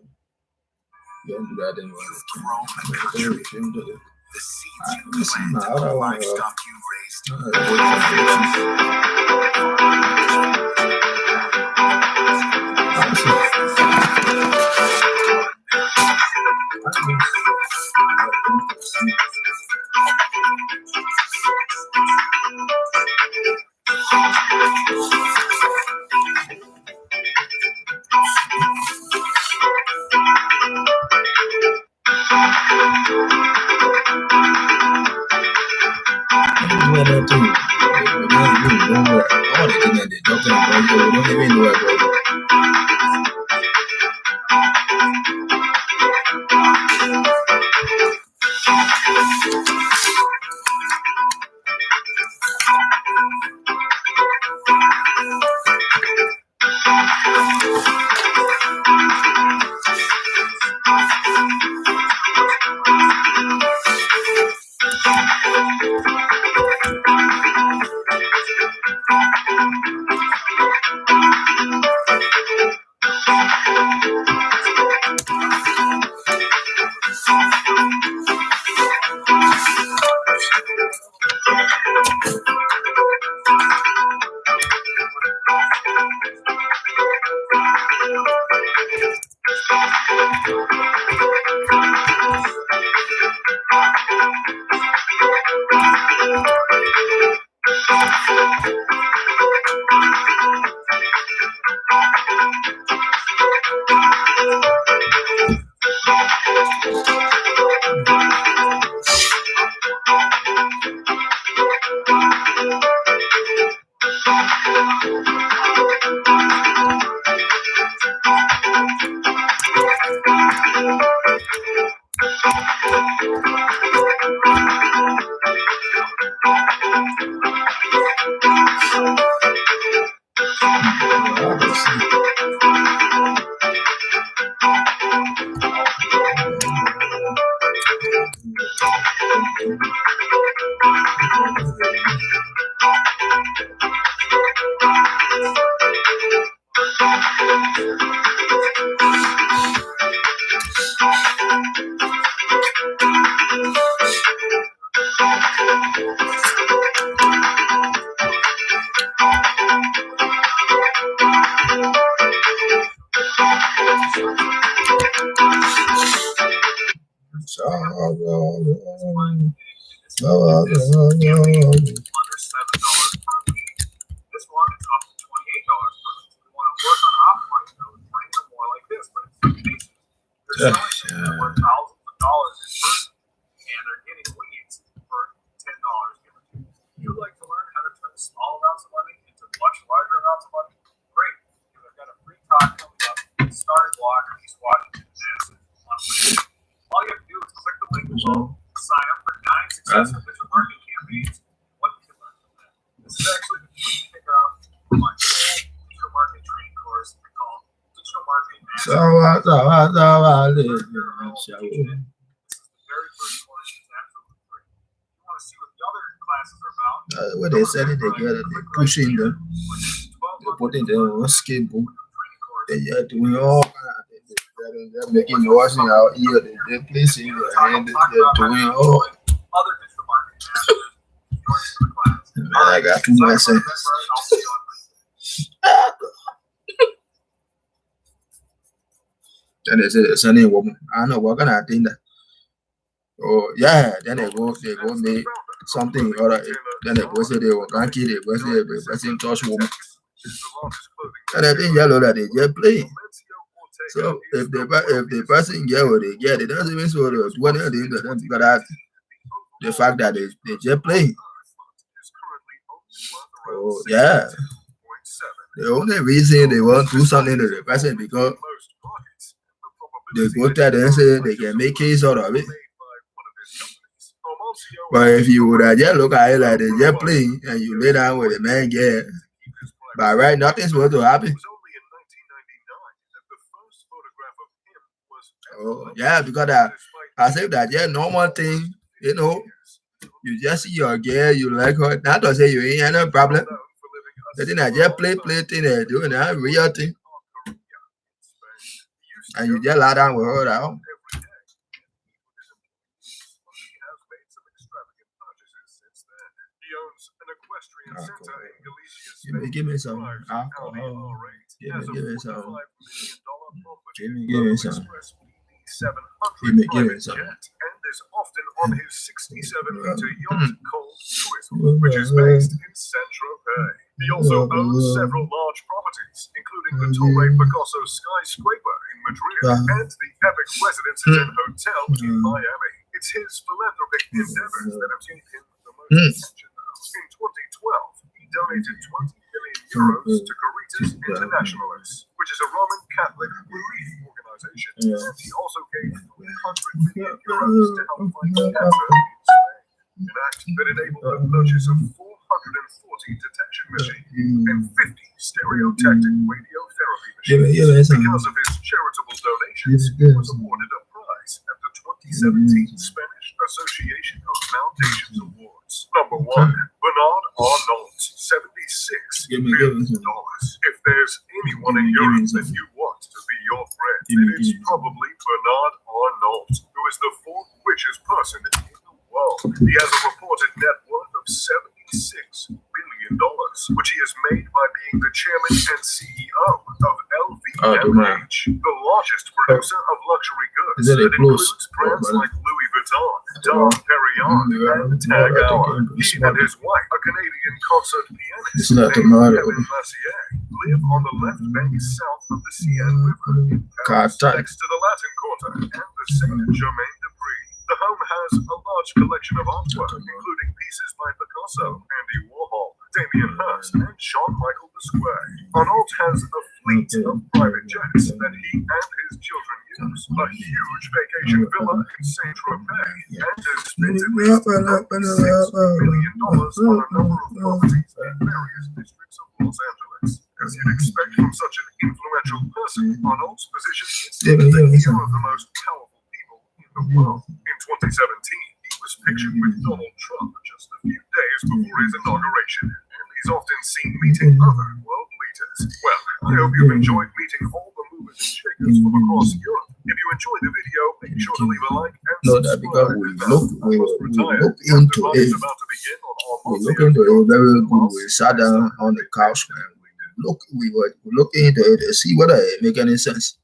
Don't do that anymore. The seeds you plant, the livestock you This one is up to $28 per week. We want to work on optimizing those, bring them more like this, but in some cases, they're selling things that worth thousands of dollars in person, and they're getting leads for $10 give or take. You like to learn how to turn small amounts of money into much larger amounts of money? Great, because I've got a free talk coming up. Starting blog in East Washington, Madison, on Wednesday. All you have to do is click the link below, sign up for 9 successful digital marketing campaigns. What you can learn from that. This is actually the key kickoff for my full digital marketing training course we call Digital Marketing Mastery. This is the very first course. It's absolutely free. If you want to see what the other classes are about, what they said it together, they pushing them, they putting the skateboard, they are doing all they're making noise in our ear, they're placing their hand, they're doing all. Other digital marketing masters join the class. Man, I got too much sense. Then they say the Sunday woman, I know what kind of thing that. Oh yeah, then they go make something or other. Then they go say they were going to kill it, but they say touch woman. And I think yellow that they just play. So if the person get what they get, it doesn't mean so the one of them that got the fact that they just play. Oh yeah. The only reason they want to do something to the person because they go there and say they can make case out of it. But if you would have just look at it like they just playing and you lay down with the man get, but right, nothing's supposed to happen. Oh yeah, because I say that normal thing, you know, you just see your girl, you like her. Not to say you ain't had no problem. The thing I just play thing they doing that real thing. And you just lie down with her now. Give me some alcohol. Give me some. Give me some. And is often on his 67-meter yacht called Twizzle, which is based in Saint-Tropez. He also owns several large properties, including the Torre Picasso skyscraper in Madrid and the Epic Residences and Hotel in Miami. It's his philanthropic endeavors that have gained him the most attention. In 2012, he donated 20 million euros to Caritas Internationalis, which is a Roman Catholic relief organization. And he also gave 300 million euros to help fight cancer in Spain, an act that enabled the purchase of 440 detection machines and 50 stereotactic radiotherapy machines. Because of his charitable donations, he was awarded a prize at the 2017 Spanish Association of Foundations Awards. Number 1, Bernard Arnault, $76 million. If there's anyone in Europe that you want to be your friend, then it's probably Bernard Arnault, who is the 4th richest person in the world. He has a reported net worth of $76 billion, which he has made by being the chairman and CEO of LVMH, the largest producer of luxury goods that includes brands like Louis Vuitton, Dom Perignon, and Tag Heuer. He and his wife, a Canadian concert pianist named Kevin Massier, live on the left bank south of the Seine River in Paris, next to the Latin Quarter and the Saint-Germain-des-Prés. The home has a large collection of artwork, including pieces by Picasso, Andy Warhol, Damien Hirst, and Jean-Michel Basquiat. Arnault has a fleet of private jets that he and his children use, a huge vacation villa in Saint-Tropez, and has spent at least $6 million on a number of properties in various districts of Los Angeles. As you'd expect from such an influential person, Arnault's position is that he is one of the most powerful people in the world. In 2017, he was pictured with Donald Trump just a few days before his inauguration, and he's often seen meeting other world leaders. Well, I hope you've enjoyed meeting all the movers and shakers from across Europe. If you enjoyed the video, make sure to leave a like and that because we look into it. about to begin on our We look into it very good. We sat down on the couch, man. We were looking into it to see whether it make any sense.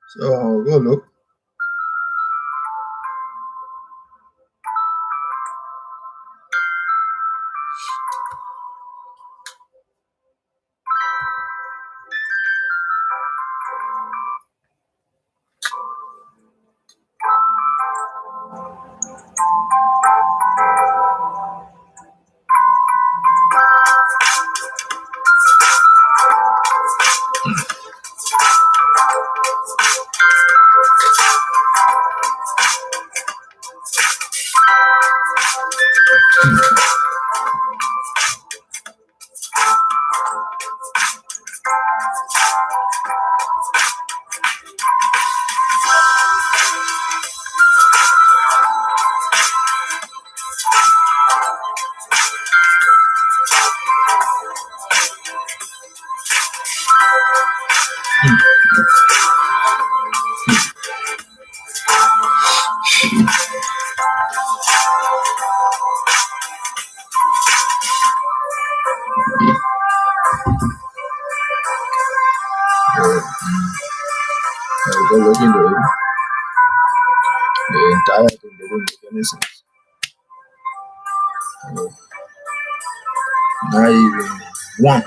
So I'll go look. I'll go look into it. The entire thing doesn't make any sense. Not even one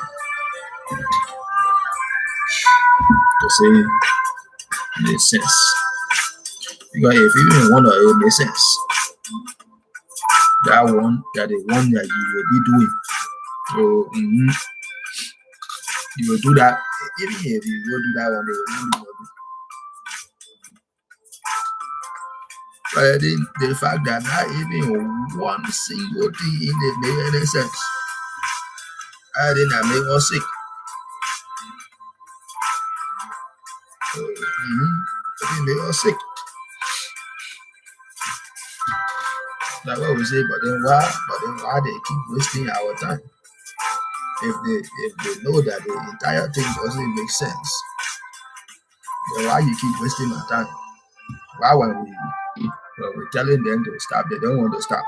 to say makes sense. Because if you even wonder, it makes sense. That is one that you will be doing. So you will do that. Even if you will do that one, they will do it. But I think the fact that not even one single thing in it made any sense. I think that made us sick. I think they are sick. That's what we say, but then why they keep wasting our time? If they know that the entire thing doesn't make sense, then why you keep wasting my time? Why when we're telling them to stop, they don't want to stop.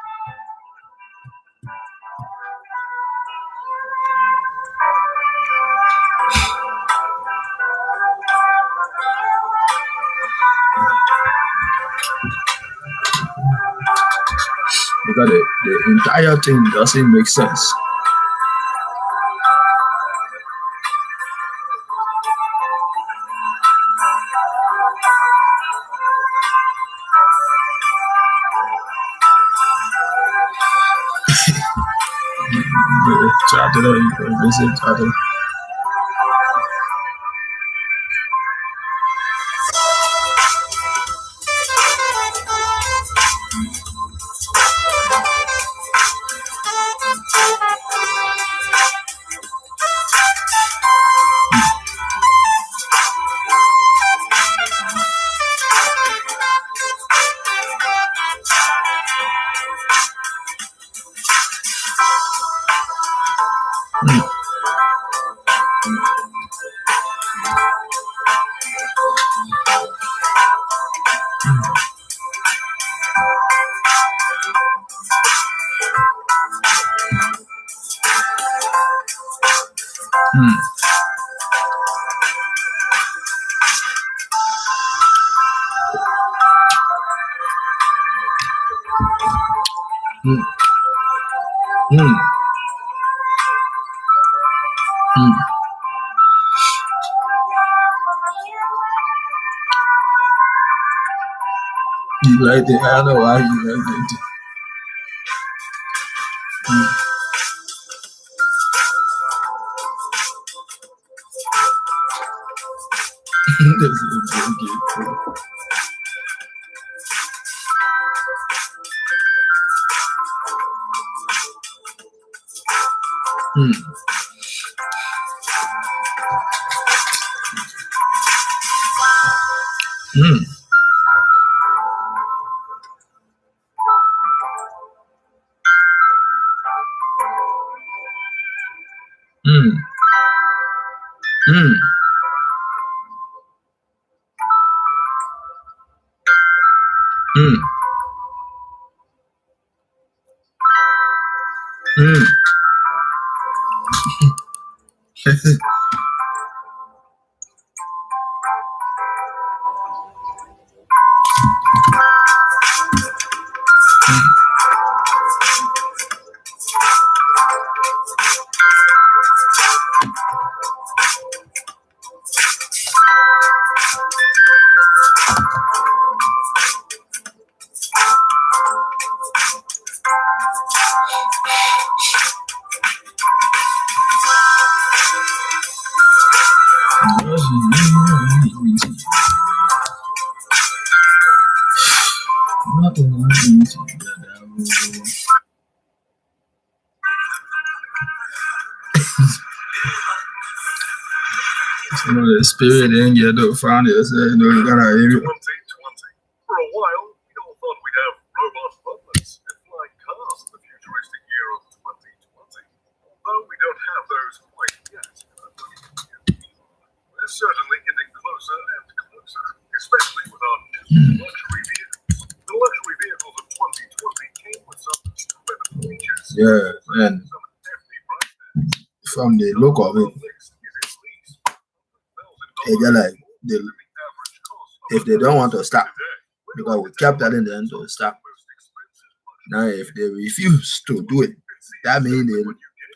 Because the entire thing doesn't make sense. Charter. like it. I know why you like it. This is very good. You know, the spirit didn't get to find it. So, you know, you gotta hear it. 2020. For a while, we all thought we'd have robot butlers and flying cars in the futuristic year of 2020. Although we don't have those quite yet. We're certainly getting closer and closer, especially with our new luxury vehicles. The luxury vehicles of 2020 came with some incredible features. Yeah, and from the look of it, they're like, if they don't want to stop, because we kept telling them to stop. Now, if they refuse to do it, that means they,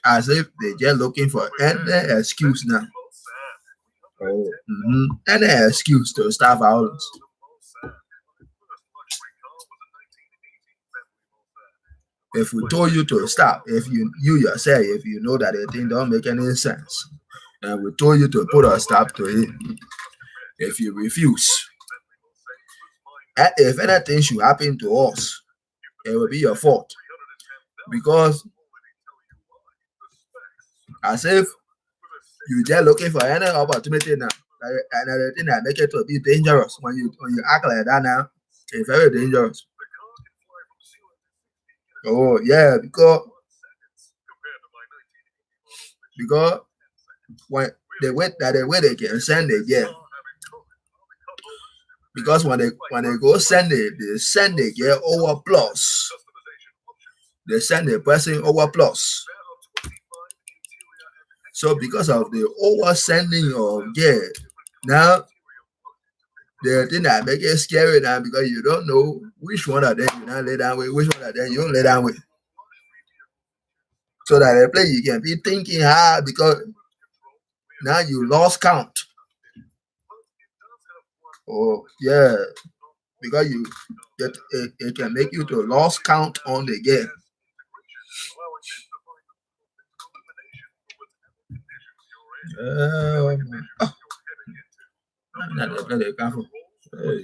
as if they're just looking for any excuse now. Any excuse to stop violence. If we told you to stop, if you yourself, if you know that the thing don't make any sense, and we told you to put a stop to it, if you refuse, and if anything should happen to us, it will be your fault. Because as if you just looking for any opportunity now, and the thing that make it to be dangerous when you act like that now, it's very dangerous. Oh yeah, because when the way they can send it, yeah. Because when they go send it, they send it yeah over plus. They send the person over plus. So because of the over sending of yeah, now the thing that make it scary now, because you don't know which one of them you not lay down with, which one of them you don't lay down with. So that the play you can be thinking hard, because now you lost count. Oh yeah, because it can make you to lost count on the game. Hey.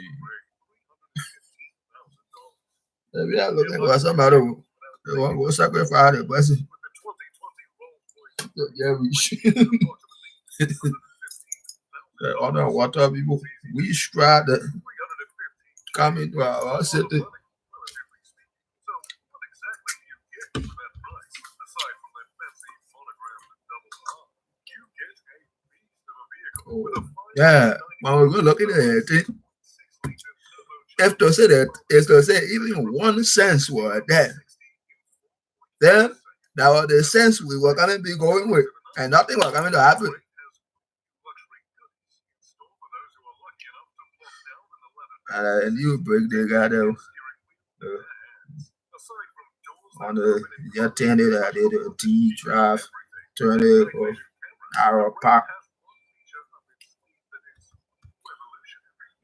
We are looking for somebody who want to sacrifice the person. Yeah, we should. The underwater people, we strive to come into our city. Oh, yeah, when we go looking at it, if to say that, is to say even 1 cent was there, then that was the sense we were going to be going with, and nothing was coming to happen. And you break the goddamn on the your tended that did a D drive, turn it or arrow park.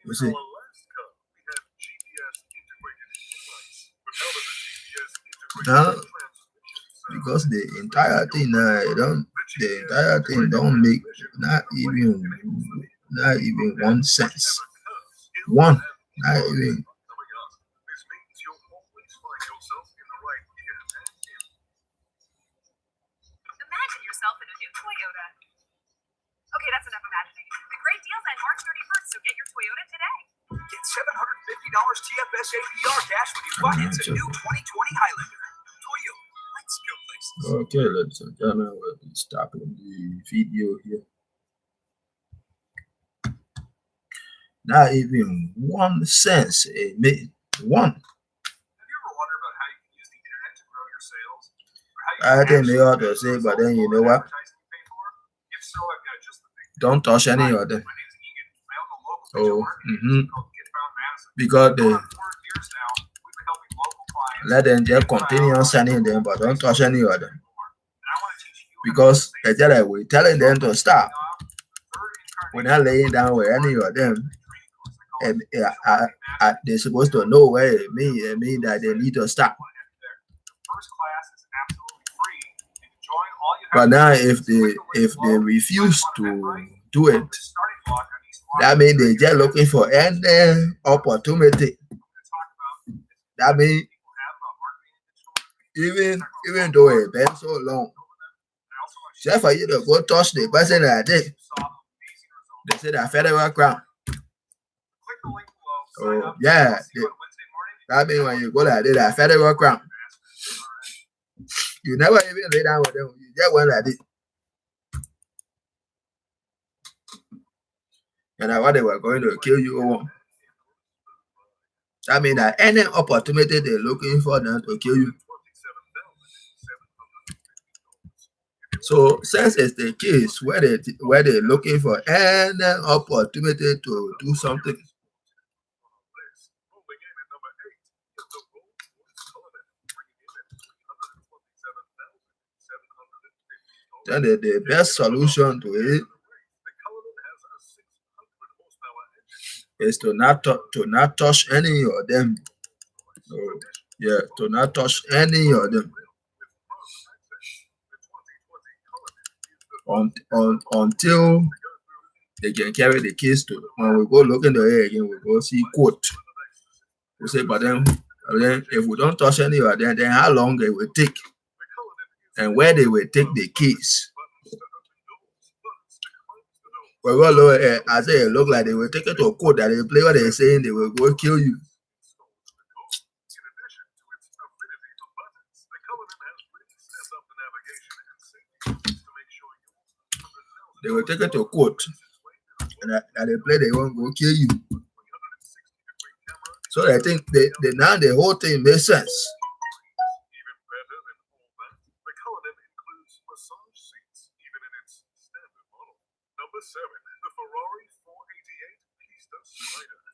You see, Because the entire thing don't make not even 1 cent. One, not even. Imagine yourself in a new Toyota. Okay, that's enough imagining. The great deals end March 31st, so get your Toyota today. Get $750 TFS APR cash when you finance a new 2020 Highlander. Toyota, let's go places. Okay, ladies and gentlemen, we'll be stopping the video here. Not even 1 cent a minute. One. I think they ought to say, but then you know what? Don't touch any of them. Oh, because they let them just continue sending them, but don't touch any of them. Because we're telling them to stop. We're not laying down with any of them. And they're supposed to know where it means that they need to stop. But now, if they refuse to do it, that means they're just looking for any opportunity. That means even though it's been so long, just for you to go touch the person like this, they say that federal crime. Oh yeah, that means when you go like this, that federal crime. You never even lay down with them. You just went like this. And I thought they were going to kill you over. That means that any opportunity they're looking for them to kill you. So since it's the case where they're looking for any opportunity to do something, then the best solution to it is to not touch any of them. So, yeah, to not touch any of them until they can carry the case to. When we go look in the air again, we go see court. We say, but then if we don't touch any of them, then how long it will take, and where they will take the case. Well, I say it look like they will take it to a court that they play what they're saying, they will go kill you. They will take it to court and they play they won't go kill you. So I think now the whole thing makes sense.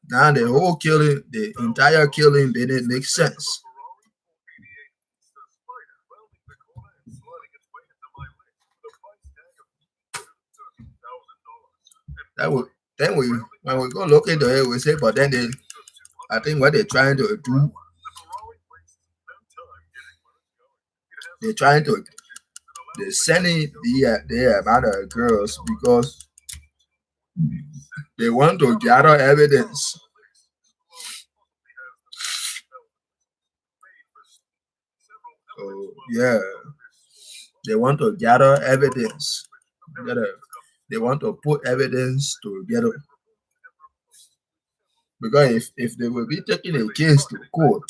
Now the whole killing, the entire killing didn't make sense. Then when we go look into it, we say, but then I think what they're trying to do, they're sending the amount of girls because they want to gather evidence. Oh yeah, they want to gather evidence. They want to put evidence together. Because if they will be taking a case to court,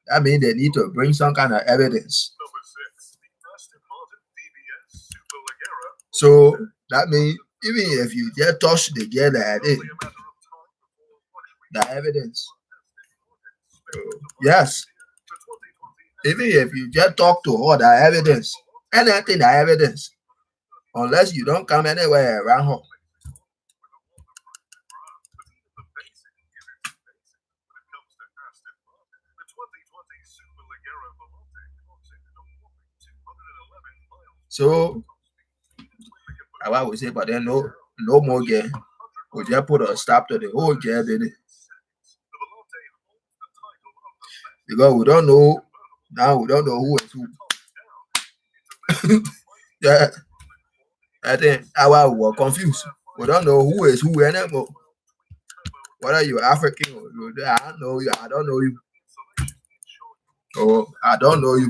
that means they need to bring some kind of evidence. So that means even if you just touch the girl like it, the evidence. Yes. Even if you just talk to her, the evidence. Anything, the evidence. Unless you don't come anywhere around her. So I would say, but then no more game. We just put a stop to the whole game, did it? because we don't know now. We don't know who is who. Yeah, I think our we're confused. We don't know who is who anymore. Whether you're African or I don't know you. I don't know you. Oh, I don't know you.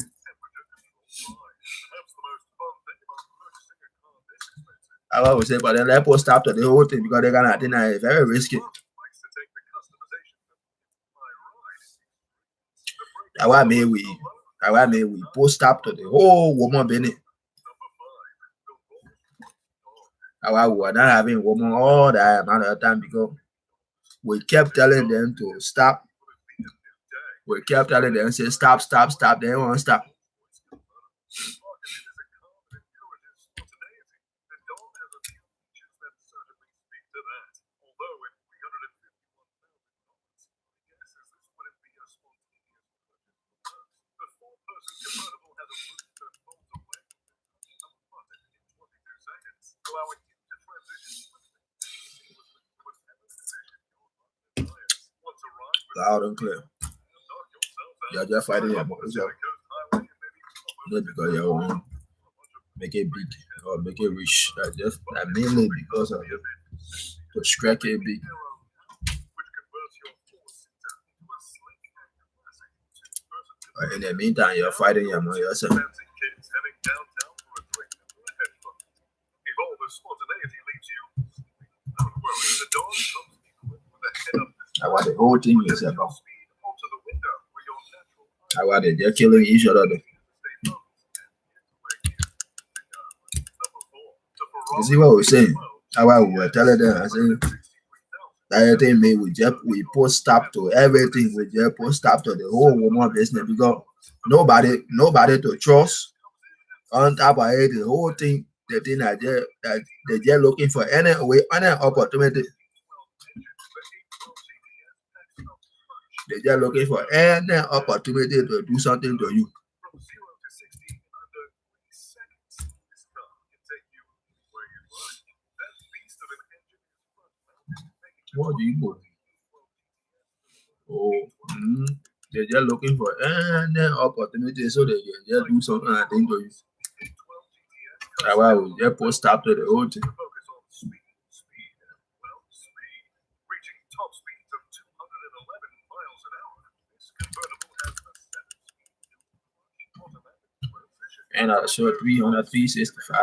I would say, but then let us stop to the whole thing because they're gonna think it's very risky. That's why we post stop to the whole woman business. That's why we are not having woman all that amount of time because we kept telling them to stop. We kept telling them say stop. They won't stop. Loud and clear. You're just fighting your yourself. Not because you want to make it big or make it rich. Just mainly because of it. To strike it big. But in the meantime, you're fighting your money yourself. That's what the whole thing is about. That's why they're killing each other. You see what we're saying? That's why we were telling them, I said, everything we put stop to everything. We just put stop to the whole woman business because nobody to trust. On top of it, the whole thing, the thing that they're just looking for any opportunity. They're just looking for any opportunity to do something to you. What do you go? Oh, they're just looking for any opportunity so they can just do something I think to you. That's why we just put stop to the whole thing. And I show 300, 365.